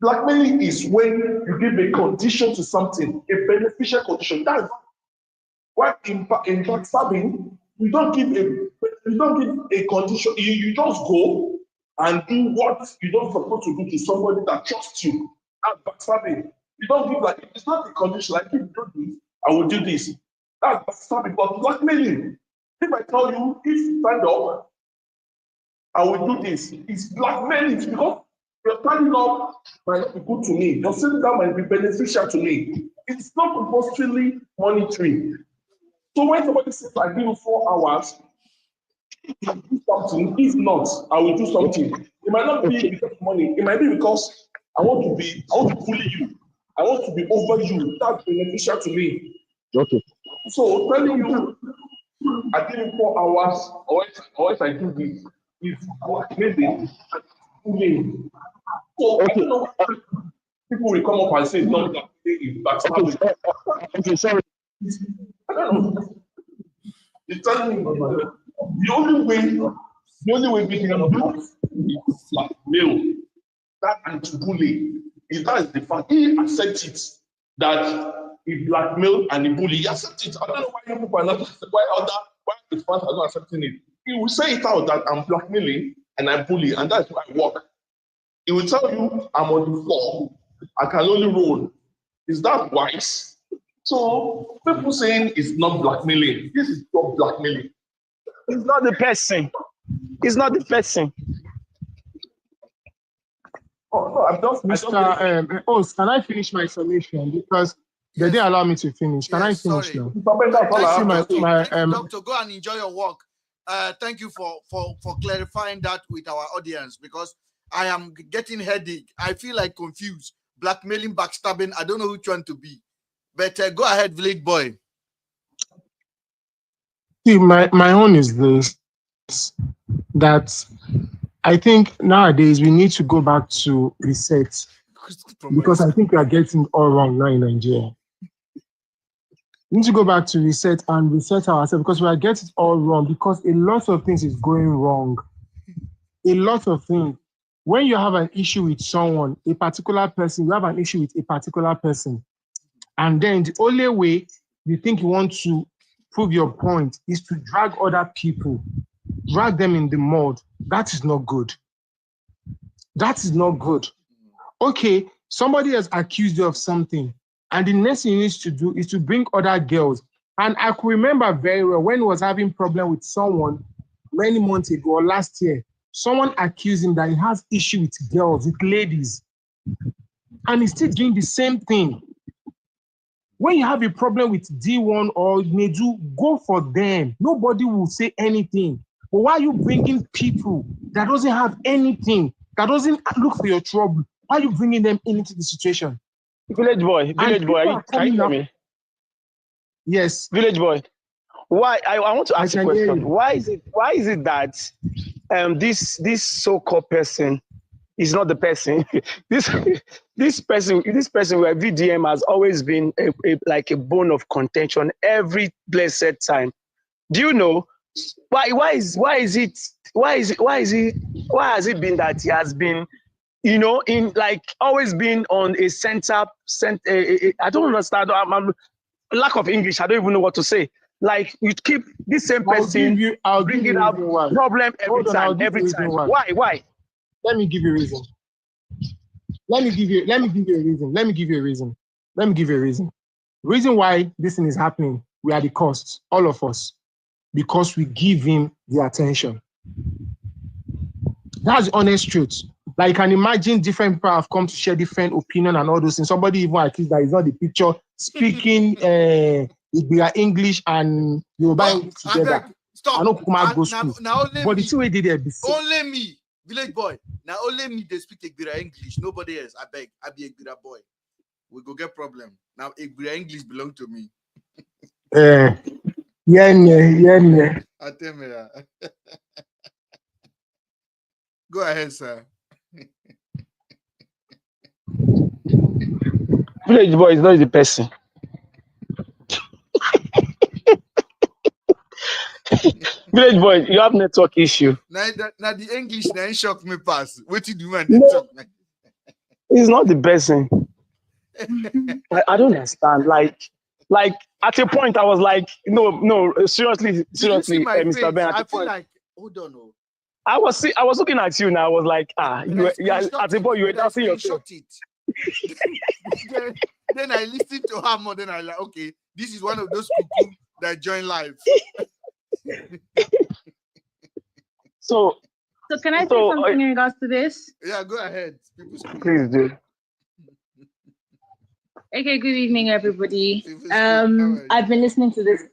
Blackmailing is when you give a condition to something, a beneficial condition. That's why in backstabbing, you don't give a condition. You just go and do what you don't supposed to do to somebody that trusts you. That's backstabbing. You don't give like it's not a condition like if you do this, I will do this. That's backstabbing. But blackmailing, if I tell you, if you stand up, I will do this. It's blackmailing because you're standing up might not be good to me. You're sitting down might be beneficial to me. It's not compulsorily monetary. So when somebody says I give you 4 hours, do something. If not, I will do something. It might not be because of money. It might be because I want to bully you. I want to be over you. That's beneficial to me. Okay. So telling you, I give you 4 hours, or if I do this, if maybe bullying. So I don't know what people will come up and say no, that is backstabbing. Okay, sorry. I don't know. You're telling me the only way we can do is blackmail, that anti-bully. Is that is the fact. He accepts it that he blackmail and he bully. He accepts it. I don't know why you people are not why his fans are not accepting it. He will say it out that I'm blackmailing and I bully, and that's why I work. He will tell you I'm on the floor. I can only roll. Is that wise? So people saying it's not blackmailing. This is not blackmailing. It's not the person. It's not the person. Oh, no, I'm just. Mr. Oz, can I finish my summation? Because they didn't allow me to finish. Can I finish now? Thank you, doctor. Go and enjoy your work. Thank you for clarifying that with our audience, because I am getting headache. I feel like confused. Blackmailing, backstabbing. I don't know which one to be. But go ahead, village boy. See, my own is this, that I think nowadays we need to go back to reset, because I think we are getting all wrong now in Nigeria. We need to go back to reset and reset ourselves, because we are getting all wrong, because a lot of things is going wrong. A lot of things. When you have an issue with someone, a particular person, you have an issue with a particular person, and then the only way you think you want to prove your point is to drag other people, drag them in the mud. That is not good. That is not good. Okay, somebody has accused you of something, and the next thing he needs to do is to bring other girls. And I could remember very well when he was having problem with someone many months ago or last year, someone accused him that he has issue with girls, with ladies, and he's still doing the same thing. When you have a problem with D1 or Nedu, go for them. Nobody will say anything. But why are you bringing people that doesn't have anything, that doesn't look for your trouble? Why are you bringing them into the situation? Village boy, can you hear me? Yes. Village boy, why? I want to ask a question. Why is it that this so-called person is not the person? this person where VDM has always been like a bone of contention every blessed time. Do you know why has it been that he has been, you know, in like always been on a center I don't understand. I'm lack of English. I don't even know what to say. Like you keep this same person bringing up problem every time. Why? Let me give you a reason. Let me give you a reason. Reason why this thing is happening, we are the cost, all of us, because we give him the attention. That's the honest truth. Like you can imagine different people have come to share different opinion and all those things. Somebody even accused that is not the picture speaking English and Yoruba together. Stop. I know Kuma go school. But the two way they did only me, village boy. Now only me they speak Egbira English. Nobody else. I beg. I be Egbira boy. We go get problem. Now Egbira English belong to me. Yeah. I tell me. Go ahead, sir. Village boy is not the person. Village boy, you have network issue. Now the English now shock me pass. What you do, man? No, it's not the person. I don't understand. Like at a point, I was like, no, seriously, Mr. Ben. I feel like, hold on, no. I was looking at you now. I was like, at a point, you were dancing yourself. Then I listened to her more. Then I like, okay, this is one of those cuckoo that join live. So can I say something in regards to this? Yeah, go ahead. Please do. Okay, good evening, everybody. I've been listening to this.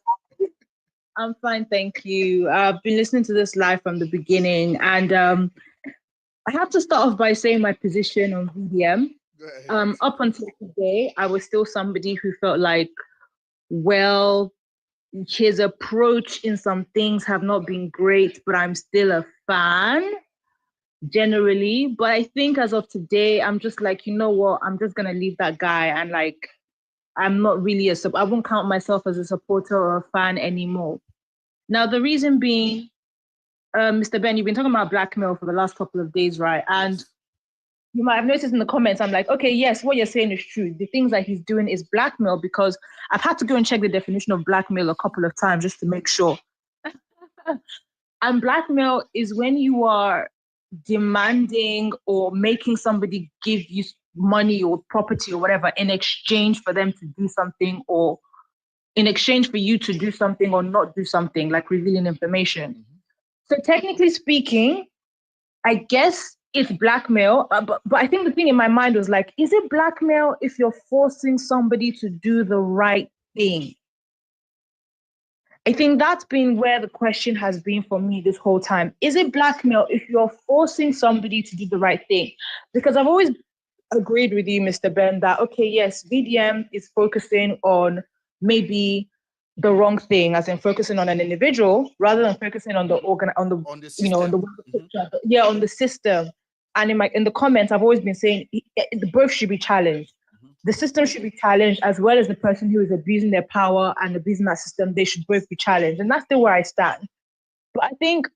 I'm fine, thank you. I've been listening to this live from the beginning, and I have to start off by saying my position on VDM. Up until today, I was still somebody who felt like, well, his approach in some things have not been great, but I'm still a fan generally. But I think as of today, I'm just like, you know what? I'm just gonna leave that guy, and like, I'm not really I won't count myself as a supporter or a fan anymore. Now, the reason being, Mr. Ben, you've been talking about blackmail for the last couple of days, right? And you might have noticed in the comments, I'm like, okay, yes, what you're saying is true. The things that he's doing is blackmail, because I've had to go and check the definition of blackmail a couple of times just to make sure. And blackmail is when you are demanding or making somebody give you money or property or whatever in exchange for them to do something, or in exchange for you to do something or not do something, like revealing information. So technically speaking, I guess it's blackmail. But I think the thing in my mind was like, is it blackmail if you're forcing somebody to do the right thing? I think that's been where the question has been for me this whole time. Is it blackmail if you're forcing somebody to do the right thing? Because I've always agreed with you, Mr. Ben, that, okay, yes, VDM is focusing on maybe the wrong thing, as in focusing on an individual rather than focusing on the system. On the system. And in the comments, I've always been saying both should be challenged. The system should be challenged, as well as the person who is abusing their power and abusing that system. They should both be challenged, and that's still where I stand. But I think,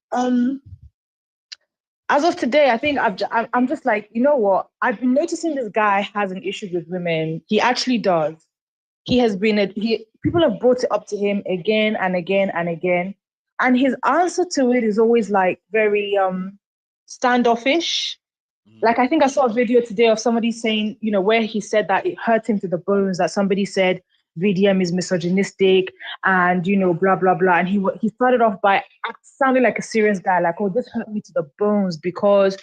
as of today, I think I'm just like, you know what? I've been noticing this guy has an issue with women. He actually does. He has been people have brought it up to him again and again and again, and his answer to it is always like very standoffish. Like, I think I saw a video today of somebody saying, where he said that it hurt him to the bones, that somebody said VDM is misogynistic and, blah, blah, blah. And he started off by sounding like a serious guy, like, oh, this hurt me to the bones because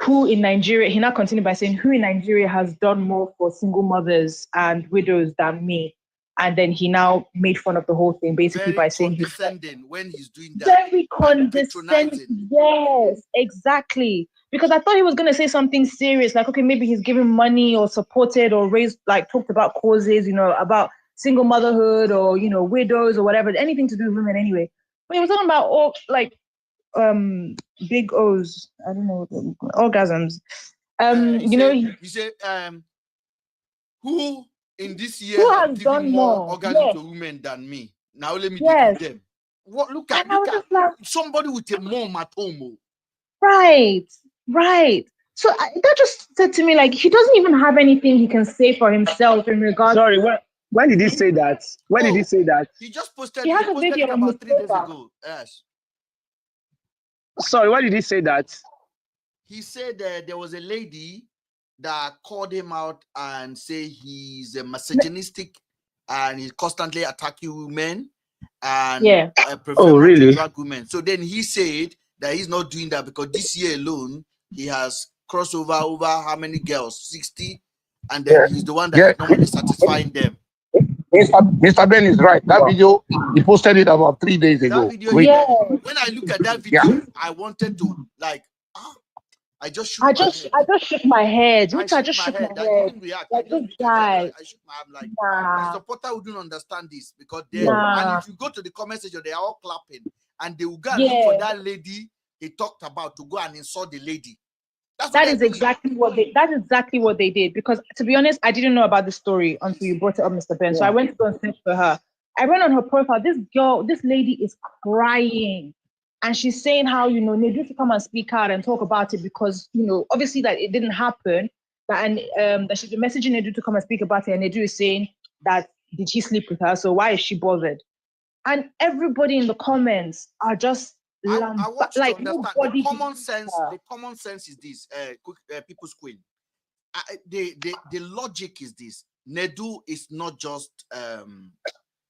who in Nigeria, he now continued by saying, who in Nigeria has done more for single mothers and widows than me? And then he now made fun of the whole thing, basically by saying he's condescending when he's doing that. Very condescending. Yes, exactly. Because I thought he was going to say something serious, like, okay, maybe he's giving money or supported or raised, like, talked about causes, about single motherhood or, widows or whatever, anything to do with women anyway. But he was talking about all, like, big O's, I don't know, orgasms. He said, who in this year has given more orgasm to women than me? Now let me give them. What? Look at somebody with a mom at home. Right. So that just said to me, like, he doesn't even have anything he can say for himself in regards. Sorry, when did he say that? When did he say that? He just posted. He has a video about 3 days ago. Yes. Sorry, why did he say that? He said there was a lady that called him out and say he's a misogynistic and he's constantly attacking women and prefer to drag women. So then he said that he's not doing that because this year alone he has crossed over how many girls? 60, and then he's the one that is normally satisfying them. Mr. Ben is right. That video, he posted it about 3 days ago. That video, when I look at that video, I wanted to I just shook my head. I didn't react. Like, I just guy. I shook my head like, my supporter wouldn't understand this because and if you go to the comment section, they are all clapping and they will go and look for that lady he talked about to go and insult the lady. That is exactly what they did. Because to be honest, I didn't know about the story until you brought it up, Mr. Ben. So I went to go and search for her. I went on her profile. This lady is crying. And she's saying how, they need to come and speak out and talk about it because, obviously that it didn't happen. That she's been messaging Nedu to come and speak about it. And Nedu is saying that, did he sleep with her? So why is she bothered? And everybody in the comments are just I want you to understand the common sense is this, people's queen. The logic is this. Nedu is not just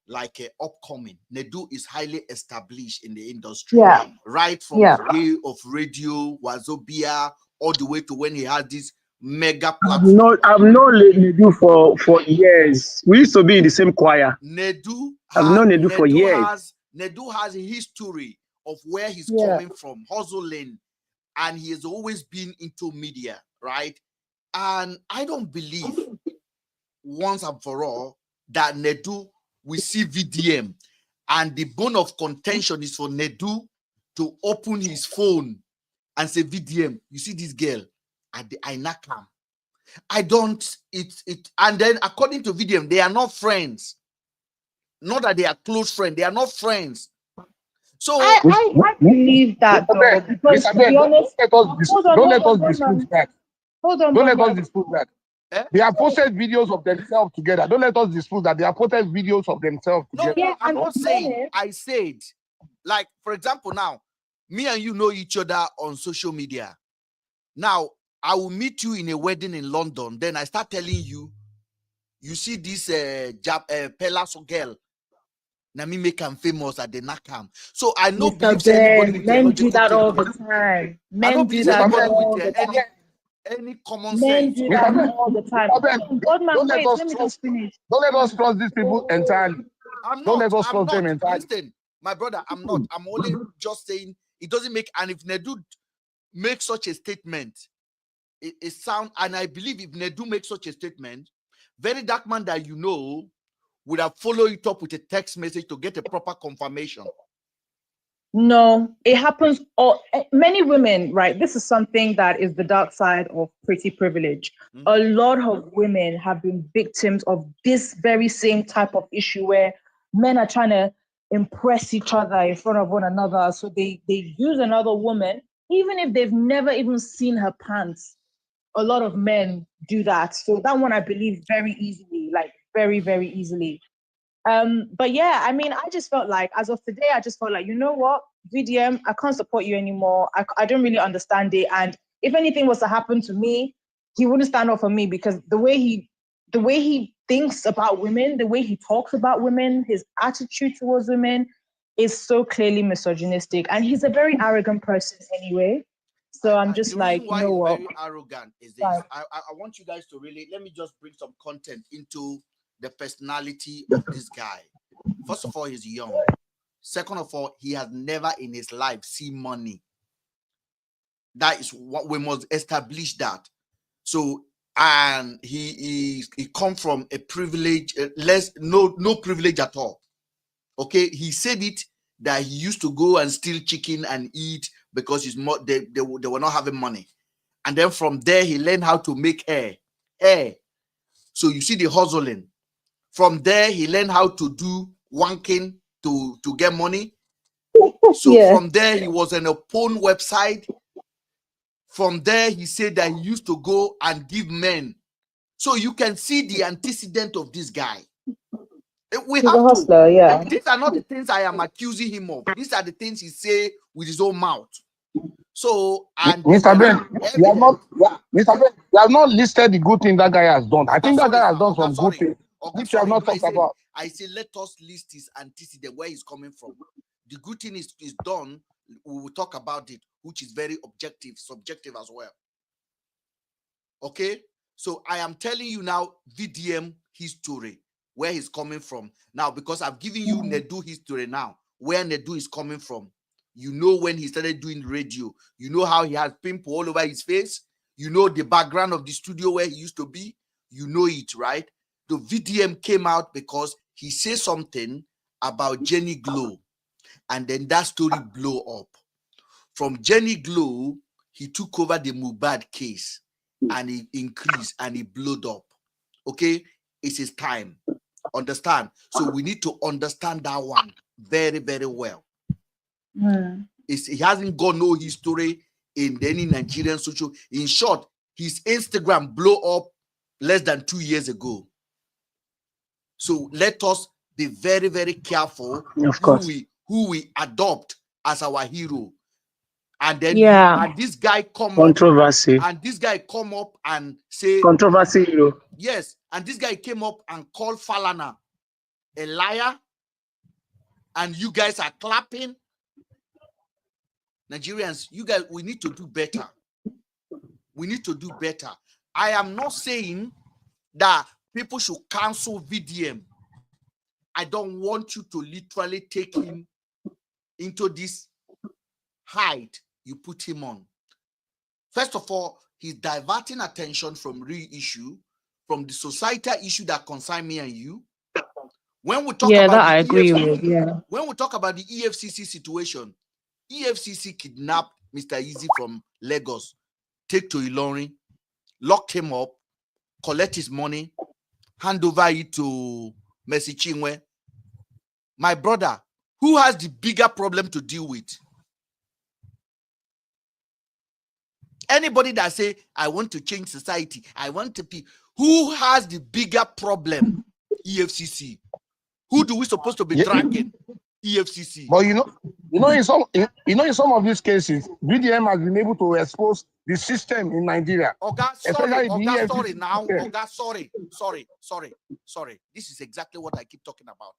like a upcoming. Nedu is highly established in the industry. Right from the day of radio, Wazobia, all the way to when he had this mega platform. I've known Nedu for years. We used to be in the same choir. I've known Nedu for years. Nedu has a history of where he's coming from, hustling, and he has always been into media, right? And I don't believe once and for all that Nedu will see VDM, and the bone of contention is for Nedu to open his phone and say, VDM, you see this girl at the Ainakam. I don't, and then according to VDM, they are not friends. Not that they are close friends, they are not friends. So I believe that, though, because to be honest, don't let us dispute that. Don't let us dispute that. They have posted videos of themselves together. Don't let us dispute that. They have posted videos of themselves together. No, I'm not saying. I said, like, for example, now, me and you know each other on social media. Now, I will meet you in a wedding in London. Then I start telling you, you see this Pelaso girl. Now me make him famous at the Nakam. So I know Mr. believe anybody with Men do logical that all thinking. the time. I Men don't do believe that anybody all with the time. any common Men sense. do that all the time. Godman, Don't let wait, us let me trust. just finish. Don't let us trust these people entirely. I'm Don't not. let us I'm trust them not. entirely. Listen, my brother, I'm not. I'm only just saying it doesn't make. And if Nedu makes such a statement, it sound. And I believe if Nedu makes such a statement, very dark man that you know would have followed it up with a text message to get a proper confirmation. No, it happens many women, right? This is something that is the dark side of pretty privilege. A lot of women have been victims of this very same type of issue where men are trying to impress each other in front of one another. So they use another woman, even if they've never even seen her pants. A lot of men do that. So that one I believe very easily, like very, very easily. But yeah, I mean, I just felt like, as of today, I just felt like, you know what, VDM, I can't support you anymore. I don't really understand it. And if anything was to happen to me, he wouldn't stand up for me because the way he thinks about women, the way he talks about women, his attitude towards women is so clearly misogynistic. And he's a very arrogant person anyway. So I'm just like, you know what? Very arrogant is this. I want you guys to really, let me just bring some content into the personality of this guy. First of all, he's young. Second of all, he has never in his life seen money. That is what we must establish that. So, and he come from a privilege, no privilege at all. Okay, he said it that he used to go and steal chicken and eat because he's more they were not having money, and then from there he learned how to make hair. So you see the hustling. From there he learned how to do wanking to get money. So from there he was on a porn website. From there he said that he used to go and give men. So you can see the antecedent of this guy. We He's have a hustler, yeah. These are not the things I am accusing him of. These are the things he say with his own mouth. So, and Mr. Ben, Mr. Ben, you have not listed the good thing that guy has done. I think that guy has done some good things, which you have not talked about. I say, let us list his antecedent, where he's coming from. The good thing is done. We will talk about it, which is very objective, subjective as well. Okay, so I am telling you now, VDM history, where he's coming from. Now, because I've given you Nedu history now, where Nedu is coming from. You know when he started doing radio. You know how he has pimple all over his face. You know the background of the studio where he used to be. You know it, right? The VDM came out because he said something about Jenny Glow. And then that story blew up. From Jenny Glow, he took over the Mubad case. And he increased and he blew up. Okay? It's his time. Understand? So we need to understand that one very, very well. He hasn't got no history in any Nigerian social. In short, his Instagram blew up less than 2 years ago. So let us be very, very careful who we adopt as our hero. And then and this guy come controversy. Up, and this guy come up and say controversy hero. Yes, and this guy came up and called Falana a liar, and you guys are clapping. Nigerians, you guys, we need to do better. We need to do better. I am not saying that people should cancel VDM. I don't want you to literally take him into this height you put him on. First of all, he's diverting attention from real issue, from the societal issue that concern me and you. When we talk about I agree with. When we talk about the EFCC situation, EFCC kidnapped Mr. Easy from Lagos, take to Ilorin, lock him up, collect his money, hand over it to Mercy Chinwe. My brother, who has the bigger problem to deal with? Anybody that say, I want to change society, I want to be, who has the bigger problem? EFCC. Who do we supposed to be dragging? EFCC. But in some of these cases, VDM has been able to expose the system in Nigeria. Sorry. This is exactly what I keep talking about.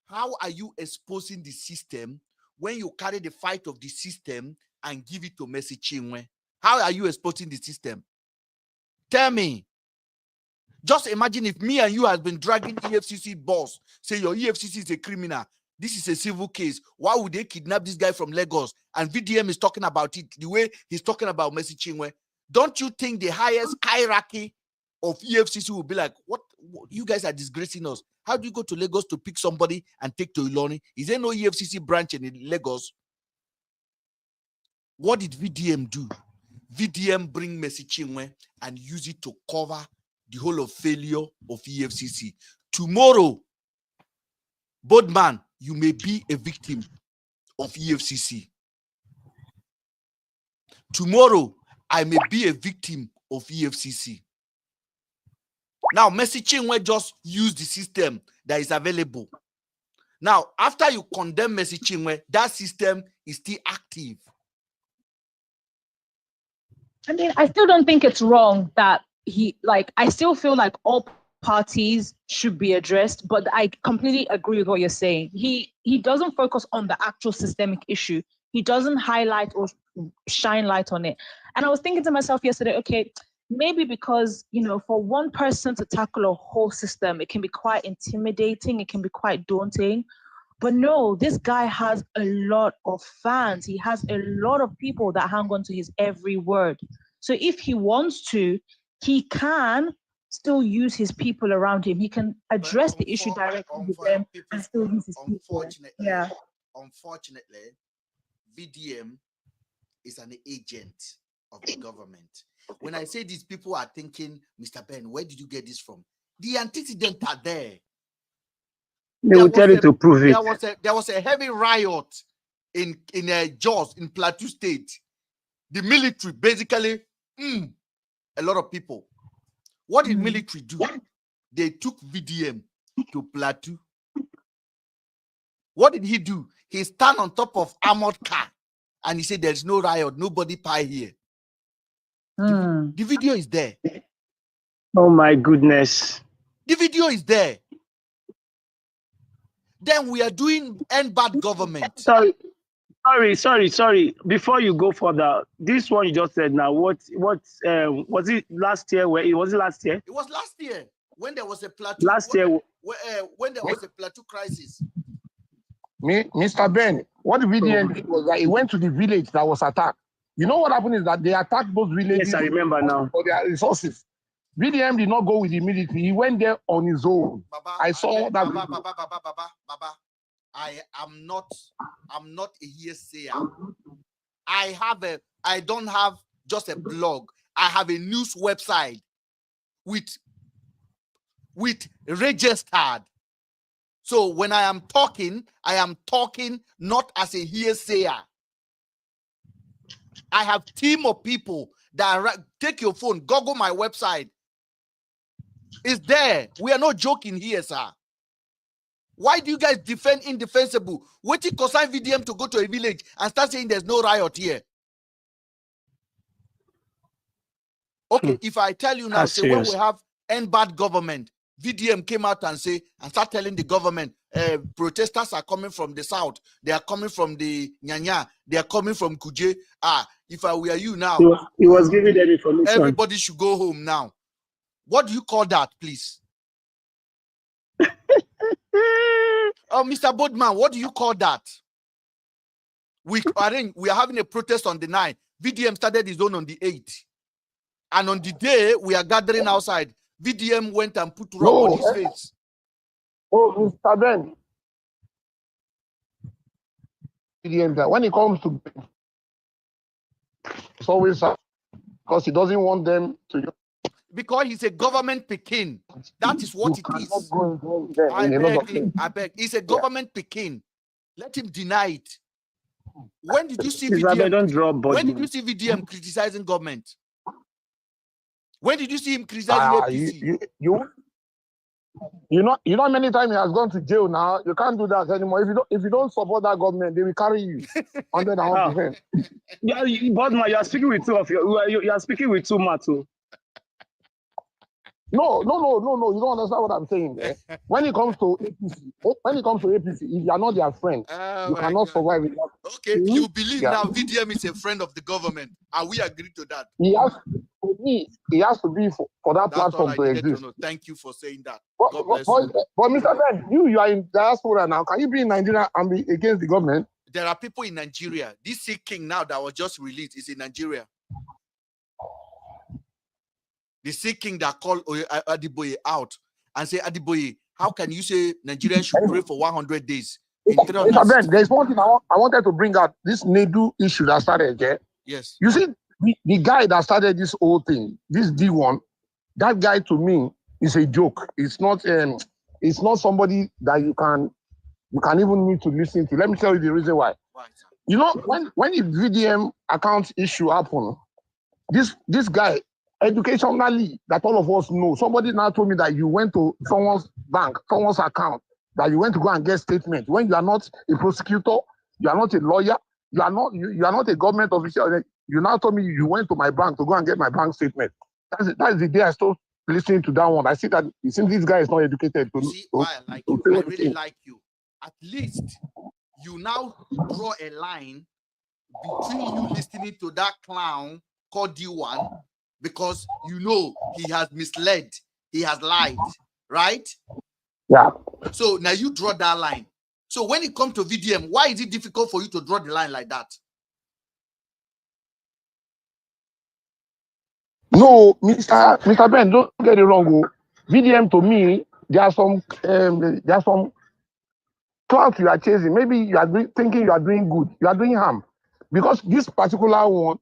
How are you exposing the system when you carry the fight of the system and give it to Mercy Chinwe? How are you exposing the system? Tell me. Just imagine if me and you has been dragging EFCC boss, say your EFCC is a criminal. This is a civil case. Why would they kidnap this guy from Lagos? And VDM is talking about it the way he's talking about Mercy Chinwe. Don't you think the highest hierarchy of EFCC will be like, what you guys are disgracing us? How do you go to Lagos to pick somebody and take to Iloni? Is there no EFCC branch in Lagos? What did VDM do? VDM bring Mercy Chinwe and use it to cover the whole of failure of EFCC. Tomorrow, Bodman, you may be a victim of EFCC. Tomorrow, I may be a victim of EFCC. Now, Mercy Chinwe just use the system that is available. Now, after you condemn Mercy Chinwe, that system is still active. I mean, I still don't think it's wrong that I still feel like all parties should be addressed, but I completely agree with what you're saying. He doesn't focus on the actual systemic issue. He doesn't highlight or shine light on it. And I was thinking to myself yesterday, okay, maybe because, for one person to tackle a whole system, it can be quite intimidating, it can be quite daunting. But no, this guy has a lot of fans. He has a lot of people that hang on to his every word. So if he wants to, he can still use his people around him. He can address the issue directly with them and still use his people. Yeah. Unfortunately, VDM is an agent of the government. When I say these, people are thinking, Mr. Ben, where did you get this from? The antecedents are there. They will tell you to prove it. There was a heavy riot in Jos, in Plateau State. The military basically, a lot of people. What did military do? They took VDM to Plateau. What did he do? He stand on top of armored car and he said, there's no riot, nobody pie here. The video is there. Oh my goodness. The video is there. Then we are doing end bad government. Sorry. Before you go further, this one you just said now, what was it last year? Was it last year? It was last year when there was a plateau. Last year when there was a plateau crisis. Mr. Ben, what the VDM did was that he went to the village that was attacked. You know what happened is that they attacked those villages. Yes, I remember now. For their resources. VDM did not go with the military. He went there on his own. I saw that. I am not a hearsayer. I don't have just a blog. I have a news website with registered. So when I am talking not as a hearsayer. I have a team of people that take your phone, Google my website. It's there. We are not joking here, sir. Why do you guys defend indefensible? Wait till consign VDM to go to a village and start saying there's no riot here. Okay, if I tell you now, say when we have end bad government, VDM came out and start telling the government, protesters are coming from the south, they are coming from the Nyanya, they are coming from Kuje. If I were you now, he was giving them information. Everybody should go home now. What do you call that, please? Mr. Bodman, what do you call that? We are having a protest on the 9th. VDM started his own on the 8th. And on the day we are gathering outside, VDM went and put rub on his face. Oh, Mr. Ben. VDM, when it comes to, it's always because he doesn't want them to. Because he's a government Pekin. That is what it is. I beg. He's a government Pekin. Let him deny it. When did you see VDM? When did you see VDM criticizing government? When did you see him criticizing APC? You know many times he has gone to jail now. You can't do that anymore. If you don't support that government, they will carry you 100%. Yeah, Bodman, you are speaking with two of you. You are speaking with two Matu. No. You don't understand what I'm saying. Eh? When it comes to APC, if you are not their friend, you cannot survive with that. Okay, you believe now VDM is a friend of the government, and we agree to that. He has to be for that platform to exist. To know. Thank you for saying that. But, God bless you. But Mr. Ben, you are in diaspora now. Can you be in Nigeria and be against the government? There are people in Nigeria. This Sikh king now that was just released is in Nigeria. The Sikh king that called Adiboye out and say, Adiboye, how can you say Nigerians should pray for 100 days? Mr. Ben, there's one thing I wanted to bring out, this Nedu issue that started, yeah? Yes. You see, the guy that started this whole thing, this D1, that guy to me is a joke. It's not somebody that you can even need to listen to. Let me tell you the reason why. You know, when the VDM account issue happened, this guy, educationally, that all of us know, somebody now told me that you went to someone's bank, someone's account, that you went to go and get statement. When you are not a prosecutor, you are not a lawyer, you are not a government official. You now told me you went to my bank to go and get my bank statement. That's the day I started listening to that one. I see that it seems this guy is not educated. I really like you. At least you now draw a line between you listening to that clown called D1, because you know he has misled, he has lied, right? Yeah. So now you draw that line. So when it comes to VDM, why is it difficult for you to draw the line like that? No, Mr. Ben, don't get it wrong. VDM to me, there are some clouds you are chasing. Maybe you are thinking you are doing good, you are doing harm, because this particular one,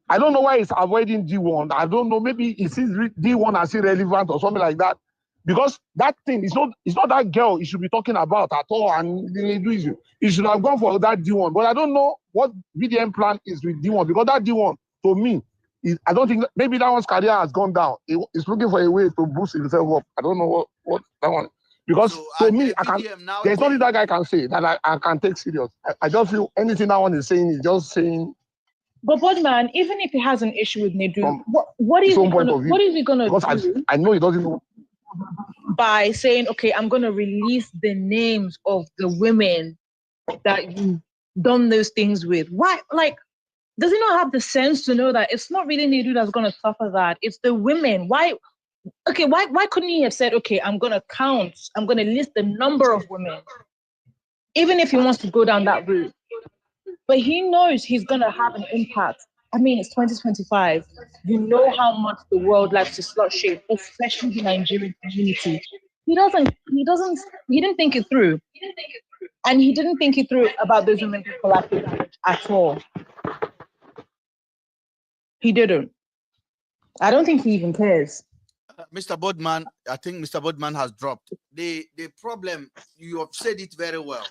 I don't know why it's avoiding D1. I don't know. Maybe it sees D1 as irrelevant or something like that. Because that thing is not that girl you should be talking about at all. And you should have gone for that D1. But I don't know what VDM plan is with D1, because that D1, to me, I don't think maybe that one's career has gone down. It's looking for a way to boost himself up. I don't know what that one. Because to me, there's nothing that guy can say that I can take serious. I just feel anything that one is saying is just saying. But Bodman, even if he has an issue with Nedu, what is he gonna do? Because I know he doesn't know. By saying, okay, I'm gonna release the names of the women that you've done those things with. Why? Like, does he not have the sense to know that it's not really Nedu that's gonna suffer that? It's the women. Why? Okay, why couldn't he have said, okay, I'm gonna list the number of women, even if he wants to go down that route? But he knows he's gonna have an impact. I mean, it's 2025. You know how much the world likes to slut shame, especially the Nigerian community. He didn't think it through. And he didn't think it through about those women people at all. He didn't. I don't think he even cares. Mr. Bodman, I think Mr. Bodman has dropped. The problem, you have said it very well.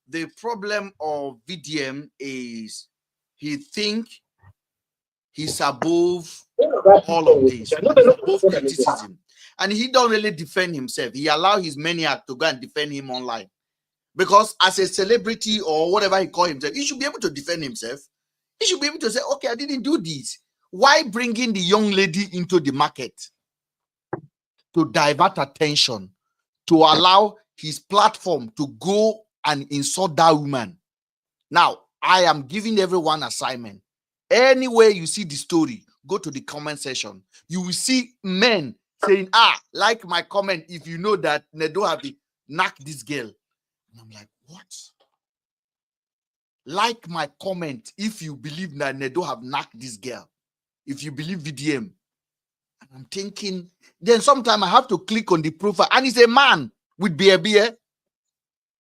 The problem of VDM is he thinks he's above all of this. He's above criticism. And he don't really defend himself. He allows his maniac to go and defend him online. Because as a celebrity or whatever he calls himself, he should be able to defend himself. He should be able to say, okay, I didn't do this. Why bringing the young lady into the market? To divert attention, to allow his platform to go and insult that woman. Now, I am giving everyone assignment. Anywhere you see the story, go to the comment section. You will see men saying, like my comment if you know that Nedo have knocked this girl. And I'm like, what? Like my comment if you believe that Nedo have knocked this girl. If you believe VDM. And I'm thinking, then sometime I have to click on the profile, and it's a man with beer.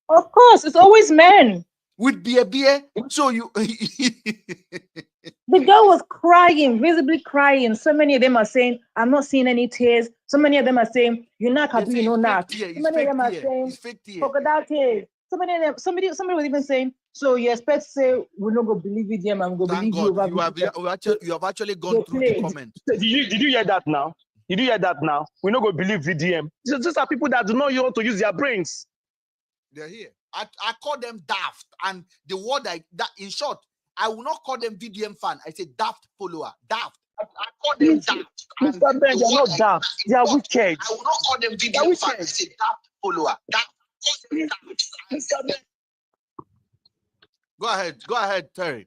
Of course, it's always men. With beer. So you... The girl was crying, visibly crying. So many of them are saying, I'm not seeing any tears. So many of them are saying, you're not happy, you know not. So many of them are saying, crocodile tears. So many of them, somebody was even saying, so you expect to say, we're not going to believe it, I'm going to believe you. You have actually gone through the comment. Did you hear that now? Did you hear that now? We're not going to believe VDM. These are people that do not know how to use their brains. They're here. I call them daft. And the word that in short, I will not call them VDM fan. I say daft follower. Daft. I call them daft. Mr. Ben, they're not daft. They are wicked. I will not call them VDM fans. It's a daft follower. Mr. Ben. Go ahead, Terry.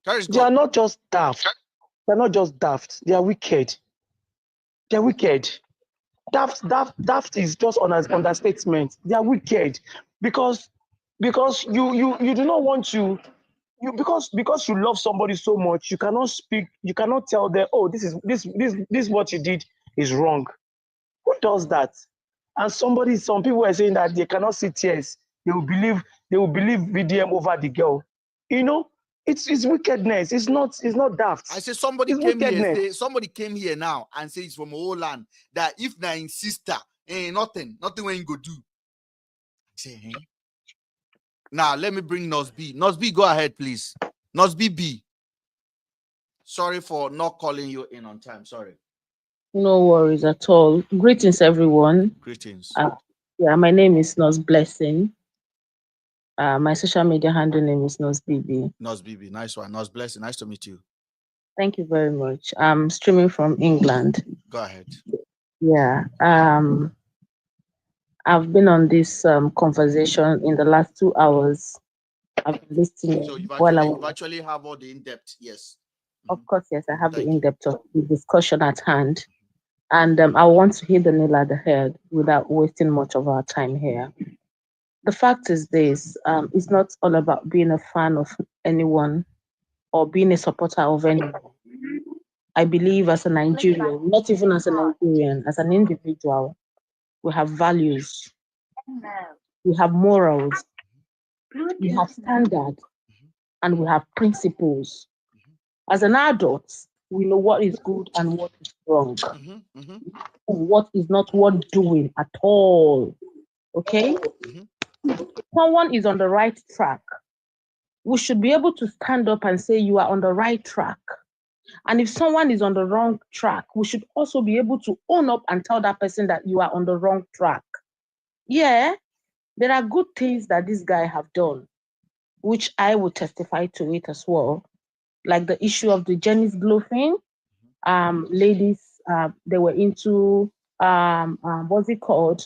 They are not just daft. They're not just daft. They are wicked. They're wicked. Daft is just an understatement. They are wicked because you do not want to. Because you love somebody so much, you cannot speak, you cannot tell them, oh, this what you did is wrong. Who does that? And some people are saying that they cannot see tears. They will believe VDM over the girl. You know, it's wickedness. It's not daft. I say somebody came here now and say it's from Holland that if na in sister, nothing when you go do. Say, Now, let me bring Nosby. Nosby, go ahead, please. Nosby B. Sorry for not calling you in on time. Sorry. No worries at all. Greetings, everyone. Greetings. Yeah, my name is Nos Blessing. My social media handle name is Nosby B. Nosby B. Nice one. Nos Blessing. Nice to meet you. Thank you very much. I'm streaming from England. Go ahead. Yeah. I've been on this conversation in the last 2 hours. I've been listening. So you've actually have all the in-depth, yes. Of course, yes, I have the in-depth of the discussion at hand. And I want to hit the nail at the head without wasting much of our time here. The fact is this, it's not all about being a fan of anyone or being a supporter of anyone. I believe as a Nigerian, not even as a Nigerian, as an individual, we have values, we have morals, we have standards, and we have principles. As an adult, we know what is good and what is wrong, and what is not worth doing at all. Okay? Someone is on the right track. We should be able to stand up and say you are on the right track. And if someone is on the wrong track, we should also be able to own up and tell that person that you are on the wrong track. Yeah, there are good things that this guy have done, which I will testify to it as well. Like the issue of the Jenny's Glow thing. Ladies, they were into, what's it called?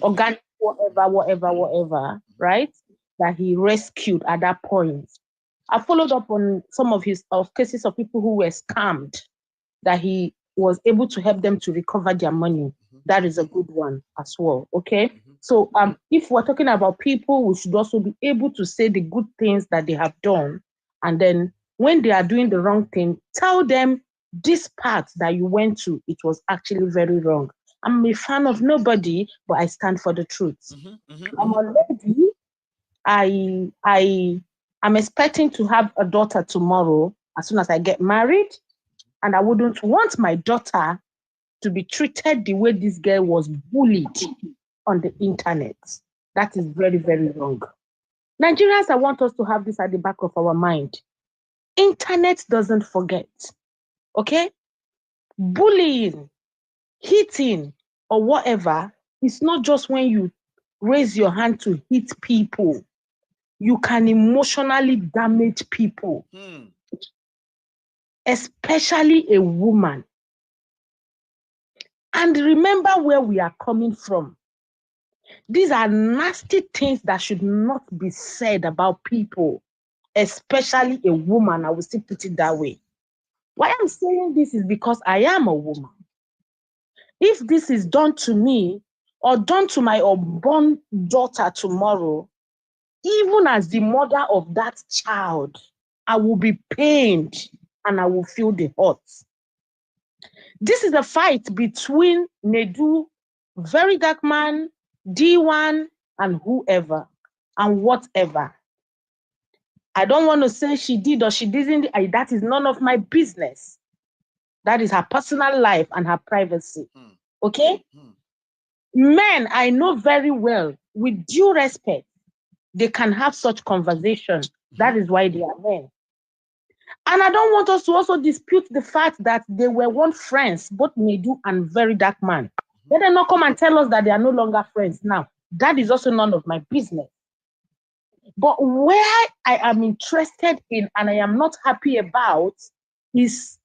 Organic, whatever, right? That he rescued at that point. I followed up on some of his cases of people who were scammed, that he was able to help them to recover their money. That is a good one as well, okay? So if we're talking about people, we should also be able to say the good things that they have done. And then when they are doing the wrong thing, tell them this path that you went to, it was actually very wrong. I'm a fan of nobody, but I stand for the truth. I'm a lady. I'm expecting to have a daughter tomorrow as soon as I get married. And I wouldn't want my daughter to be treated the way this girl was bullied on the internet. That is very, very wrong. Nigerians, I want us to have this at the back of our mind. Internet doesn't forget, okay? Bullying, hitting, or whatever, it's not just when you raise your hand to hit people. You can emotionally damage people, especially a woman. And remember where we are coming from. These are nasty things that should not be said about people, especially a woman. I will still put it that way. Why I'm saying this is because I am a woman. If this is done to me or done to my unborn daughter tomorrow, even as the mother of that child, I will be pained and I will feel the hurt. This is a fight between Nedu, Very Dark Man, D1, and whoever and whatever. I don't want to say she did or she didn't. That is none of my business. That is her personal life and her privacy. Okay? Men, I know very well, with due respect, they can have such conversations. That is why they are men. And I don't want us to also dispute the fact that they were once friends, both Nedu and Very Dark Man. Let them not come and tell us that they are no longer friends now. That is also none of my business. But where I am interested in and I am not happy about is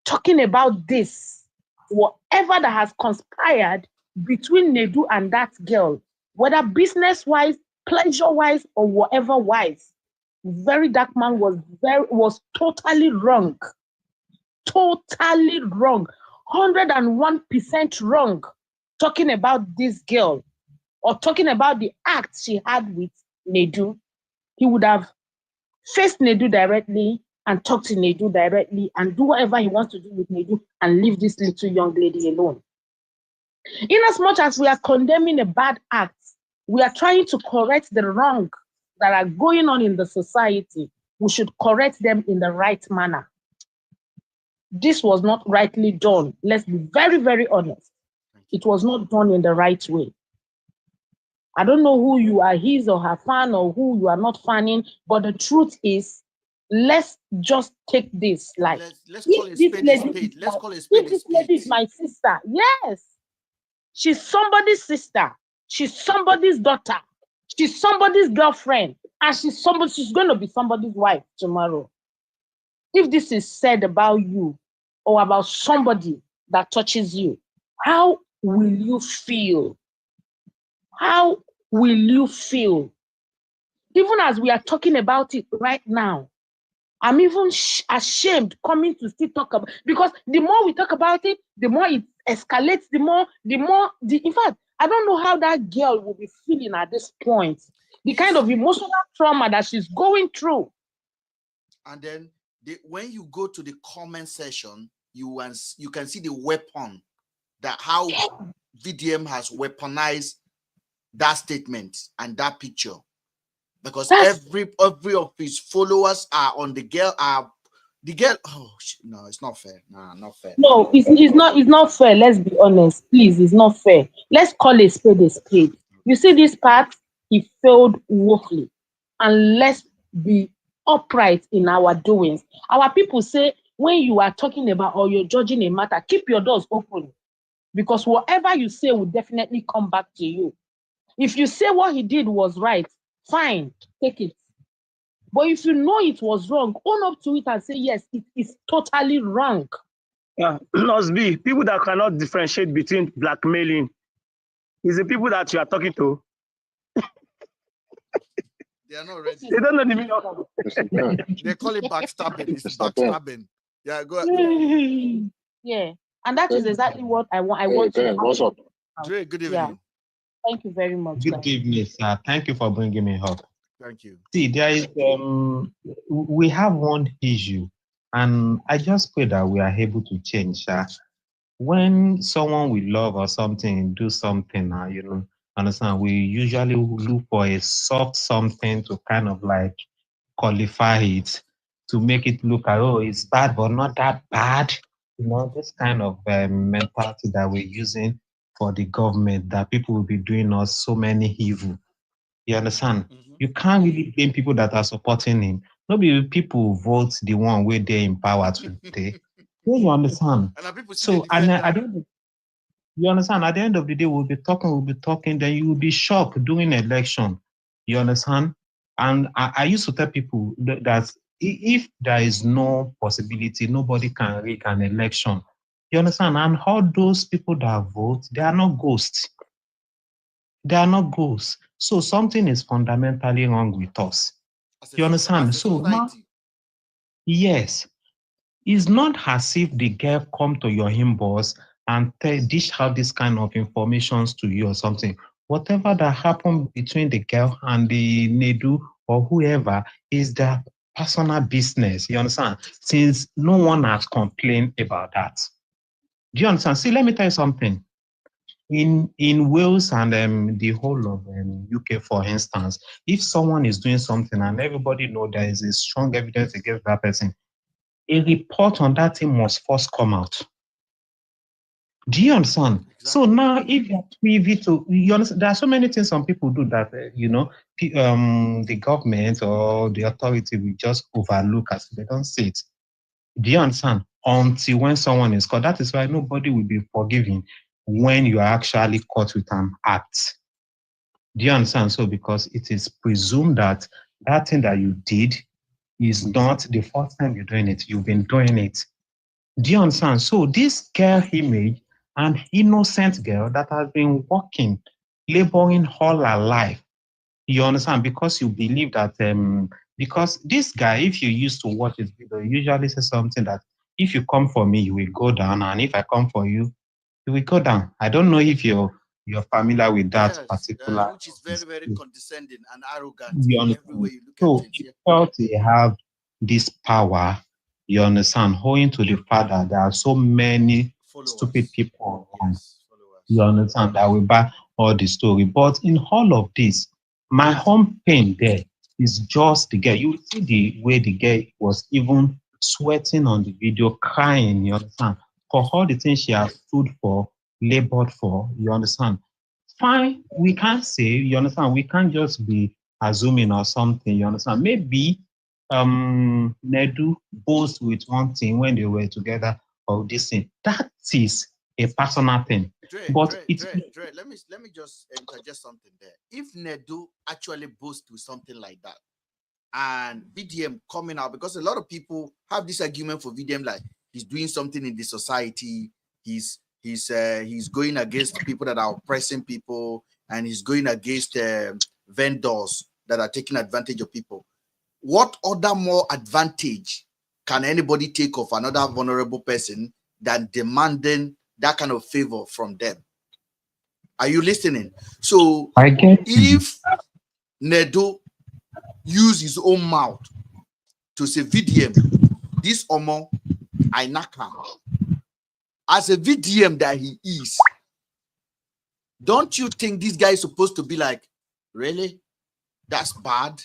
talking about this, whatever that has conspired between Nedu and that girl, whether business-wise, pleasure-wise, or whatever-wise. Very Dark Man was totally wrong. Totally wrong. 101% wrong. Talking about this girl or talking about the act she had with Nedu. He would have faced Nedu directly and talk to Nedu directly and do whatever he wants to do with Nedu and leave this little young lady alone. In as much as we are condemning a bad act, we are trying to correct the wrong that are going on in the society. We should correct them in the right manner. This was not rightly done. Let's be very, very honest. It was not done in the right way. I don't know who you are, his or her fan, or who you are not fanning, but the truth is, let's just take this. Like, let's call it spade a spade. Let's call it spade a this spade. lady is my sister. Yes. She's somebody's sister. She's somebody's daughter. She's somebody's girlfriend. And she's going to be somebody's wife tomorrow. If this is said about you or about somebody that touches you, how will you feel? How will you feel? Even as we are talking about it right now, I'm even ashamed coming to still talk about, because the more we talk about it, the more it escalates, in fact, I don't know how that girl will be feeling at this point, the kind of emotional trauma that she's going through. And then when you go to the comment section, you can see the weapon, that how VDM has weaponized that statement and that picture, because every of his followers are on the girl. The girl. Oh no, it's not fair. Nah, not fair. No, it's not fair. Let's be honest, please. It's not fair. Let's call a spade a spade. You see this part, he failed woefully, and let's be upright in our doings. Our people say, when you are talking about or you're judging a matter, keep your doors open, because whatever you say will definitely come back to you. If you say what he did was right, fine, take it. But if you know it was wrong, own up to it and say, yes, it is totally wrong. Yeah, must be people that cannot differentiate between blackmailing is the people that you are talking to. They are not ready. They don't know the meaning of it. They call it backstabbing. It's backstabbing. Yeah, go ahead. Yeah, and that is exactly what I want. What's up? Dre, good evening. Yeah. Thank you very much. Good evening, sir. Thank you for bringing me up. Thank you. See, there is we have one issue, and I just pray that we are able to change. When someone we love or something do something, understand, we usually look for a soft something to kind of like qualify it, to make it look like, oh, it's bad, but not that bad. This kind of mentality that we're using for the government, that people will be doing us so many evil. You understand? Mm-hmm. You can't really blame people that are supporting him. Maybe people vote the one where they're in power today. You understand? So, you understand? At the end of the day, we'll be talking, then you will be shocked during election. You understand? And I used to tell people that if there is no possibility, nobody can rig an election. You understand? And all those people that vote, they are not ghosts. They are not ghosts. So something is fundamentally wrong with us. You understand? So now, yes, it's not as if the girl come to your inbox and dish out this kind of information to you or something. Whatever that happened between the girl and the Nedu or whoever is their personal business. You understand? Since no one has complained about that. Do you understand? See, let me tell you something. In Wales and the whole of UK, for instance, if someone is doing something and everybody knows there is a strong evidence against that person, a report on that thing must first come out. Do you understand? Exactly. So now, if you're privy to, you understand, there are so many things some people do that, the government or the authority will just overlook as they don't see it. Do you understand? Until when someone is caught. That is why nobody will be forgiven when you are actually caught with an act. Do you understand? So because it is presumed that that thing that you did is not the first time you're doing it. You've been doing it. Do you understand? So this girl image, an innocent girl that has been working, laboring all her life. You understand? Because you believe that because this guy, if you used to watch his video, he usually says something that if you come for me, you will go down, and if I come for you, you will go down. I don't know if you're familiar with that particular. Which is very, very condescending and arrogant You in every understand? way you look So at things. he felt he have this power. You understand? Owing to the fact that there are so many stupid people around. You understand? That will buy all the story. But in all of this, my home pain there is just the girl. You see the way the girl was even sweating on the video, crying, you understand? For all the things she has stood for, labored for, you understand? Fine, we can't say, you understand? We can't just be assuming or something, you understand? Maybe Nedu boast with one thing when they were together or this thing. That is a personal thing. Dre, let me just interject something there. If Nedu actually boasts with something like that, and VDM coming out, because a lot of people have this argument for VDM, like he's doing something in the society, he's going against people that are oppressing people, and he's going against vendors that are taking advantage of people. What other more advantage can anybody take of another vulnerable person than demanding that kind of favor from them? Are you listening? So if Nedo use his own mouth to say VDM, this Omo, I knock him. As a VDM that he is, don't you think this guy is supposed to be like, really? That's bad?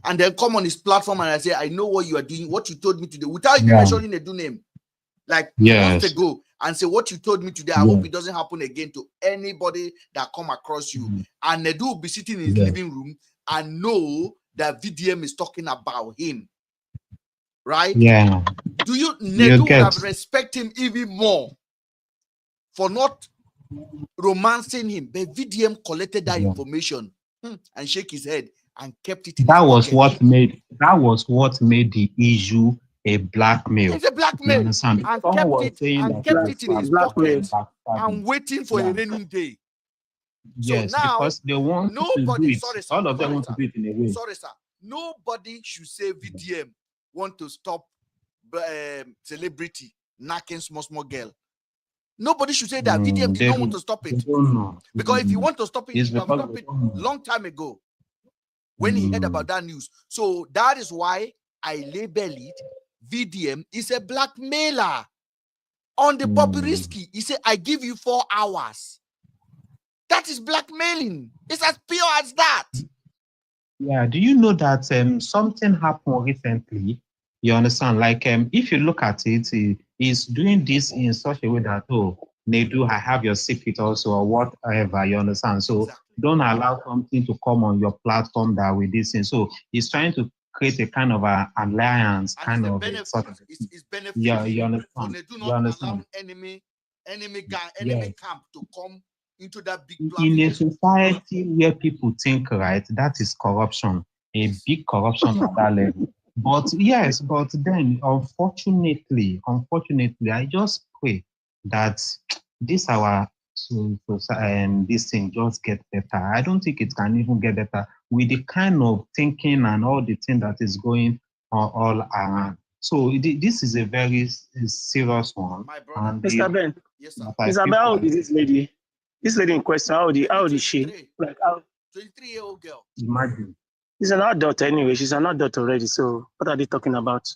And then come on his platform and I say, I know what you are doing, what you told me today, without even mentioning a name, like months ago, and say what you told me today, I hope it doesn't happen again to anybody that come across you. And Nedu will be sitting in his living room and know that VDM is talking about him. Right? Yeah. Do you Nedu would have respect him even more for not romancing him? But VDM collected that information and shake his head and kept it in his pocket. What made the issue a blackmail. It's a blackmail. And kept it in his pocket and waiting for a raining day. Yes, so now, because they want nobody, to do it. All of them want to do it in a way. Sorry, sir. Nobody should say VDM want to stop celebrity knocking small girl. Nobody should say that. VDM did not want to stop it. Because if you want to stop it, you have stopped it long time ago when he heard about that news. So that is why I label it VDM is a blackmailer. On the Bobrisky, he said, I give you 4 hours. That is blackmailing. It's as pure as that. Yeah, do you know that something happened recently? You understand? Like, if you look at it, he's doing this in such a way that, oh, Nedu, I have your secret also, or whatever, you understand? So don't allow something to come on your platform that with this thing. So he's trying to create a kind of an alliance, and kind of benefit. Sort of it's benefit. Yeah, you understand? Nedu not allow enemy camp to come into that big platform. In a society where people think, right, that is corruption, a big corruption at that level. But yes, but then unfortunately, I just pray that this this thing just get better. I don't think it can even get better with the kind of thinking and all the thing that is going on all around. So this is a very serious one. My brother, Mr. Ben. Yes, sir. Mr. Ben, how old is this lady? This lady in question, how old is she? Like, 23-year-old girl. Imagine. She's an adult anyway. She's an adult already. So what are they talking about?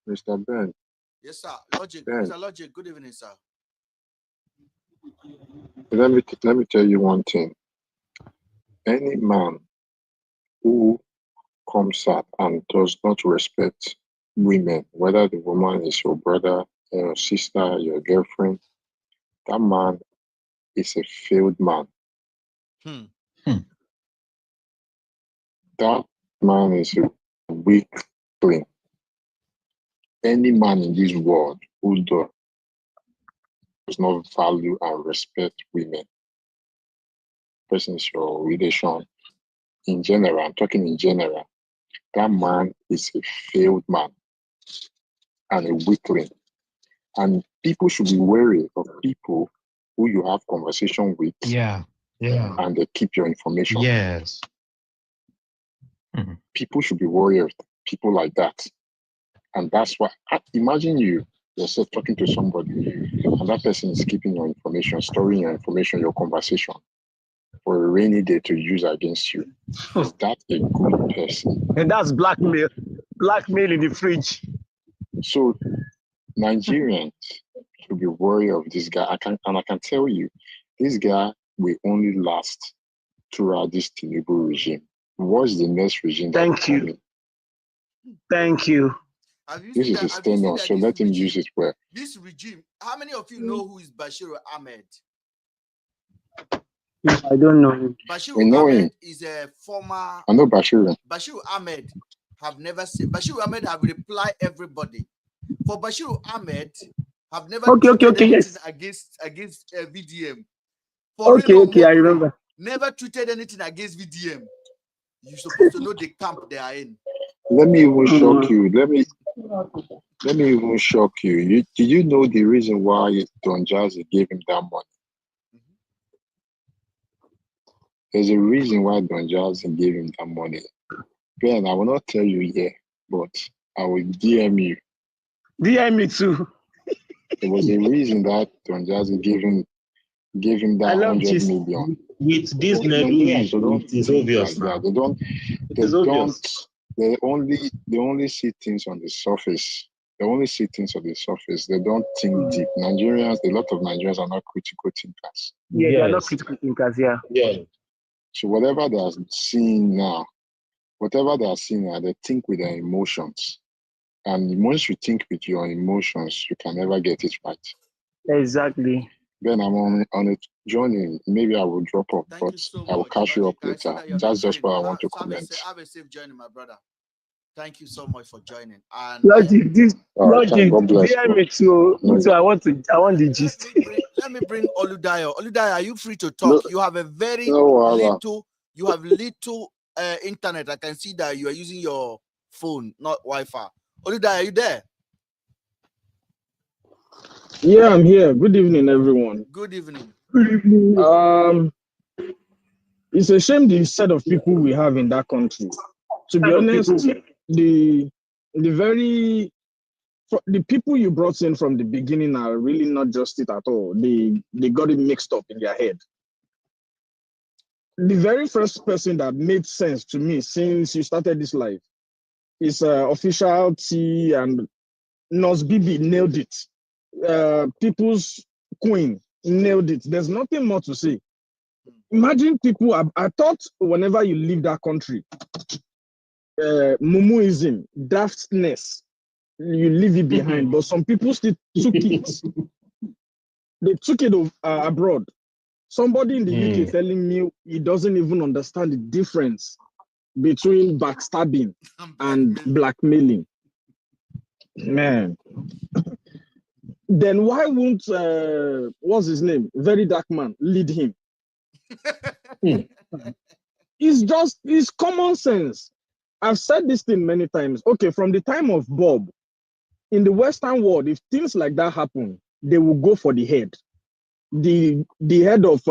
Mr. Ben. Yes, sir. Logic. Mr. Logic, good evening, sir. Let me tell you one thing. Any man who comes out and does not respect women, whether the woman is your brother, your sister, your girlfriend, that man is a failed man. That man is a weakling. Any man in this world who does not value and respect women, person is your relation, in general, I'm talking in general, that man is a failed man and a weakling. And people should be wary of people who you have conversation with. Yeah. And they keep your information. Yes. People should be worried of people like that. And that's why, imagine yourself talking to somebody and that person is keeping your information, storing your information, your conversation for a rainy day to use against you. Is that a good person? And that's blackmail. Blackmail in the fridge. So Nigerians should be worried of this guy. I can tell you, this guy will only last throughout this Tinubu regime. What's the next regime? Thank you. Thank you. This is his tenure, so let him use it well. This regime, how many of you know who is Bashir Ahmed? I don't know him. Bashir know Ahmed him. is a former. I know Bashir. Bashir Ahmed have never seen. Bashir Ahmed have replied everybody. For Bashir Ahmed have never tweeted anything against VDM. For I remember. Never tweeted anything against VDM. You're supposed to know the camp they are in. Let me even shock you. Let me even shock you. Did you know the reason why Don Jazzy gave him that money? There's a reason why Don Jazzy gave him that money. Ben, I will not tell you here, but I will DM you. DM me too. There was a reason that Don Jazzy gave him that 100 million. With this Nedu, it is obvious now. They only see things on the surface. They only see things on the surface. They don't think deep. Nigerians, a lot of Nigerians are not critical thinkers. Yeah, they are not critical thinkers, yeah. So whatever they are seeing now, they think with their emotions. And once you think with your emotions, you can never get it right. Exactly. Then I'm on a journey. Maybe I will drop off, but I will catch you up later. That's just what I want to comment. Have a safe journey, my brother. Thank you so much for joining. And Logic, God bless. DM me too. I want the gist. Let me bring Oludayo. Oludayo, are you free to talk? You have a very little internet. I can see that you are using your phone, not Wi-Fi. Oludayo, are you there? Yeah, I'm here. Good evening, everyone. Good evening. It's a shame the set of people we have in that country. To be honest, the people you brought in from the beginning are really not just it at all. They got it mixed up in their head. The very first person that made sense to me since you started this life is Official T, and Nos Bibi nailed it. People's Queen nailed it. There's nothing more to say. Imagine people, I thought whenever you leave that country, Mumuism, daftness, you leave it behind. But some people still took it. They took it abroad. Somebody in the UK telling me he doesn't even understand the difference between backstabbing and blackmailing. Man. Then why won't what's his name? Very Dark Man lead him? It's common sense. I've said this thing many times. Okay, from the time of Bob, in the Western world, if things like that happen, they will go for the head. The head of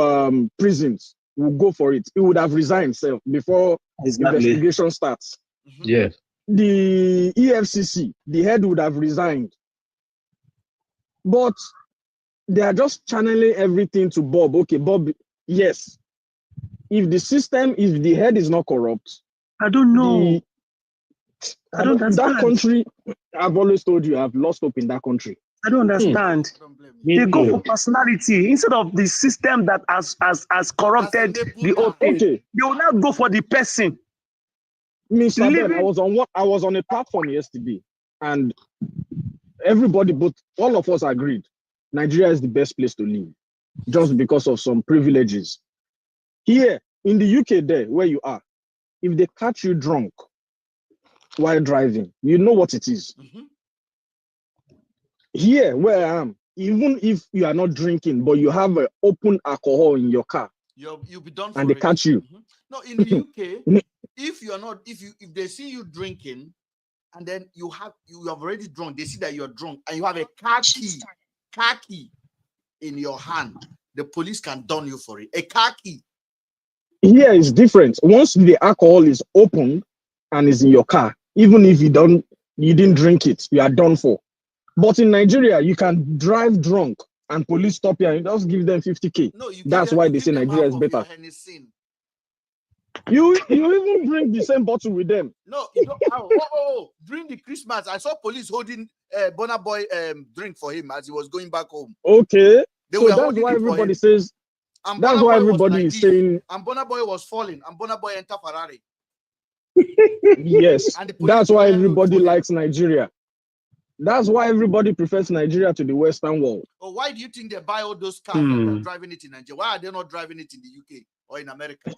prisons will go for it. He would have resigned himself before investigation starts. Yes. The EFCC, the head would have resigned. But they are just channeling everything to Bob. Okay, Bob, yes. If the head is not corrupt, I don't know. I don't understand. That country, I've always told you, I've lost hope in that country. I don't understand. They go for personality instead of the system that has corrupted the whole thing. Okay. They will not go for the person. Mr. Ben, I was on a platform yesterday, and everybody, but all of us agreed, Nigeria is the best place to live, just because of some privileges. Here in the UK, there where you are, if they catch you drunk while driving, you know what it is. Here where I am, even if you are not drinking, but you have open alcohol in your car, You'll be done and for they catch you. No, in the UK, if they see you drinking, and then you have already drunk, they see that you're drunk, and you have a car key in your hand, the police can don you for it. A car key. Here is different. Once the alcohol is open and is in your car, even if you didn't drink it, you are done for. But in Nigeria, you can drive drunk and police stop you and just give them 50K. No, that's why they say Nigeria is better. You even drink the same bottle with them. No, you don't. During the Christmas, I saw police holding Burna Boy drink for him as he was going back home. Okay, so that's why everybody says. And that's why everybody is saying. And Burna Boy was falling, and Burna Boy enter Ferrari. Yes, that's why everybody likes Nigeria. That's why everybody prefers Nigeria to the Western world. Oh, why do you think they buy all those cars and they're driving it in Nigeria? Why are they not driving it in the UK or in America?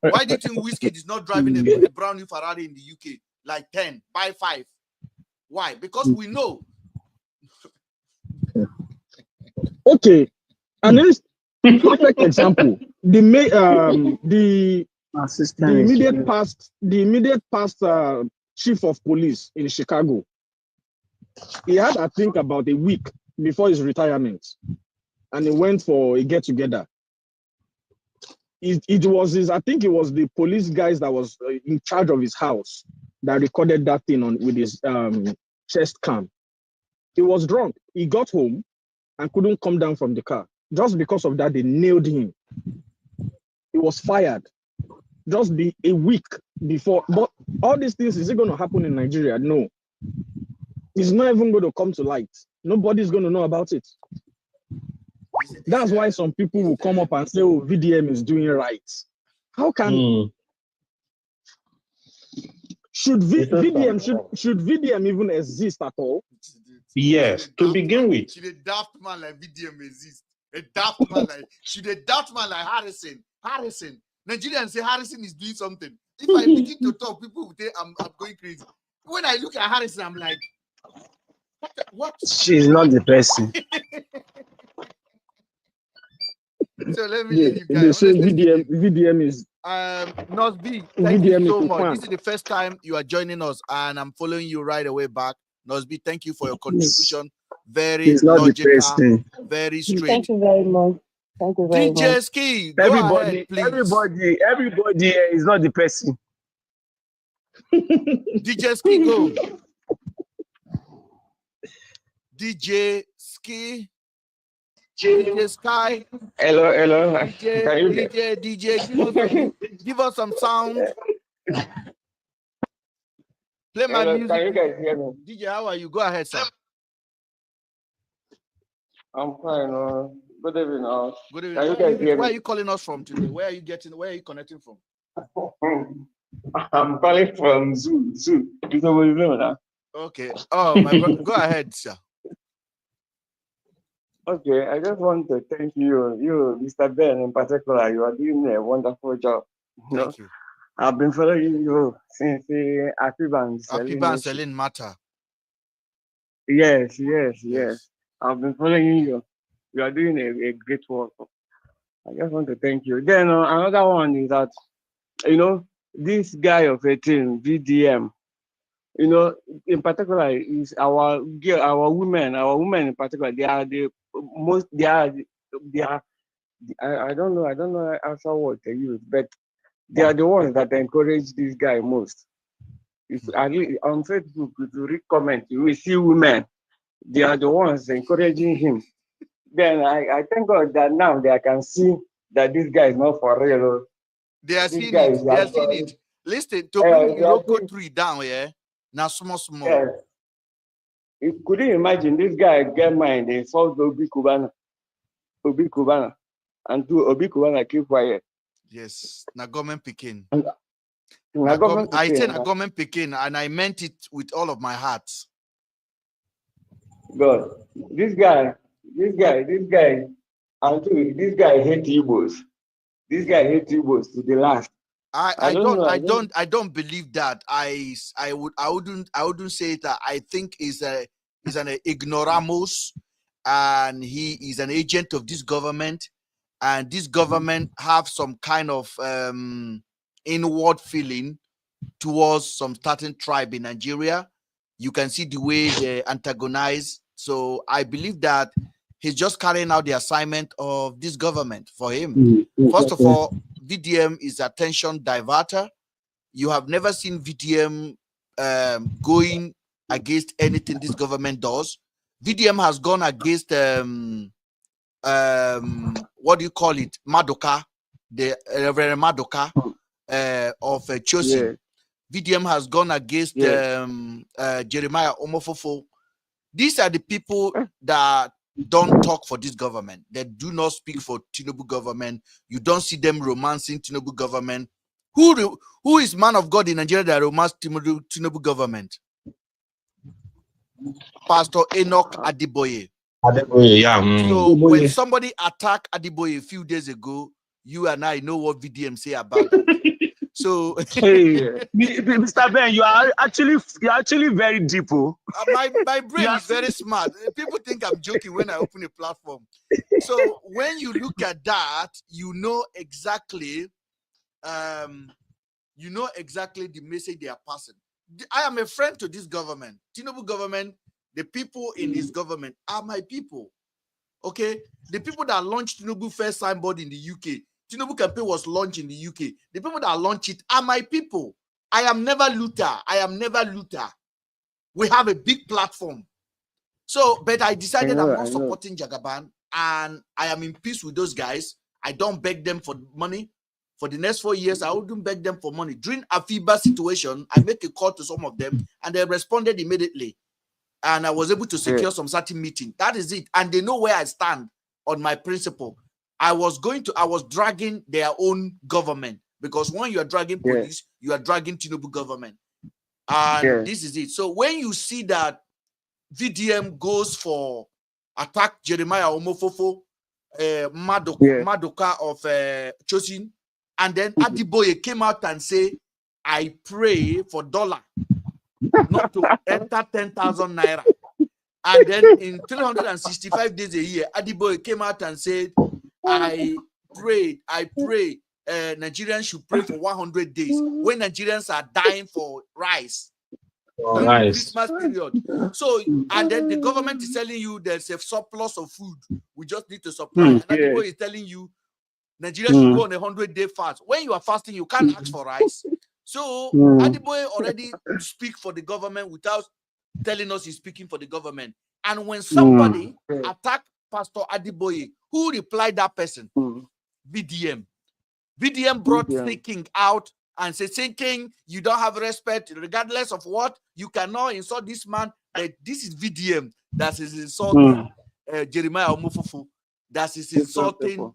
Why do you think Wizkid is not driving a brand new Ferrari in the UK? Like 10, buy 5. Why? Because we know. Okay, and then perfect example. The immediate past chief of police in Chicago. He had, I think, about a week before his retirement, and he went for a get-together. It was I think it was the police guys that was in charge of his house that recorded that thing with his chest cam. He was drunk. He got home and couldn't come down from the car. Just because of that, they nailed him. He was fired. Just a week before. But all these things, is it going to happen in Nigeria? No. It's not even going to come to light. Nobody's going to know about it. That's why some people will come up and say, oh, VDM is doing right. How can... Should VDM even exist at all? Yes, to begin with. Should a daft man like VDM exist? A daft man like Harrison. Nigerians say Harrison is doing something. If I begin to talk, people will say I'm going crazy. When I look at Harrison, I'm like, what? She's not the person. So let me leave you guys. They say VDM is Nosby, thank you so much. This is the first time you are joining us, and I'm following you right away back. Nosby, thank you for your contribution. Very logical, very straight. Thank you very much. Thank you very much. DJ Ski, everybody is not the person. DJ Ski, go. DJ Ski. DJ Sky. Hello. DJ, give us some sound. Play my music. Can you guys hear me? DJ, how are you? Go ahead, sir. I'm fine. Good evening. Good evening. Can you guys hear me? Where are you calling us from today? Where are you connecting from? I'm calling from Zoo. Okay. Oh, my brother. Go ahead, sir. Okay, I just want to thank you, Mr. Ben in particular. You are doing a wonderful job. Thank you. I've been following you since the Akiba and Celine matter. Yes. I've been following you. You are doing a great work. I just want to thank you. Then another one is that, this guy of 18, VDM, in particular, is our women in particular. They are the most. They are. I don't know answer what they use, but they are the ones that encourage this guy most. If on Facebook, if you read comments, you will see women. They are the ones encouraging him. Then I thank God that now they can see that this guy is not for real. They are seeing it. They are seeing it. Listen, to bring Iroko 3 down, yeah. Now small. Yes. Could you imagine this guy get mine? They solved Obi Kubana, and to Obi Kubana keep quiet. Yes, na government picking. I said na government picking, and I meant it with all of my heart. God, this guy, and this guy hates Igbos. This guy hates Igbos to the last. I don't believe that. I wouldn't say that. I think he's an ignoramus, and he is an agent of this government, and this government have some kind of inward feeling towards some certain tribe in Nigeria. You can see the way they antagonize. So I believe that he's just carrying out the assignment of this government for him. First of all, VDM is attention diverter. You have never seen VDM going against anything this government does. VDM has gone against what do you call it? Madoka, the Reverend Madoka of Chosin. VDM has gone against Jeremiah Omofofo. These are the people that don't talk for this government. They do not speak for Tinubu government. You don't see them romancing Tinubu government. Who is man of God in Nigeria that romance Tinubu government? Pastor Enoch Adiboye. Adiboye, yeah. So when somebody attacked Adiboye a few days ago, you and I know what VDM say about that. So hey, Mr. Ben, you're actually very deep. Oh. My brain is very smart. People think I'm joking when I open a platform. So when you look at that, you know exactly the message they are passing. I am a friend to this government. Tinubu government, the people in this government are my people. Okay? The people that launched Tinubu first signboard in the UK, Tinubu campaign was launched in the UK. The people that launched it are my people. I am never Luther. We have a big platform. So, but I decided I'm not supporting Jagaban, and I am in peace with those guys. I don't beg them for money. For the next 4 years, I wouldn't beg them for money. During Afiba situation, I make a call to some of them, and they responded immediately. And I was able to secure some certain meeting. That is it. And they know where I stand on my principle. I was dragging their own government, because when you are dragging police, you are dragging Tinubu government. And this is it. So when you see that VDM goes for attack Jeremiah Omofofo, Madoka of Chosin, and then Adiboye came out and say, I pray for dollar not to enter 10,000 naira. And then in 365 days a year, Adiboye came out and said, I pray Nigerians should pray for 100 days when Nigerians are dying for rice during the Christmas period. So, and then the government is telling you there's a surplus of food. We just need to supply. And Adiboye is telling you Nigeria should go on a 100-day fast. When you are fasting, you can't ask for rice. So Adiboye already speak for the government without telling us he's speaking for the government. And when somebody attacked Pastor Adiboye, who replied that person? VDM. VDM brought thinking out and said, thinking you don't have respect, regardless of what, you cannot insult this man. This is VDM that is insulting Jeremiah Omofufu, that is insulting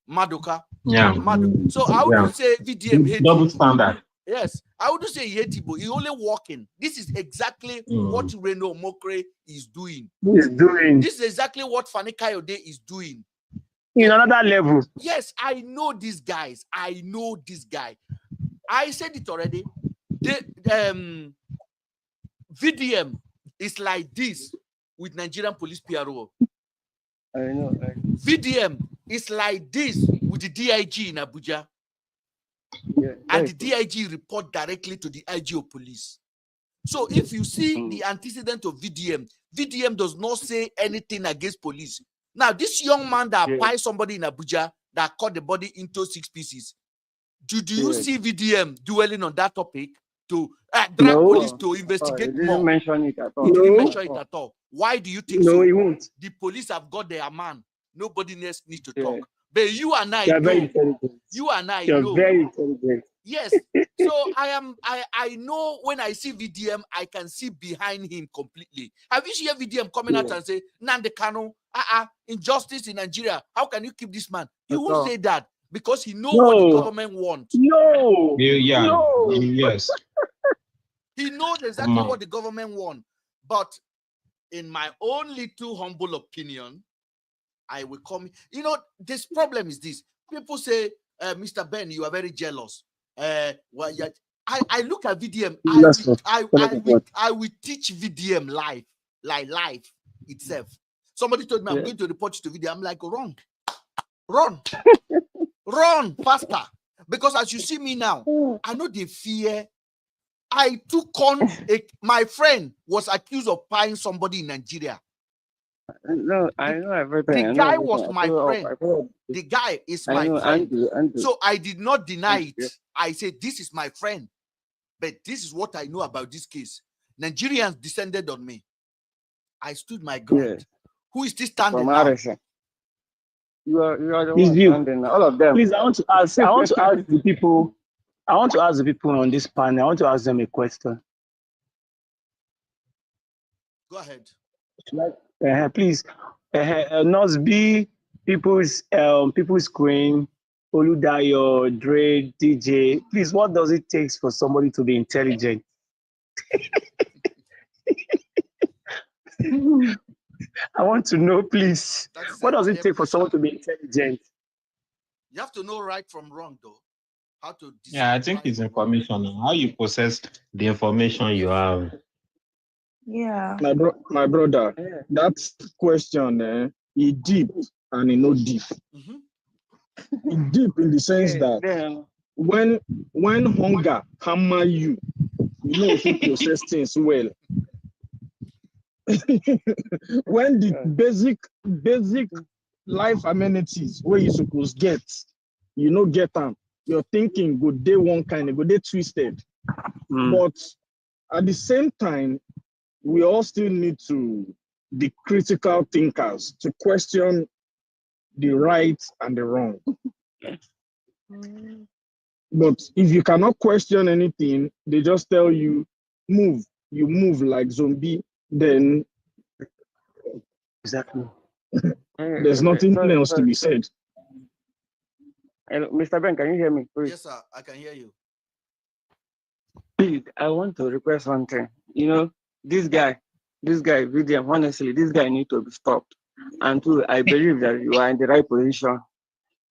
Madoka. So I wouldn't say VDM hate double standard. Yes, I wouldn't say he hate Igbo. He only walking. This is exactly what Reno Mokre is doing. This is exactly what Fani Kayode is doing. In another level. Yes, I know these guys. I know this guy. I said it already. The VDM is like this with Nigerian police PRO. I know. VDM is like this with the DIG in Abuja. And the DIG report directly to the IG of police. So if you see the antecedent of VDM, VDM does not say anything against police. Now, this young man that piled somebody in Abuja that cut the body into 6 pieces, do you see VDM dwelling on that topic to drag police to investigate more? Didn't mention it at all. He didn't mention it at all. Why do you think so? No, he won't. The police have got their man. Nobody else needs to talk. But you and I You're know. very intelligent. You and I You're know. very intelligent. Yes. So I know when I see VDM, I can see behind him completely. Have you seen VDM coming out and say, Nande Kanu, injustice in Nigeria, how can you keep this man? He won't say that because he knows what the government wants. No. Yes. He knows exactly what the government wants. But in my own little humble opinion, I will come. You know, this problem is this. People say, Mr. Ben, you are very jealous. Well, yeah. I look at VDM. I will teach VDM life itself. Somebody told me I'm going to report you to VDM. I'm like, wrong. Run. Run faster. Because as you see me now, I know the fear. I took on my friend was accused of buying somebody in Nigeria. No, I know everything. The guy was my friend. The guy is my friend. So I did not deny it. I said, this is my friend. But this is what I know about this case. Nigerians descended on me. I stood my ground. Yeah. Who is this standing From now? RSA. You are the It's one you. standing. All of them. Please, I want to ask the people. I want to ask the people on this panel. I want to ask them a question. Go ahead. Please, Nosby, People's Queen, Oludayo, Dre, DJ. Please, what does it take for somebody to be intelligent? I want to know, please. What does it take for someone to be intelligent? You have to know right from wrong, though. How to decide. Yeah, I think it's information. How you process the information you have. Yeah. My brother, that question, he deep and he no deep. He deep in the sense that when hunger hammer you, you know if you process things well. When the basic life amenities where you supposed get, you know get them. Your thinking go day one kind, go day twisted. But at the same time, we all still need to be critical thinkers to question the right and the wrong. But if you cannot question anything, they just tell you, move. You move like zombie, then exactly. There's nothing else to be said. Hello, Mr. Ben, can you hear me? Please? Yes, sir. I can hear you. Please, I want to request one thing. You know, this guy, William, honestly, this guy needs to be stopped. And two, I believe that you are in the right position.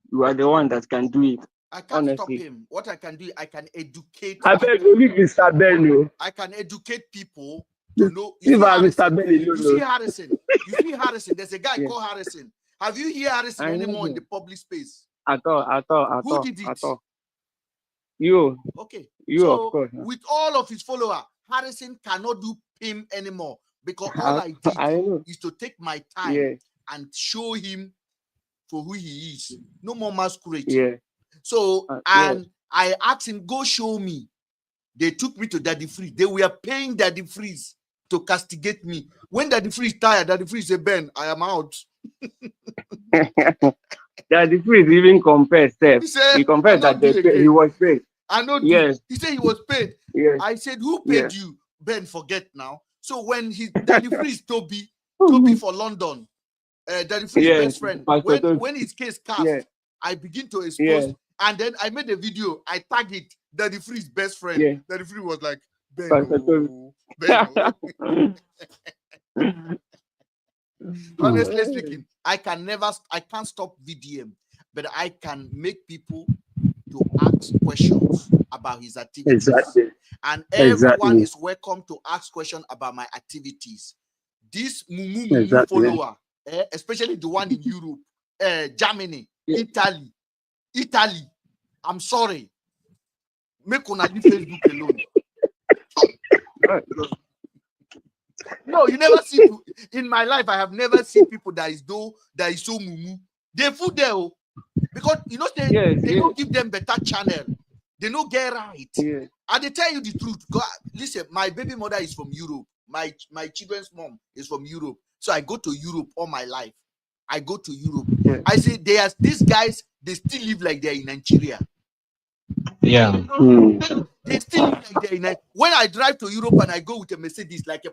You are the one that can do it. I can't stop him. What I can do, I can educate. I beg you, leave Mr. Ben. I can educate people to know. Leave Mr. Ben alone. You see Harrison. You see Harrison. There's a guy called Harrison. Have you heard Harrison anymore in the public space? At all. Who did it? At all. You. Okay. You, so of course. With all of his followers, Harrison cannot do him anymore because all I did is to take my time and show him for who he is. No more masquerade. Yeah. So, I asked him, go show me. They took me to Daddy Freeze. They were paying Daddy Freeze to castigate me. When Daddy Freeze tired, Daddy Freeze said, Ben, I am out. Daddy Freeze even confessed. He confessed that he was paid. I know. Yes. He said he was paid. Yes. I said, who paid you? Ben, forget now. So when Daddy Freeze Toby for London, Daddy Freeze's best friend, when his case cast, I begin to expose, and then I made a video. I tagged it, Daddy Freeze's best friend. Yeah. Daddy Freeze was like, Ben, honestly speaking, I can't stop VDM, but I can make people to ask questions about his activities. Exactly. And everyone is welcome to ask questions about my activities. This Mumu follower, especially the one in Europe, Germany, Italy. I'm sorry. Make una leave Facebook alone. No, you never see in my life. I have never seen people that is so mumu. They fool there, because you know they don't give them better channel. They don't get right. Yeah. And they tell you the truth. God, listen, my baby mother is from Europe. My children's mom is from Europe. So I go to Europe all my life. I go to Europe. Yeah. I say these guys, they still live like they're in Nigeria. Yeah. They still live like they're in Nigeria. When I drive to Europe and I go with a Mercedes, like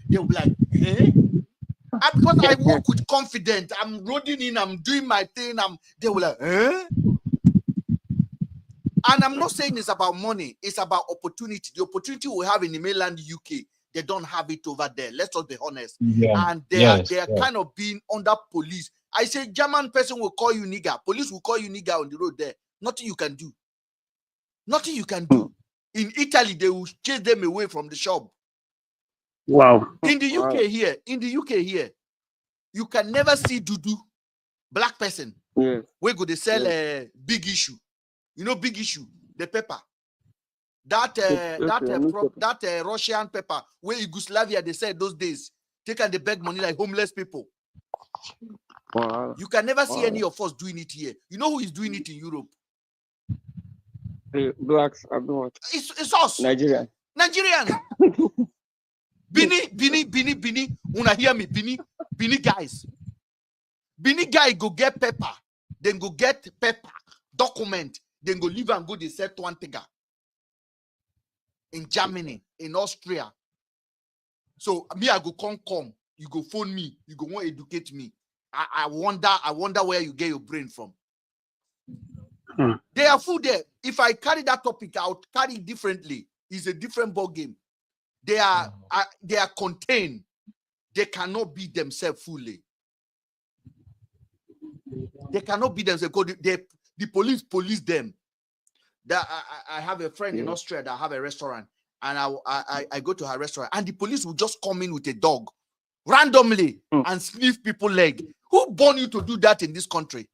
they'll be like, eh? And because I walk with confidence, I'm rolling in, I'm doing my thing, they will like, eh? And I'm not saying it's about money, it's about opportunity. The opportunity we have in the mainland UK, they don't have it over there. Let's just be honest. Yeah. And they are kind of being under police. I say German person will call you nigger. Police will call you nigger on the road there. Nothing you can do. Nothing you can do. In Italy, they will chase them away from the shop. Wow. In the UK here, you can never see Dudu, black person. Yeah. We go they sell a big issue. You know, big issue, the pepper. That Russian pepper where Yugoslavia they said those days take and they beg money like homeless people. Wow. You can never see any of us doing it here. You know who is doing it in Europe? The blacks are doing it. It's us. Nigerians. Bini. Una hear me? Bini guys. Bini guy go get pepper, then go get pepper, document, then go leave and go they set one thing in Germany, in Austria. So me, I go come. You go phone me. You go want to educate me. I wonder where you get your brain from. They are full there. If I carry that topic out, carry it differently. It's a different ball game. They are contained. They cannot be themselves fully. They cannot be themselves because the police them. That I have a friend in Austria that have a restaurant, and I go to her restaurant, and the police will just come in with a dog randomly and sniff people's leg. Who born you to do that in this country?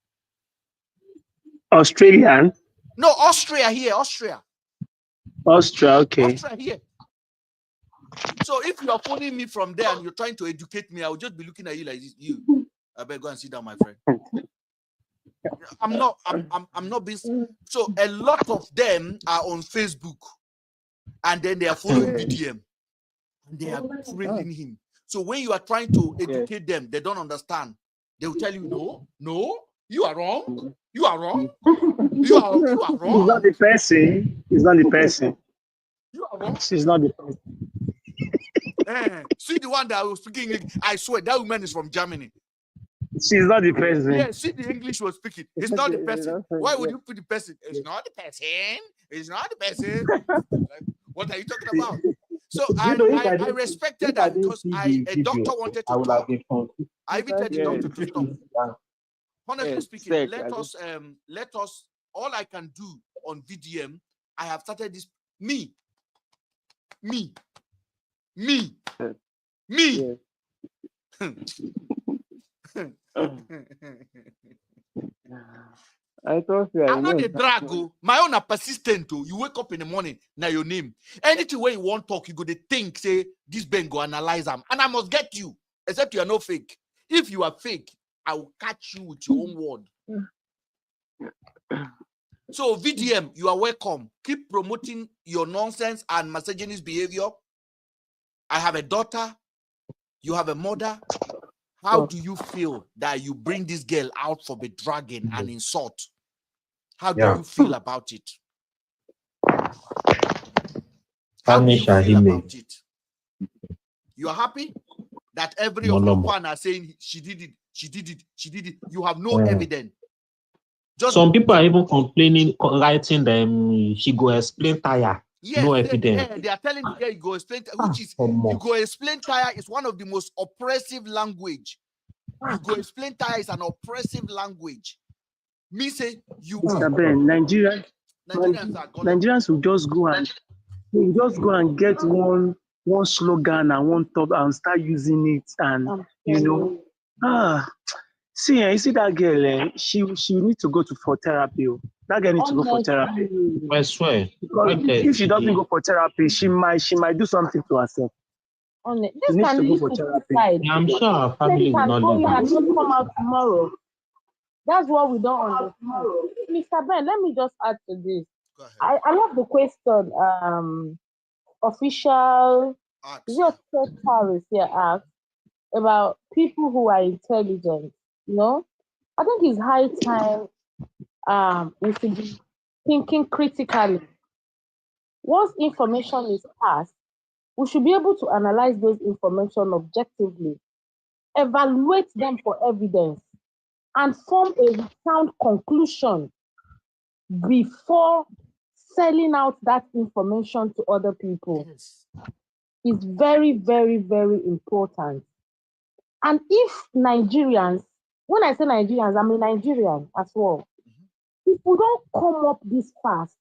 Australian? No, Austria here. Austria, okay. Austria here. So if you are phoning me from there and you're trying to educate me, I will just be looking at you like this. You, I better go and sit down, my friend. I'm not being. So a lot of them are on Facebook, and then they are following VDM, and they are praising him. So when you are trying to educate them, they don't understand. They will tell you, no, you are wrong. You are wrong. You are wrong. It's not the person. It's not the person. You are wrong. She's not the person. See the one that was speaking English. I swear that woman is from Germany. She's not the person. Yeah, see the English was speaking. It's not the person. Why would you put the person? It's not the person. It's not the person. Like, what are you talking about? So I respected that because a doctor wanted to talk. I even told the doctor to stop. Honestly speaking, let us. All I can do on VDM, I have started this. Me. I thought I'm not a drag. My own are persistent. You wake up in the morning, now your name. Anything where you want to talk, you go to think, say, this Ben go analyze them. And I must get you, except you are no fake. If you are fake, I will catch you with your own word. So VDM, you are welcome. Keep promoting your nonsense and misogynist behavior. I have a daughter. You have a mother. How do you feel that you bring this girl out for the dragging and insult? How do you feel about it? How do you feel about it? You are happy that every of your fans are saying she did it. You have no evidence. Some people are even complaining, writing them. She go explain tire. Yes, no evidence. they are telling the girl you go explain, which is you go explain tire is one of the most oppressive language. You go explain tire is an oppressive language. Me say you. Mr. Ben, Nigerians will just go and get one slogan and one top and start using it, and you see that girl, she need to go for therapy. That girl needs to go for therapy. I swear. If she doesn't go for therapy, she might do something to herself. This can lead to suicide. I'm sure our family will not leave. Come out tomorrow. That's what we don't understand. Mr. Ben, let me just add to this. I love the question. Official Paris here asked about people who are intelligent. You know, I think it's high time we should be thinking critically. Once information is passed, we should be able to analyze those information objectively, evaluate them for evidence, and form a sound conclusion before selling out that information to other people. It's very, very, very important. And if Nigerians, when I say Nigerians, I mean Nigerian as well, if we don't come up this fast,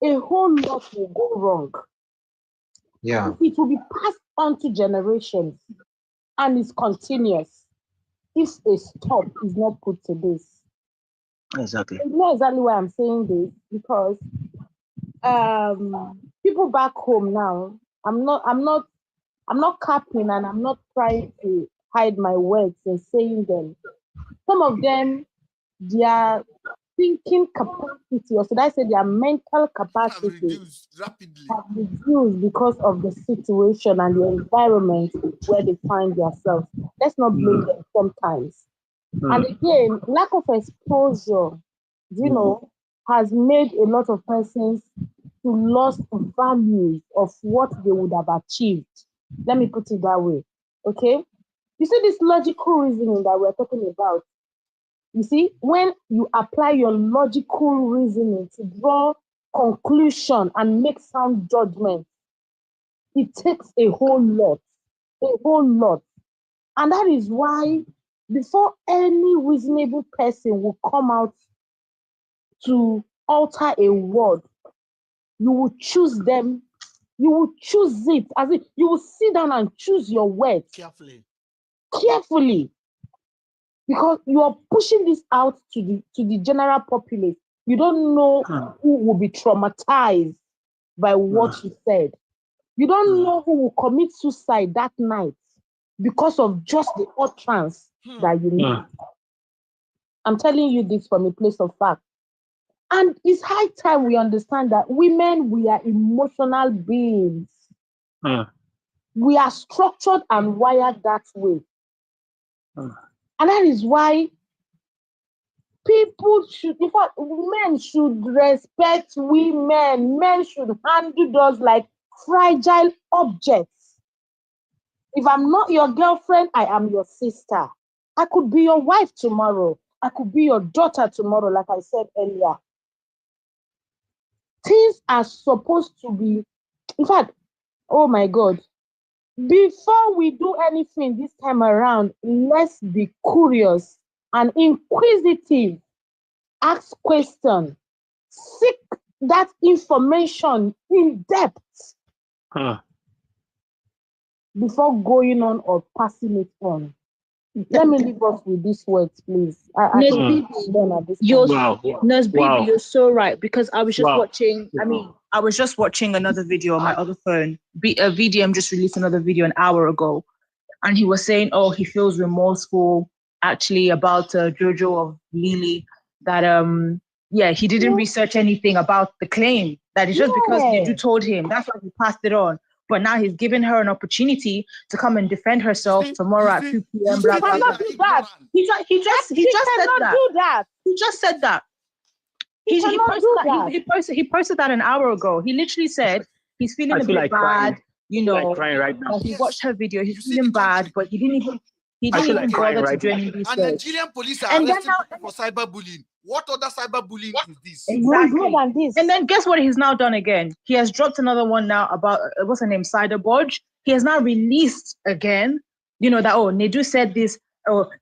a whole lot will go wrong. Yeah. It will be passed on to generations and it's continuous if a stop is not put to this. Exactly. You know exactly why I'm saying this, because people back home now, I'm not capping, and I'm not trying to hide my words in saying them. Some of them, their thinking capacity, or should I say their mental capacity, have reduced because of the situation and the environment where they find themselves. Let's not blame them sometimes. And again, lack of exposure, has made a lot of persons to lost values of what they would have achieved. Let me put it that way. Okay? You see this logical reasoning that we're talking about. You see, when you apply your logical reasoning to draw conclusion and make sound judgment, it takes a whole lot. And that is why before any reasonable person will come out to alter a word, you will choose them, you will choose it, as if you will sit down and choose your words carefully, because you are pushing this out to the general populace. You don't know who will be traumatized by what you said. You don't know who will commit suicide that night because of just the utterance that you made. I'm telling you this from a place of fact. And it's high time we understand that women, we are emotional beings. We are structured and wired that way. And that is why people should, in fact, men should respect women. Men should handle those like fragile objects. If I'm not your girlfriend, I am your sister. I could be your wife tomorrow. I could be your daughter tomorrow, like I said earlier. Things are supposed to be, in fact, oh my God, before we do anything this time around, let's be curious and inquisitive. Ask questions. Seek that information in depth before going on or passing it on. Let me leave us with these words, please. You're so right, because I was just watching. I was just watching another video on my other phone. VDM just released another video an hour ago, and he was saying, "Oh, he feels remorseful actually about Jojo of Lily. That he didn't research anything about the claim. That it's just because Nidu told him. That's why he passed it on." But now he's given her an opportunity to come and defend herself tomorrow at 2 p.m. Blah, blah, blah. He just said that. He just said that. He posted that an hour ago. He literally said he's feeling a bit bad. Crying right now. He watched her video. He's feeling bad, but he didn't even bother to do any research. And Nigerian police are arresting people for cyberbullying. What other cyberbullying is this? Exactly. More than this. And then guess what he's now done again? He has dropped another one now about, what's her name, Cyberbodge. He has now released again, that, Nedu said this,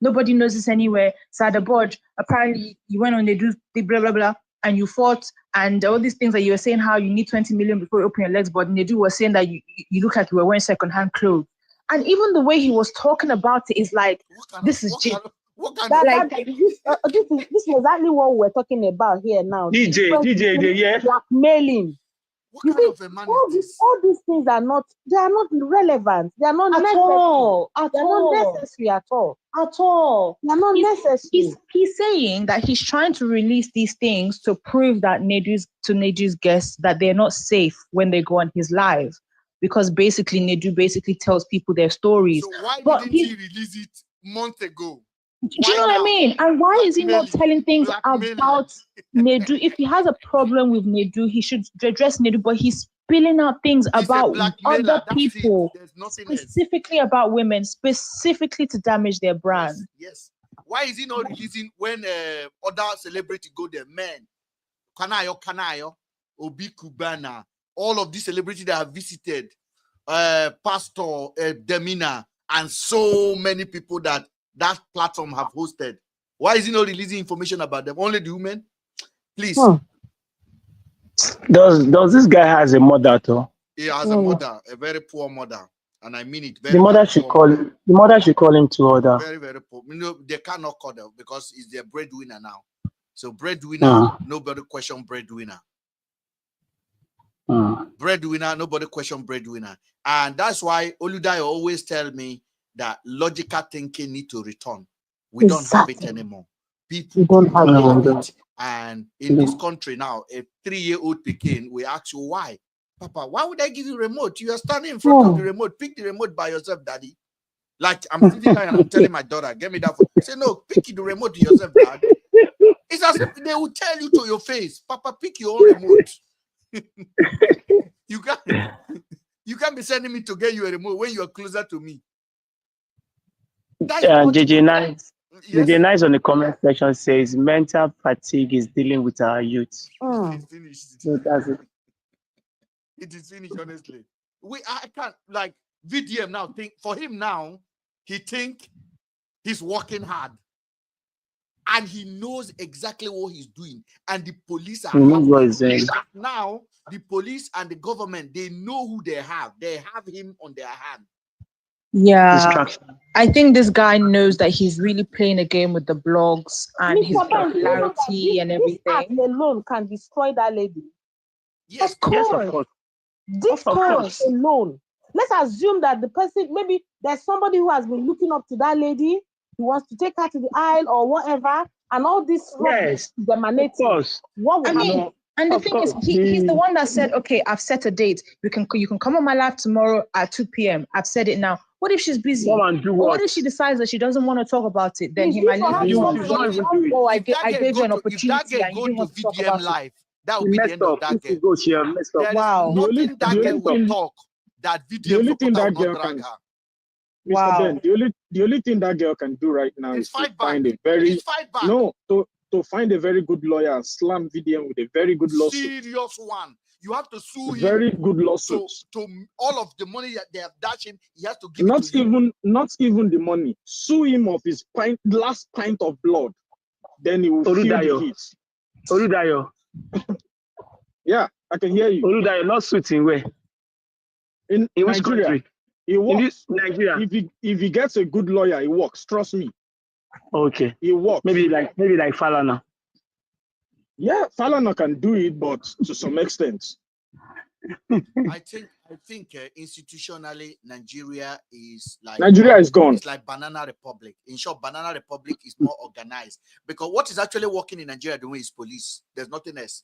nobody knows this anywhere. Cyberbodge, apparently you went on Nedu, blah, blah, blah, and you fought, and all these things that you were saying, how you need 20 million before you open your legs, but Nedu was saying that you look like you were wearing secondhand clothes. And even the way he was talking about it is like, this is just... This is exactly what we're talking about here now. DJ, blackmailing. All these things are not relevant. They are not necessary at all. They're not necessary. He's saying that he's trying to release these things to prove that Nedu's guests that they're not safe when they go on his live. Because basically Nedu tells people their stories. So why didn't he release it months ago? Do you know what I mean? And why is he not telling things about Nedu? If he has a problem with Nedu, he should address Nedu, but he's spilling out things about other people, specifically about women, specifically to damage their brand. Yes. Why is he not releasing when other celebrities go there? Men, Kanayo, Obi Kubana, all of these celebrities that have visited, Pastor Demina, and so many people that platform have hosted. Why is he not releasing information about them? Only the women? Please. Does this guy has a mother too? He has a mother, a very poor mother. And I mean it. The mother should call him to order. Very, very poor. They cannot call them because he's their breadwinner now. So breadwinner, nobody question breadwinner. Breadwinner, nobody question breadwinner. And that's why Oludai always tell me that logical thinking need to return. We don't have it anymore. People do not have it. And in this country now, a 3-year-old Pekin, we ask you why. Papa, why would I give you remote? You are standing in front of the remote. Pick the remote by yourself, daddy. Like I'm sitting there and I'm telling my daughter, get me that phone. Say, no, pick the remote yourself, dad. It's as if they will tell you to your face, Papa, pick your own remote. You can't be sending me to get you a remote when you are closer to me. JJ Nice. Yes? JJ Nice on the comment section says mental fatigue is dealing with our youth. It's finished. So that's it. It is finished, honestly. I can't, like, VDM now think, for him now, he think he's working hard. And he knows exactly what he's doing. And the police are happy. Now, the police and the government, they know who they have. They have him on their hand. Yeah, I think this guy knows that he's really playing a game with the blogs and his popularity and everything. This act alone can destroy that lady. Yes, of course. This course alone. Let's assume that the person, maybe there's somebody who has been looking up to that lady, who wants to take her to the aisle or whatever, and all this emanating. What would happen? And the thing is, he's the one that said, okay, I've set a date. You can come on my live tomorrow at 2 p.m. I've said it now. What if she's busy? What if she decides that she doesn't want to talk about it? Then he might leave. Oh, I gave you an opportunity and you didn't want to talk about live. it. That would be the end of that game. Wow. Nothing that girl will talk that VDM supporter will not drag her. Mr. Ben, the only thing that girl can do right now is to find a very to find a very good lawyer and slam VDM with a very good lawsuit. Serious one. You have to sue him. Very good lawsuit. To all of the money that they have dashed him, he has to give not it to you. Not even the money. Sue him of his last pint of blood. Then he will feel the heat. Oludayo. Yeah, I can hear you. Oludayo, not suiting where? In which country? He works. In this Nigeria. If he gets a good lawyer, he works. Trust me. Okay. He works. Maybe like Falana. Yeah, Falana can do it, but to some extent. I think institutionally Nigeria is gone. It's like Banana Republic. In short, Banana Republic is more organized because what is actually working in Nigeria the way is police. There's nothing else.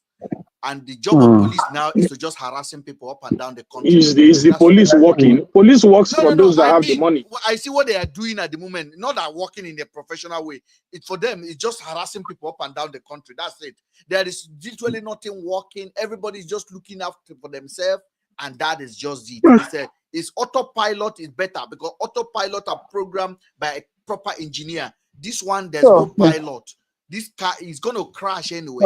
And the job of police now is to just harassing people up and down the country. Is the police working? Police works for those that have the money. I see what they are doing at the moment. Not that working in a professional way. It's for them. It's just harassing people up and down the country. That's it. There is literally nothing working. Everybody's just looking after for themselves, and that is just it. It's autopilot is better because autopilot are programmed by a proper engineer. This one, there's no pilot. This car is going to crash anyway.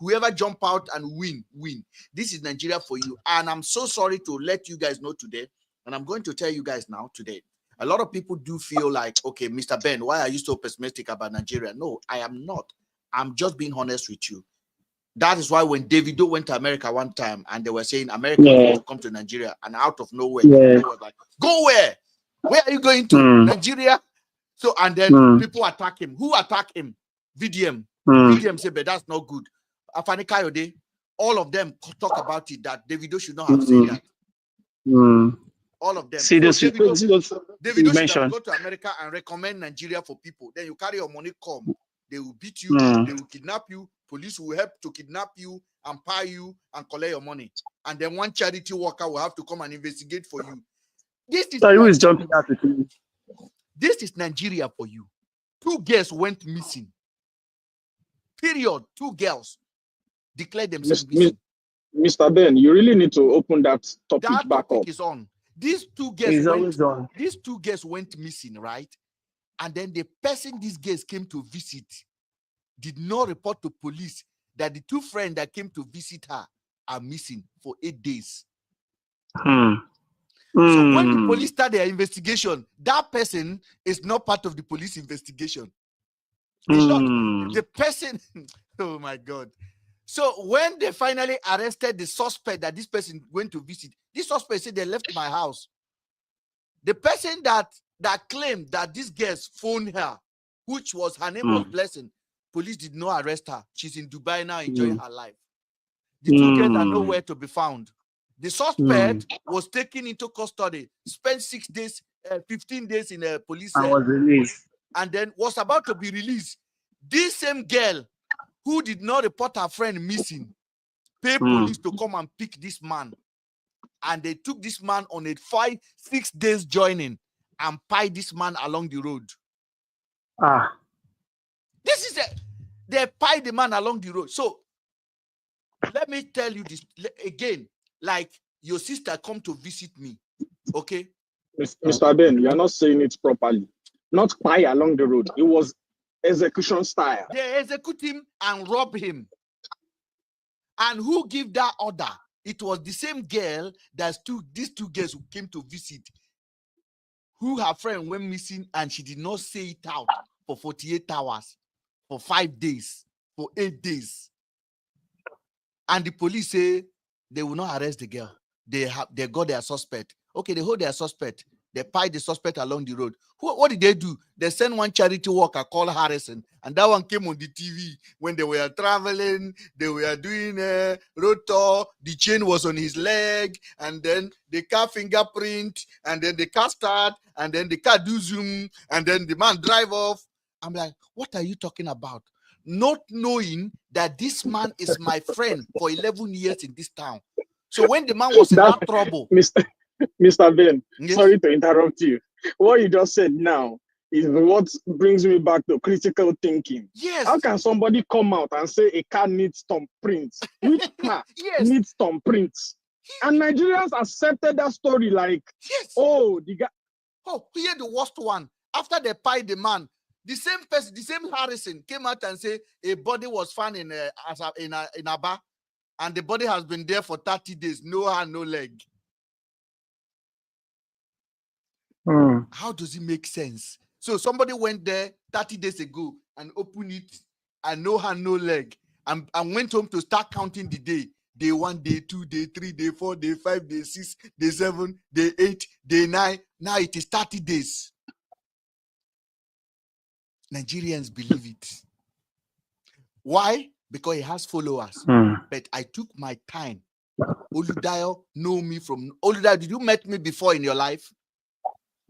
Whoever jump out and win. This is Nigeria for you. And I'm so sorry to let you guys know today. And I'm going to tell you guys now today. A lot of people do feel like, okay, Mr. Ben, why are you so pessimistic about Nigeria? No, I am not. I'm just being honest with you. That is why when Davido went to America one time and they were saying America wants to come to Nigeria, and out of nowhere, Davido was like, go where? Where are you going to? Nigeria? So, and then people attack him. Who attack him? VDM. VDM said, but that's not good. Afani Kayode, all of them talk about it that Davido should not have said that. All of them. See, so Davido should have go to America and recommend Nigeria for people. Then you carry your money, come. They will beat you. They will kidnap you. Police will help to kidnap you and pay you and collect your money. And then one charity worker will have to come and investigate for you. This is who is jumping out with you? This is Nigeria for you. 2 girls went missing. Period. 2 girls declared themselves missing. Mr. Ben, you really need to open that topic back up. Is on. These 2 girls went missing, right? And then the person these girls came to visit did not report to police that the 2 friends that came to visit her are missing for 8 days. So when the police start their investigation, that person is not part of the police investigation. It's not the person. Oh my God. So when they finally arrested the suspect that this person went to visit, this suspect said they left my house. The person that claimed that this girl's phoned her, which was her name was Blessing, Police did not arrest her. She's in Dubai now enjoying her life. The two girls are nowhere to be found. The suspect was taken into custody, spent 6 days, 15 days in a police cell, was released, and then was about to be released. This same girl who did not report her friend missing, paid police to come and pick this man. And they took this man on a 5-6 days joining and pied this man along the road. This is they pied the man along the road. So let me tell you this again, like your sister come to visit me, okay? Mr. Ben, you're not saying it properly. Not pie along the road. It was execution style. They execute him and rob him. And who gave that order? It was the same girl these two girls who came to visit, who her friend went missing and she did not say it out for 48 hours, for 5 days, for 8 days. And the police say they will not arrest the girl. They got their suspect. Okay, they hold their suspect. They pied the suspect along the road. What did they do? They sent one charity worker called Harrison, and that one came on the TV when they were traveling. They were doing a road tour. The chain was on his leg, and then the car fingerprint, and then the car start, and then the car do zoom, and then the man drive off. I'm like, what are you talking about? Not knowing that this man is my friend for 11 years in this town. So when the man was in that trouble, Mr. Ben, yes. Sorry to interrupt you. What you just said now is what brings me back to critical thinking. Yes. How can somebody come out and say a car needs thumbprints? Which car needs thumbprints? And Nigerians accepted that story like, oh, the guy. Oh, here the worst one. After they pied the man, the same person, the same Harrison came out and said a body was found in Aba, and the body has been there for 30 days, no hand, no leg. How does it make sense? So somebody went there 30 days ago and opened it and no hand, no leg, and went home to start counting the day. Day 1, day 2, day 3, day 4, day 5, day 6, day 7, day 8, day 9. Now it is 30 days. Nigerians believe it. Why? Because he has followers. But I took my time. Oludayo know me from Oludayo. Did you met me before in your life?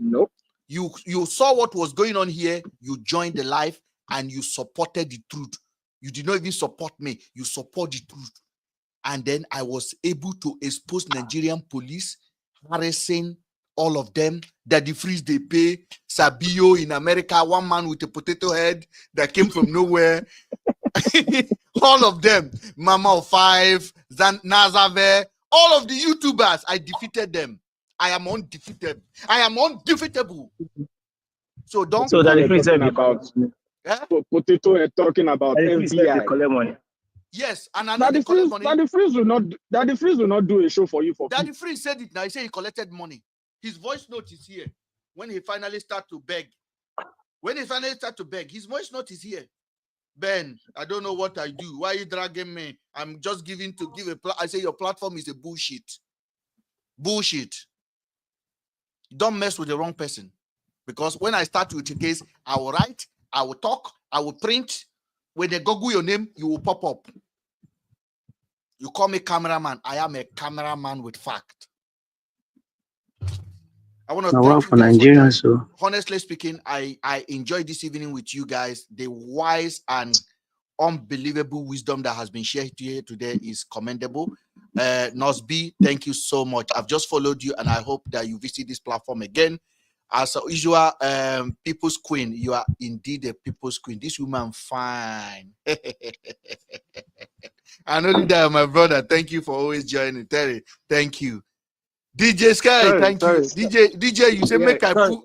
Nope. You saw what was going on here. You joined the life and you supported the truth. You did not even support me. You support the truth. And then I was able to expose Nigerian police, harassing all of them, that the freeze they pay, Sabio in America, one man with a potato head that came from nowhere. All of them, Mama of Five, Nazave, all of the YouTubers, I defeated them. I am undefeated. I am undefeatable. So don't. So that the freeze about potato head talking about FBI. Yes, and another money. That the freeze will not do a show for you for free. Daddy Freeze said it now. He said he collected money. His voice note is here. When he finally start to beg. His voice note is here. Ben, I don't know what I do. Why are you dragging me? I'm just giving to give I say your platform is a bullshit. Bullshit. Don't mess with the wrong person. Because when I start with a case, I will write, I will talk, I will print. When they Google your name, you will pop up. You call me cameraman. I am a cameraman with fact. I want to thank you guys for Nigerians, so honestly speaking, I enjoyed this evening with you guys. The wise and unbelievable wisdom that has been shared here today is commendable. Nosby, thank you so much. I've just followed you and I hope that you visit this platform again. As usual, people's queen, you are indeed a people's queen. This woman fine. I know that, my brother. Thank you for always joining. Terry, thank you. DJ Sky, thank you. DJ, you say make I put.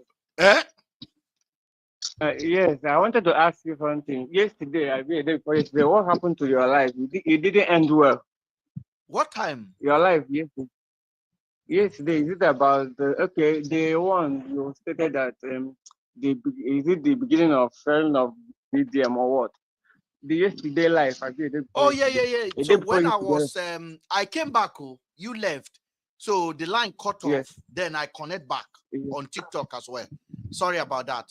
Yes, I wanted to ask you something. Yesterday, what happened to your life? It didn't end well. What time? Your life yesterday. Yesterday, is it about day one? You stated that is it the beginning of film of BDM or what? The yesterday life. Oh yeah. So when I was I came back. You left. So the line cut off. Then I connect back on TikTok as well. Sorry about that.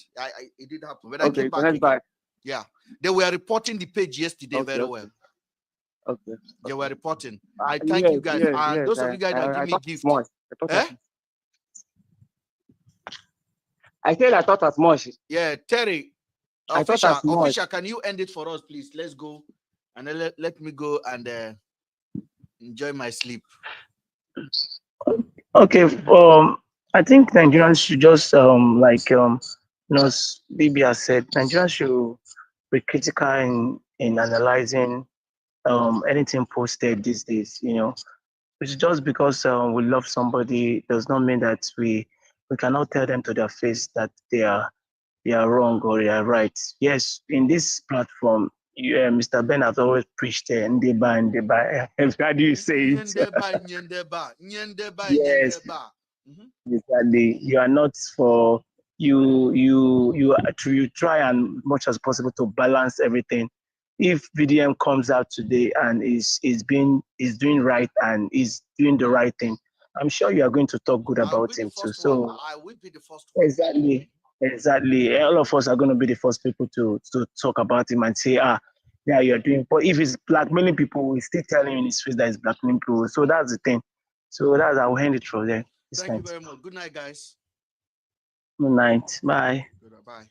It did happen. But I came back. Yeah, they were reporting the page yesterday very well. Okay. They were reporting. I thank you guys. And those of you guys that give me gifts. I said I thought as much. Yeah, Terry. Official, can you end it for us, please? Let's go. And then let me go and enjoy my sleep. Okay. I think Nigerians should just Bibi has said, Nigerians should be critical in analyzing anything posted these days. It's just because we love somebody does not mean that we cannot tell them to their face that they are wrong or they are right. Yes, in this platform, Mr. Ben has always preached Ndeba. How do you say it? Yes, exactly. You are not for you try and much as possible to balance everything. If VDM comes out today and is doing right and is doing the right thing, I'm sure you are going to talk good about him too. So I will be the first one. Exactly. All of us are going to be the first people to talk about him and say, yeah, you're doing. But if he's blackmailing people, we still telling him in his face that he's blackmailing people. So that's the thing. So I'll hand it through there. Thank you very much. Good night, guys. Good night. Bye. Bye.